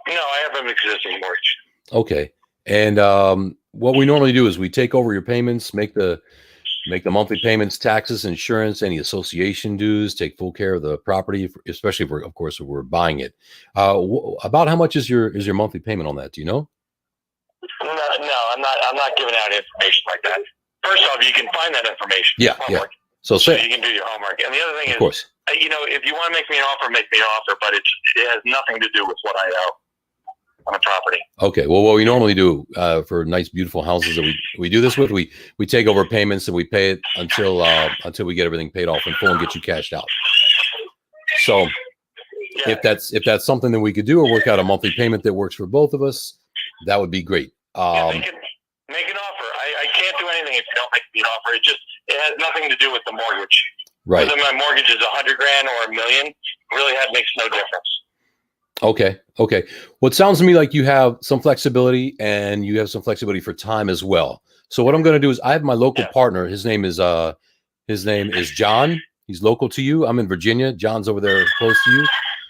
No, I have an existing mortgage. Okay. And what we normally do is we take over your payments, make the monthly payments, taxes, insurance, any association dues, take full care of the property, especially if we're buying it. About how much is your monthly payment on that? Do you know? No, I'm not giving out information like that. First off, you can find that information. Yeah. So you can do your homework. And the other thing is, if you want to make me an offer, make me an offer, but it has nothing to do with what I owe on the property. Okay. Well, what we normally do for nice, beautiful houses that we do this with, we take over payments and we pay it until we get everything paid off in full and get you cashed out. So if that's something that we could do, or work out a monthly payment that works for both of us, that would be great. Make an offer. I can't do anything if you don't make me an offer. It has nothing to do with the mortgage. Right. Whether my mortgage is $100,000 or $1 million, really makes no difference. Okay. Well, it sounds to me like you have some flexibility, and you have some flexibility for time as well. So what I'm going to do is, I have my local partner. His name is John. He's local to you. I'm in Virginia. John's over there close to you.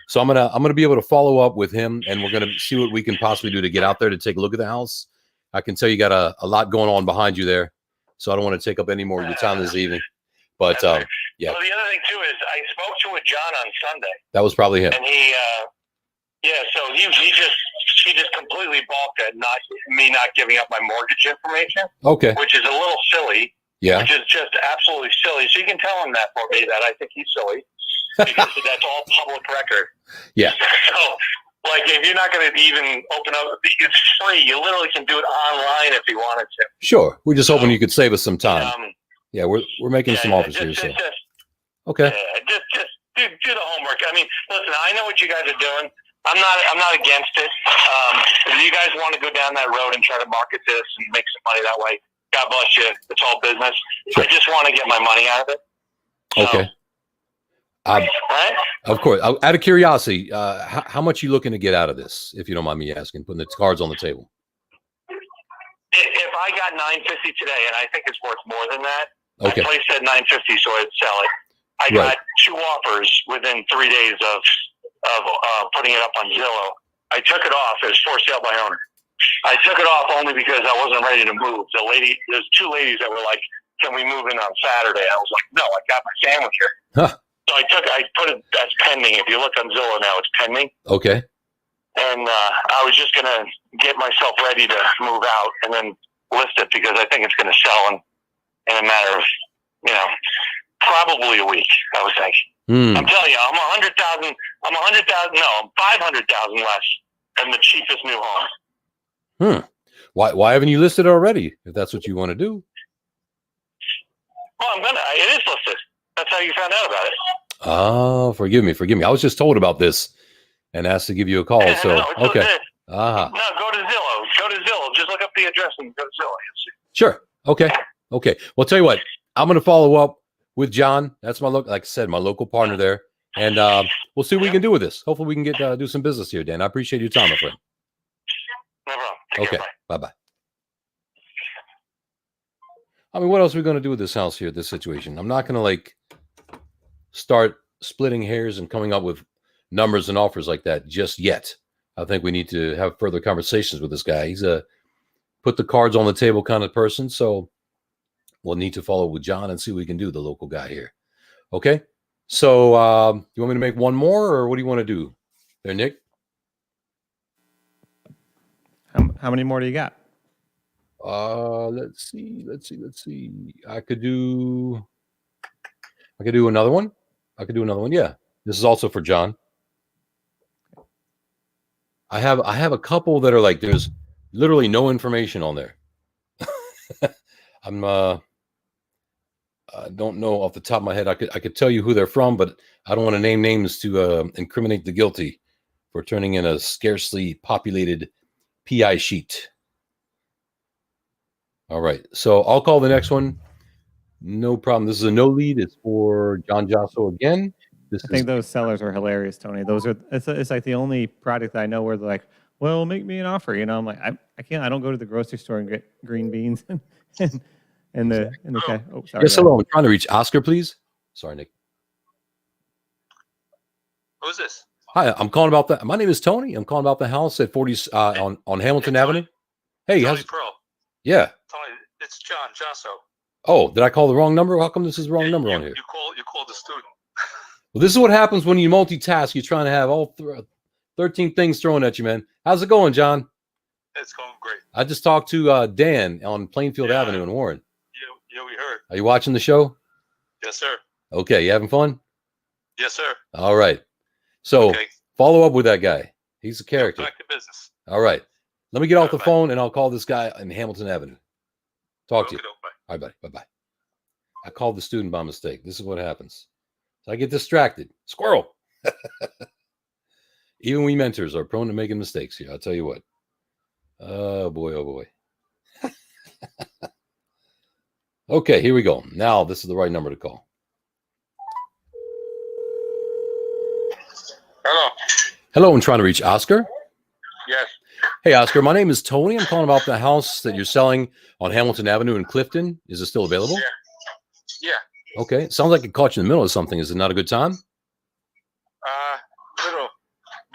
So I'm gonna be able to follow up with him, and we're gonna see what we can possibly do to get out there to take a look at the house. I can tell you got a lot going on behind you there, so I don't want to take up any more of your time this evening. But yeah. Well, the other thing too is I spoke to John on Sunday. That was probably him. And he, so he just completely balked at me not giving up my mortgage information. Okay. Which is a little silly. Yeah. Which is just absolutely silly. So you can tell him that for me that I think he's silly because that's all public record. Yeah. So, like, if you're not going to even open up, it's free. You literally can do it online if you wanted to. Sure. We're just hoping you could save us some time. Yeah, we're making some offers here. So. Okay. Just do the homework. I mean, listen, I know what you guys are doing. I'm not against it. If you guys want to go down that road and try to market this and make some money that way, God bless you. It's all business. Sure. I just want to get my money out of it. Okay. Right? Of course. Out of curiosity, how much are you looking to get out of this, if you don't mind me asking, putting the cards on the table? If I got $950 today, and I think it's worth more than that, okay. I placed at $950, so I'd sell it. I got 2 offers within 3 days of putting it up on Zillow. I took it off. It was for sale by owner. I took it off only because I wasn't ready to move. There's 2 ladies that were like, "Can we move in on Saturday?" I was like, "No, I got my sandwich here." Huh. So I put it as pending. If you look on Zillow now, it's pending. Okay. And I was just going to get myself ready to move out and then list it because I think it's going to sell in a matter of, probably a week, I would think. I'm telling you, I'm 100,000. I'm 500,000 less than the cheapest new home. Why haven't you listed already? If that's what you want to do. Well, it is listed. That's how you found out about it. Oh, forgive me. I was just told about this and asked to give you a call. So okay. Legit. No, go to Zillow. Just look up the address and go to Zillow. You'll see. Sure. Okay. Well, tell you what, I'm going to follow up with John. That's like I said, my local partner there. And we'll see what we can do with this. Hopefully we can get do some business here, Dan. I appreciate your time, my friend. No problem. Okay. Bye-bye. I mean, what else are we going to do with this house here, this situation? I'm not going to start splitting hairs and coming up with numbers and offers like that just yet. I think we need to have further conversations with this guy. He's a put the cards on the table kind of person. So we'll need to follow with John and see what we can do, the local guy here. Okay. So you want me to make one more or what do you want to do there, Nick? How many more do you got? Let's see. I could do another one. Yeah. This is also for John. I have a couple that are like there's literally no information on there. I don't know off the top of my head. I could tell you who they're from, but I don't want to name names to incriminate the guilty for turning in a scarcely populated PI sheet. All right, so I'll call the next one. No problem. This is a no lead. It's for John Josso again. I think those sellers are hilarious, Tony. It's like the only product that I know where they're like, "Well, make me an offer." I'm like, I can't. I don't go to the grocery store and get green beans and the okay. Oh, sorry. Yes, hello. I'm trying to reach Oscar, please. Sorry, Nick. Who's this? Hi, I'm calling about that. My name is Tony. I'm calling about the house at 40 on Hamilton Avenue. Hey, Tony Pearl. Yeah. Tony, it's John Josso. Oh, did I call the wrong number? How come this is the wrong number on here? You called the student. Well, this is what happens when you multitask. You're trying to have all 13 things thrown at you, man. How's it going, John? It's going great. I just talked to Dan on Plainfield Avenue in Warren. Yeah, we heard. Are you watching the show? Yes, sir. Okay, you having fun? Yes, sir. All right. So follow up with that guy. He's a character. Back to business. All right. Let me get off the phone and I'll call this guy in Hamilton Avenue. Talk to you. All right, buddy. Bye-bye. I called the student by mistake. This is what happens. So I get distracted. Squirrel. Even we mentors are prone to making mistakes here. I'll tell you what. Oh, boy. Oh, boy. Okay, here we go. Now this is the right number to call. Hello. Hello, I'm trying to reach Oscar. Yes. Hey, Oscar, my name is Tony. I'm calling about the house that you're selling on Hamilton Avenue in Clifton. Is it still available? Yeah. Okay. Sounds like it caught you in the middle of something. Is it not a good time?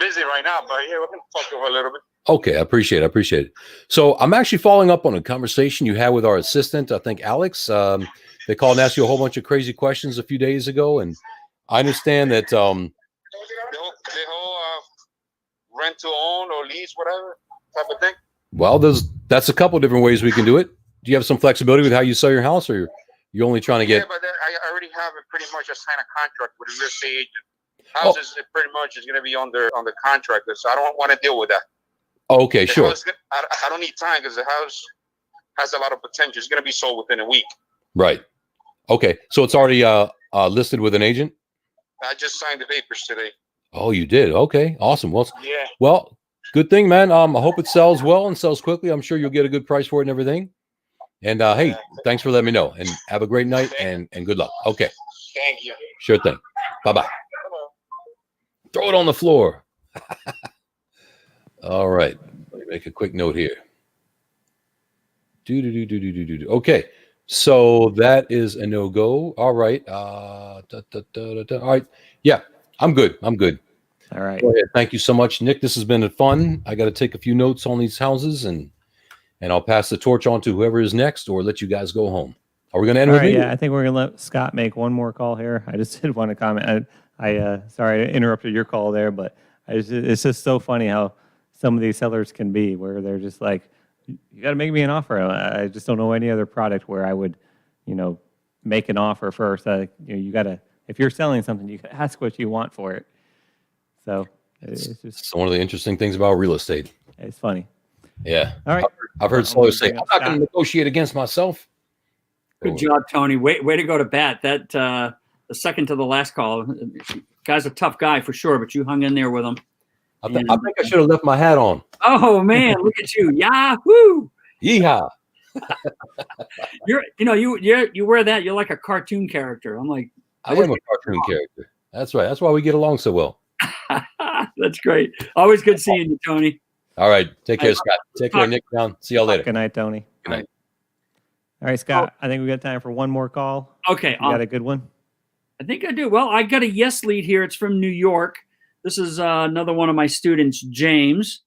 busy right now, but yeah, we can talk for a little bit. Okay, I appreciate it. So I'm actually following up on a conversation you had with our assistant, I think Alex. They called and asked you a whole bunch of crazy questions a few days ago, and I understand that The whole rent to own or lease, whatever type of thing. well, that's a couple different ways we can do it. Do you have some flexibility with how you sell your house, or you're only trying to get? Yeah, but I already have it pretty much a signed a contract with a real estate agent. Houses it pretty much is going to be on the contractor, so I don't want to deal with that. Okay, The sure. house, I don't need time because the house has a lot of potential. It's going to be sold within a week. Right. Okay, so it's already listed with an agent. I just signed the papers today. Oh, you did. Okay, awesome. Well, Yeah. well, good thing, man. I hope it sells well and sells quickly. I'm sure you'll get a good price for it and everything. And hey, thanks for letting me know. And have a great night and good luck. Okay. Thank you. Sure thing. Bye-bye. Throw it on the floor. All right. Let me make a quick note here. Okay. So that is a no-go. All right. All right. Yeah, I'm good. All right. Go ahead. Thank you so much, Nick. This has been fun. I got to take a few notes on these houses and I'll pass the torch on to whoever is next or let you guys go home. Are we going to end with me? Yeah, I think we're going to let Scott make one more call here. I just did want to comment. I sorry I interrupted your call there, but it's just so funny how some of these sellers can be, where they're just like, you got to make me an offer. I just don't know any other product where I would, make an offer first. You got to, if you're selling something, you got to ask what you want for it. So it's just It's one of the interesting things about real estate. It's funny. Yeah. All right. I've heard sellers say, I'm not going to negotiate against myself. Good job, Tony. Way to go to bat. That the second to the last call. Guy's a tough guy for sure, but you hung in there with him. I think I should have left my hat on. Oh man, look at you! Yahoo! Yeehaw! You wear that. You're like a cartoon character. I'm like, I am a cartoon character. That's right. That's why we get along so well. That's great. Always good seeing you, Tony. All right. Take care, Scott. Take care, Nick. Down. See y'all later. Good night, Tony. Good night. All right, Scott. I think we got time for one more call. Okay. You got a good one? I think I do. Well, I got a yes lead here. It's from New York. This is another one of my students, James.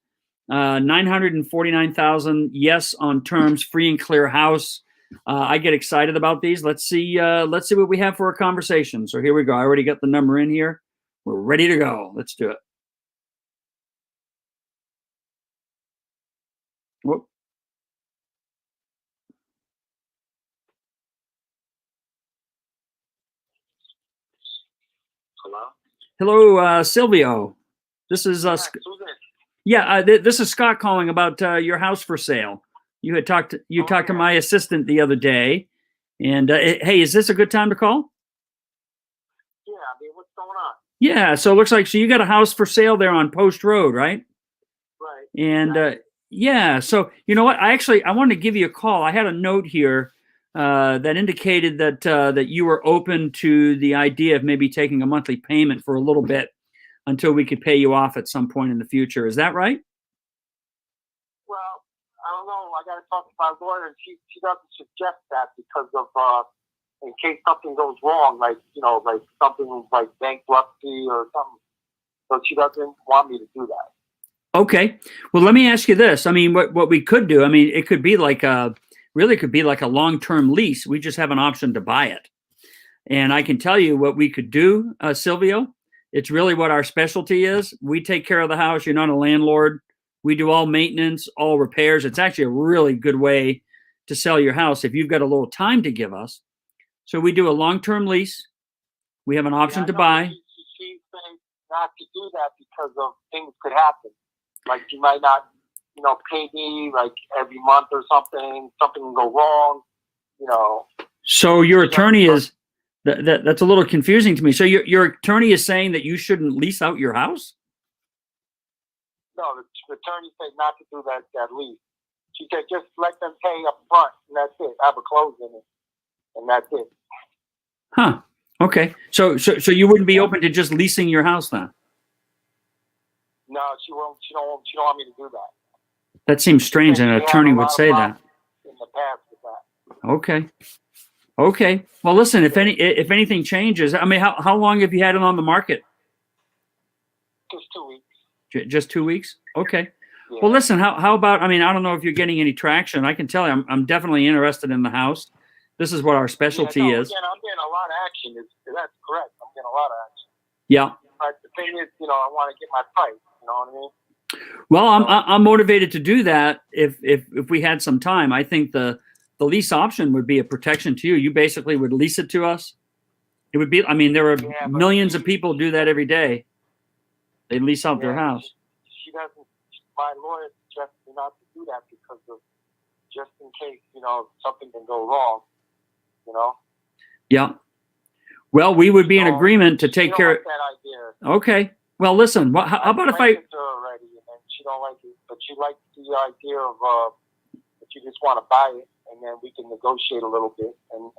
949,000 yes on terms, free and clear house. I get excited about these. Let's see what we have for a conversation. So here we go. I already got the number in here. We're ready to go. Let's do it. Whoop. Hello, Silvio. This is this is Scott calling about your house for sale. You had talked to my assistant the other day, and hey, is this a good time to call? Yeah, I mean, what's going on? Yeah, so it looks like you got a house for sale there on Post Road, right? Right. And yeah, so you know what? I wanted to give you a call. I had a note here that indicated that you were open to the idea of maybe taking a monthly payment for a little bit until we could pay you off at some point in the future. Is that right? Well, I don't know. I got to talk to my lawyer, and she doesn't suggest that because of in case something goes wrong, like something like bankruptcy or something. So she doesn't want me to do that. Okay. Well, let me ask you this. I mean, what we could do. I mean, it could be like a long-term lease. We just have an option to buy it. And I can tell you what we could do, Silvio. It's really what our specialty is. We take care of the house. You're not a landlord. We do all maintenance, all repairs. It's actually a really good way to sell your house if you've got a little time to give us. So we do a long-term lease. We have an option to buy. She's saying not to do that because of things could happen. Like you might not, pay me like every month or something. Something can go wrong, So your attorney is that's a little confusing to me. So your attorney is saying that you shouldn't lease out your house? No, the attorney said not to do that lease. She said just let them pay up front, and that's it. Have a closing, and that's it. Huh. Okay. So you wouldn't be open to just leasing your house then? No, she won't. She don't want me to do that. That seems strange. An attorney would say that. In the past with that. Okay. Well, listen. If anything changes, I mean, how long have you had it on the market? Just 2 weeks. Just 2 weeks? Okay. Well, listen, how about, I mean, I don't know if you're getting any traction. I can tell you, I'm definitely interested in the house. This is what our specialty is. Again, I'm getting a lot of action. That's correct. I'm getting a lot of action. Yeah. But the thing is, I want to get my price. You know what I mean? Well, I'm motivated to do that if we had some time. I think the lease option would be a protection to you. You basically would lease it to us. It would be, I mean, there are millions of people do that every day. They lease out their house. She doesn't. My lawyer suggests me not to do that because of just in case, something can go wrong. Yeah. Well, we would be in agreement to take care of that idea. Okay. Well, listen, how about if I Her already, and she don't like it, but she likes the idea of that you just want to buy it, and then we can negotiate a little bit, and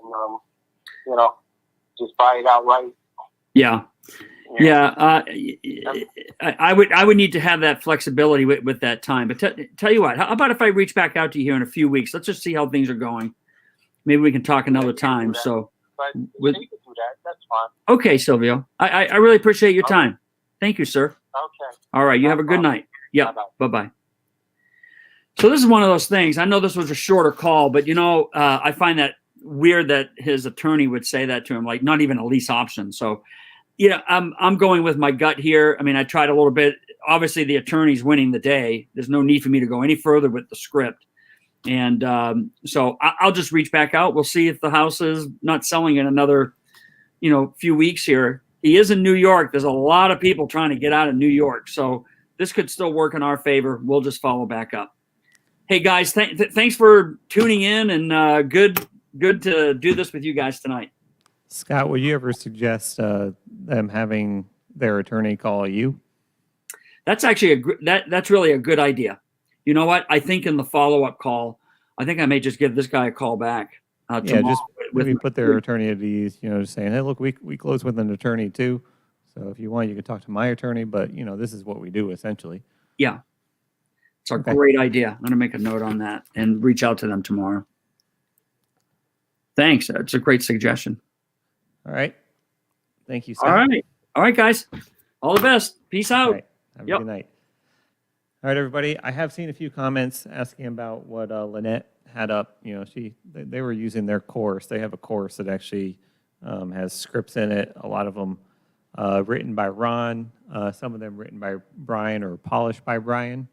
just buy it outright. Yeah. Yeah. I would need to have that flexibility with that time. But tell you what, how about if I reach back out to you here in a few weeks? Let's just see how things are going. Maybe we can talk another time. So, But you can do that. That's fine. okay, Silvio, I really appreciate your time. Thank you, sir. Okay. All right. You have a good night. Yeah. Bye-bye. So this is one of those things. I know this was a shorter call, but I find that weird that his attorney would say that to him, like not even a lease option. So, I'm going with my gut here. I mean, I tried a little bit. Obviously, the attorney's winning the day. There's no need for me to go any further with the script. And so I'll just reach back out. We'll see if the house is not selling in another, few weeks here. He is in New York. There's a lot of people trying to get out of New York. So this could still work in our favor. We'll just follow back up. Hey, guys, thanks for tuning in, and good to do this with you guys tonight. Scott, would you ever suggest them having their attorney call you? That's actually that's really a good idea. You know what? I think in the follow-up call, I think I may just give this guy a call back. Yeah, just maybe put their attorney at ease, just saying, hey, look, we close with an attorney too. So if you want, you can talk to my attorney, but this is what we do essentially. Yeah. It's a great idea. I'm going to make a note on that and reach out to them tomorrow. Thanks. That's a great suggestion. All right. Thank you, Scott. All right, guys. All the best. Peace out. All right. Have a good night. All right, everybody. I have seen a few comments asking about what Lynette had up. They were using their course. They have a course that actually has scripts in it. A lot of them written by Ron. Some of them written by Brian or polished by Brian.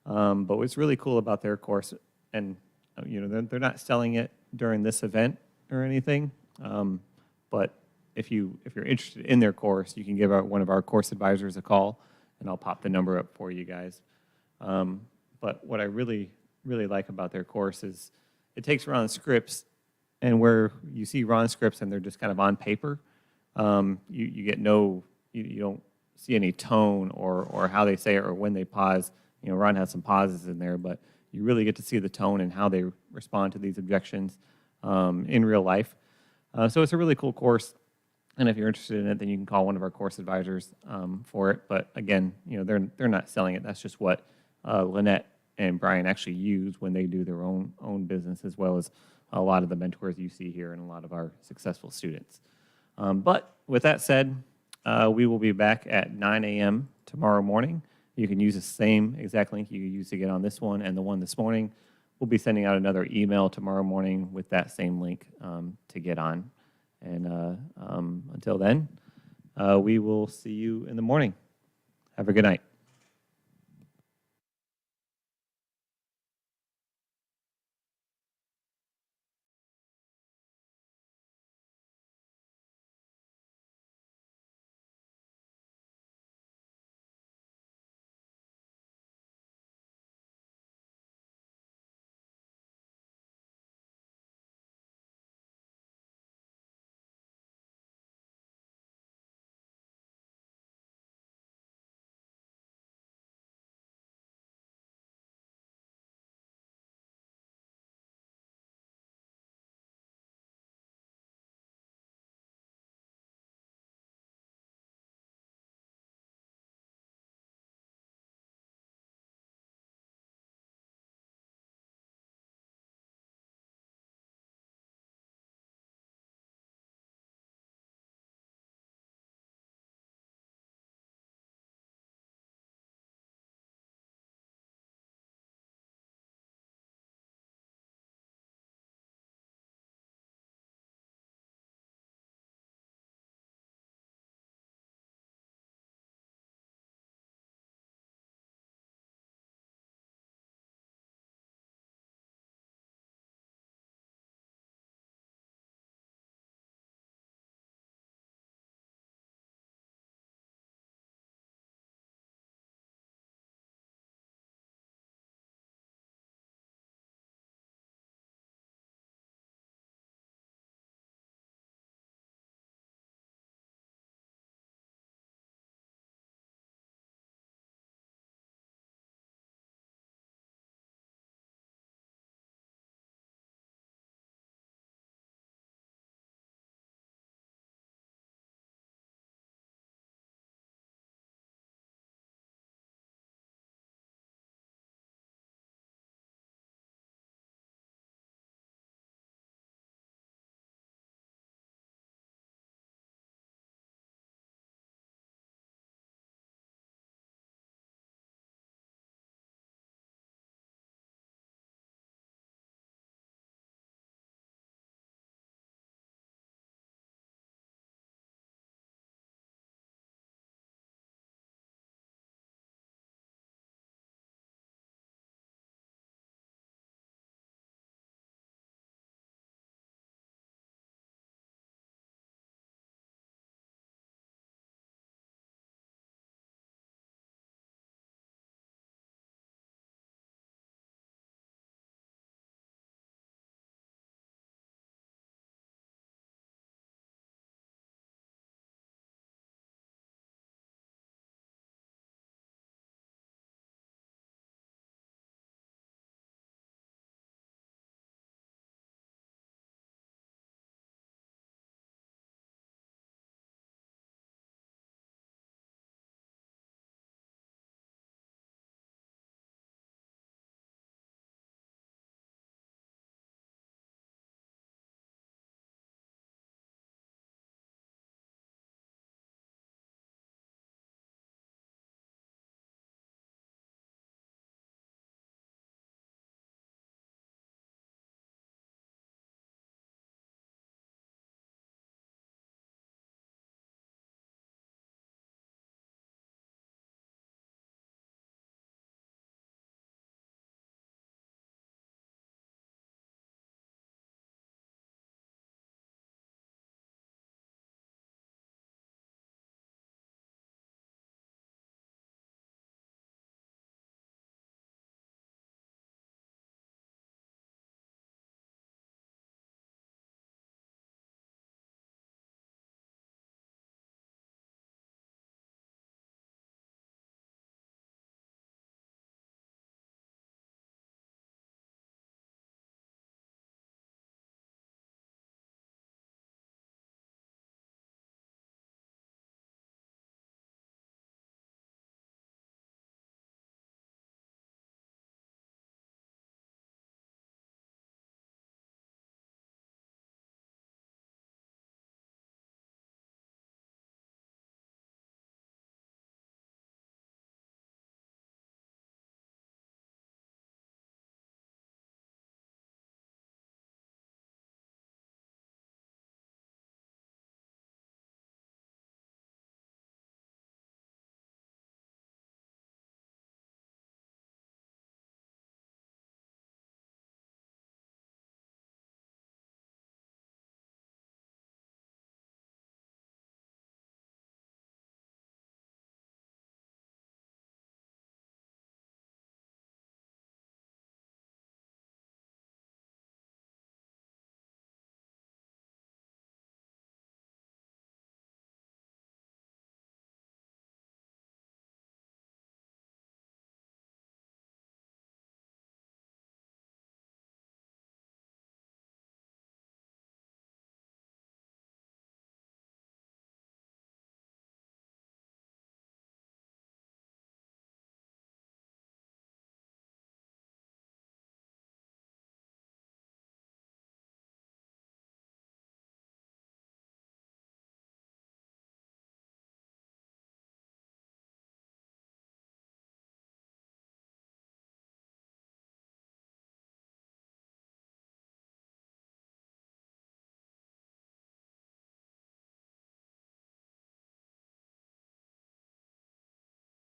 But what's really cool about their course, and they're not selling it during this event or anything. But if you're interested in their course, you can give one of our course advisors a call, and I'll pop the number up for you guys. But what I really, really like about their course is it takes Ron's scripts, and where you see Ron's scripts and they're just kind of on paper, you get you don't see any tone or how they say it or when they pause. Ron has some pauses in there, but you really get to see the tone and how they respond to these objections in real life. So it's a really cool course, and if you're interested in it, then you can call one of our course advisors for it. But again, they're not selling it. That's just what Lynette and Brian actually use when they do their own business, as well as a lot of the mentors you see here and a lot of our successful students. But with that said, we will be back at 9 a.m. tomorrow morning. You can use the same exact link you used to get on this one and the one this morning. We'll be sending out another email tomorrow morning with that same link to get on. And until then, we will see you in the morning. Have a good night.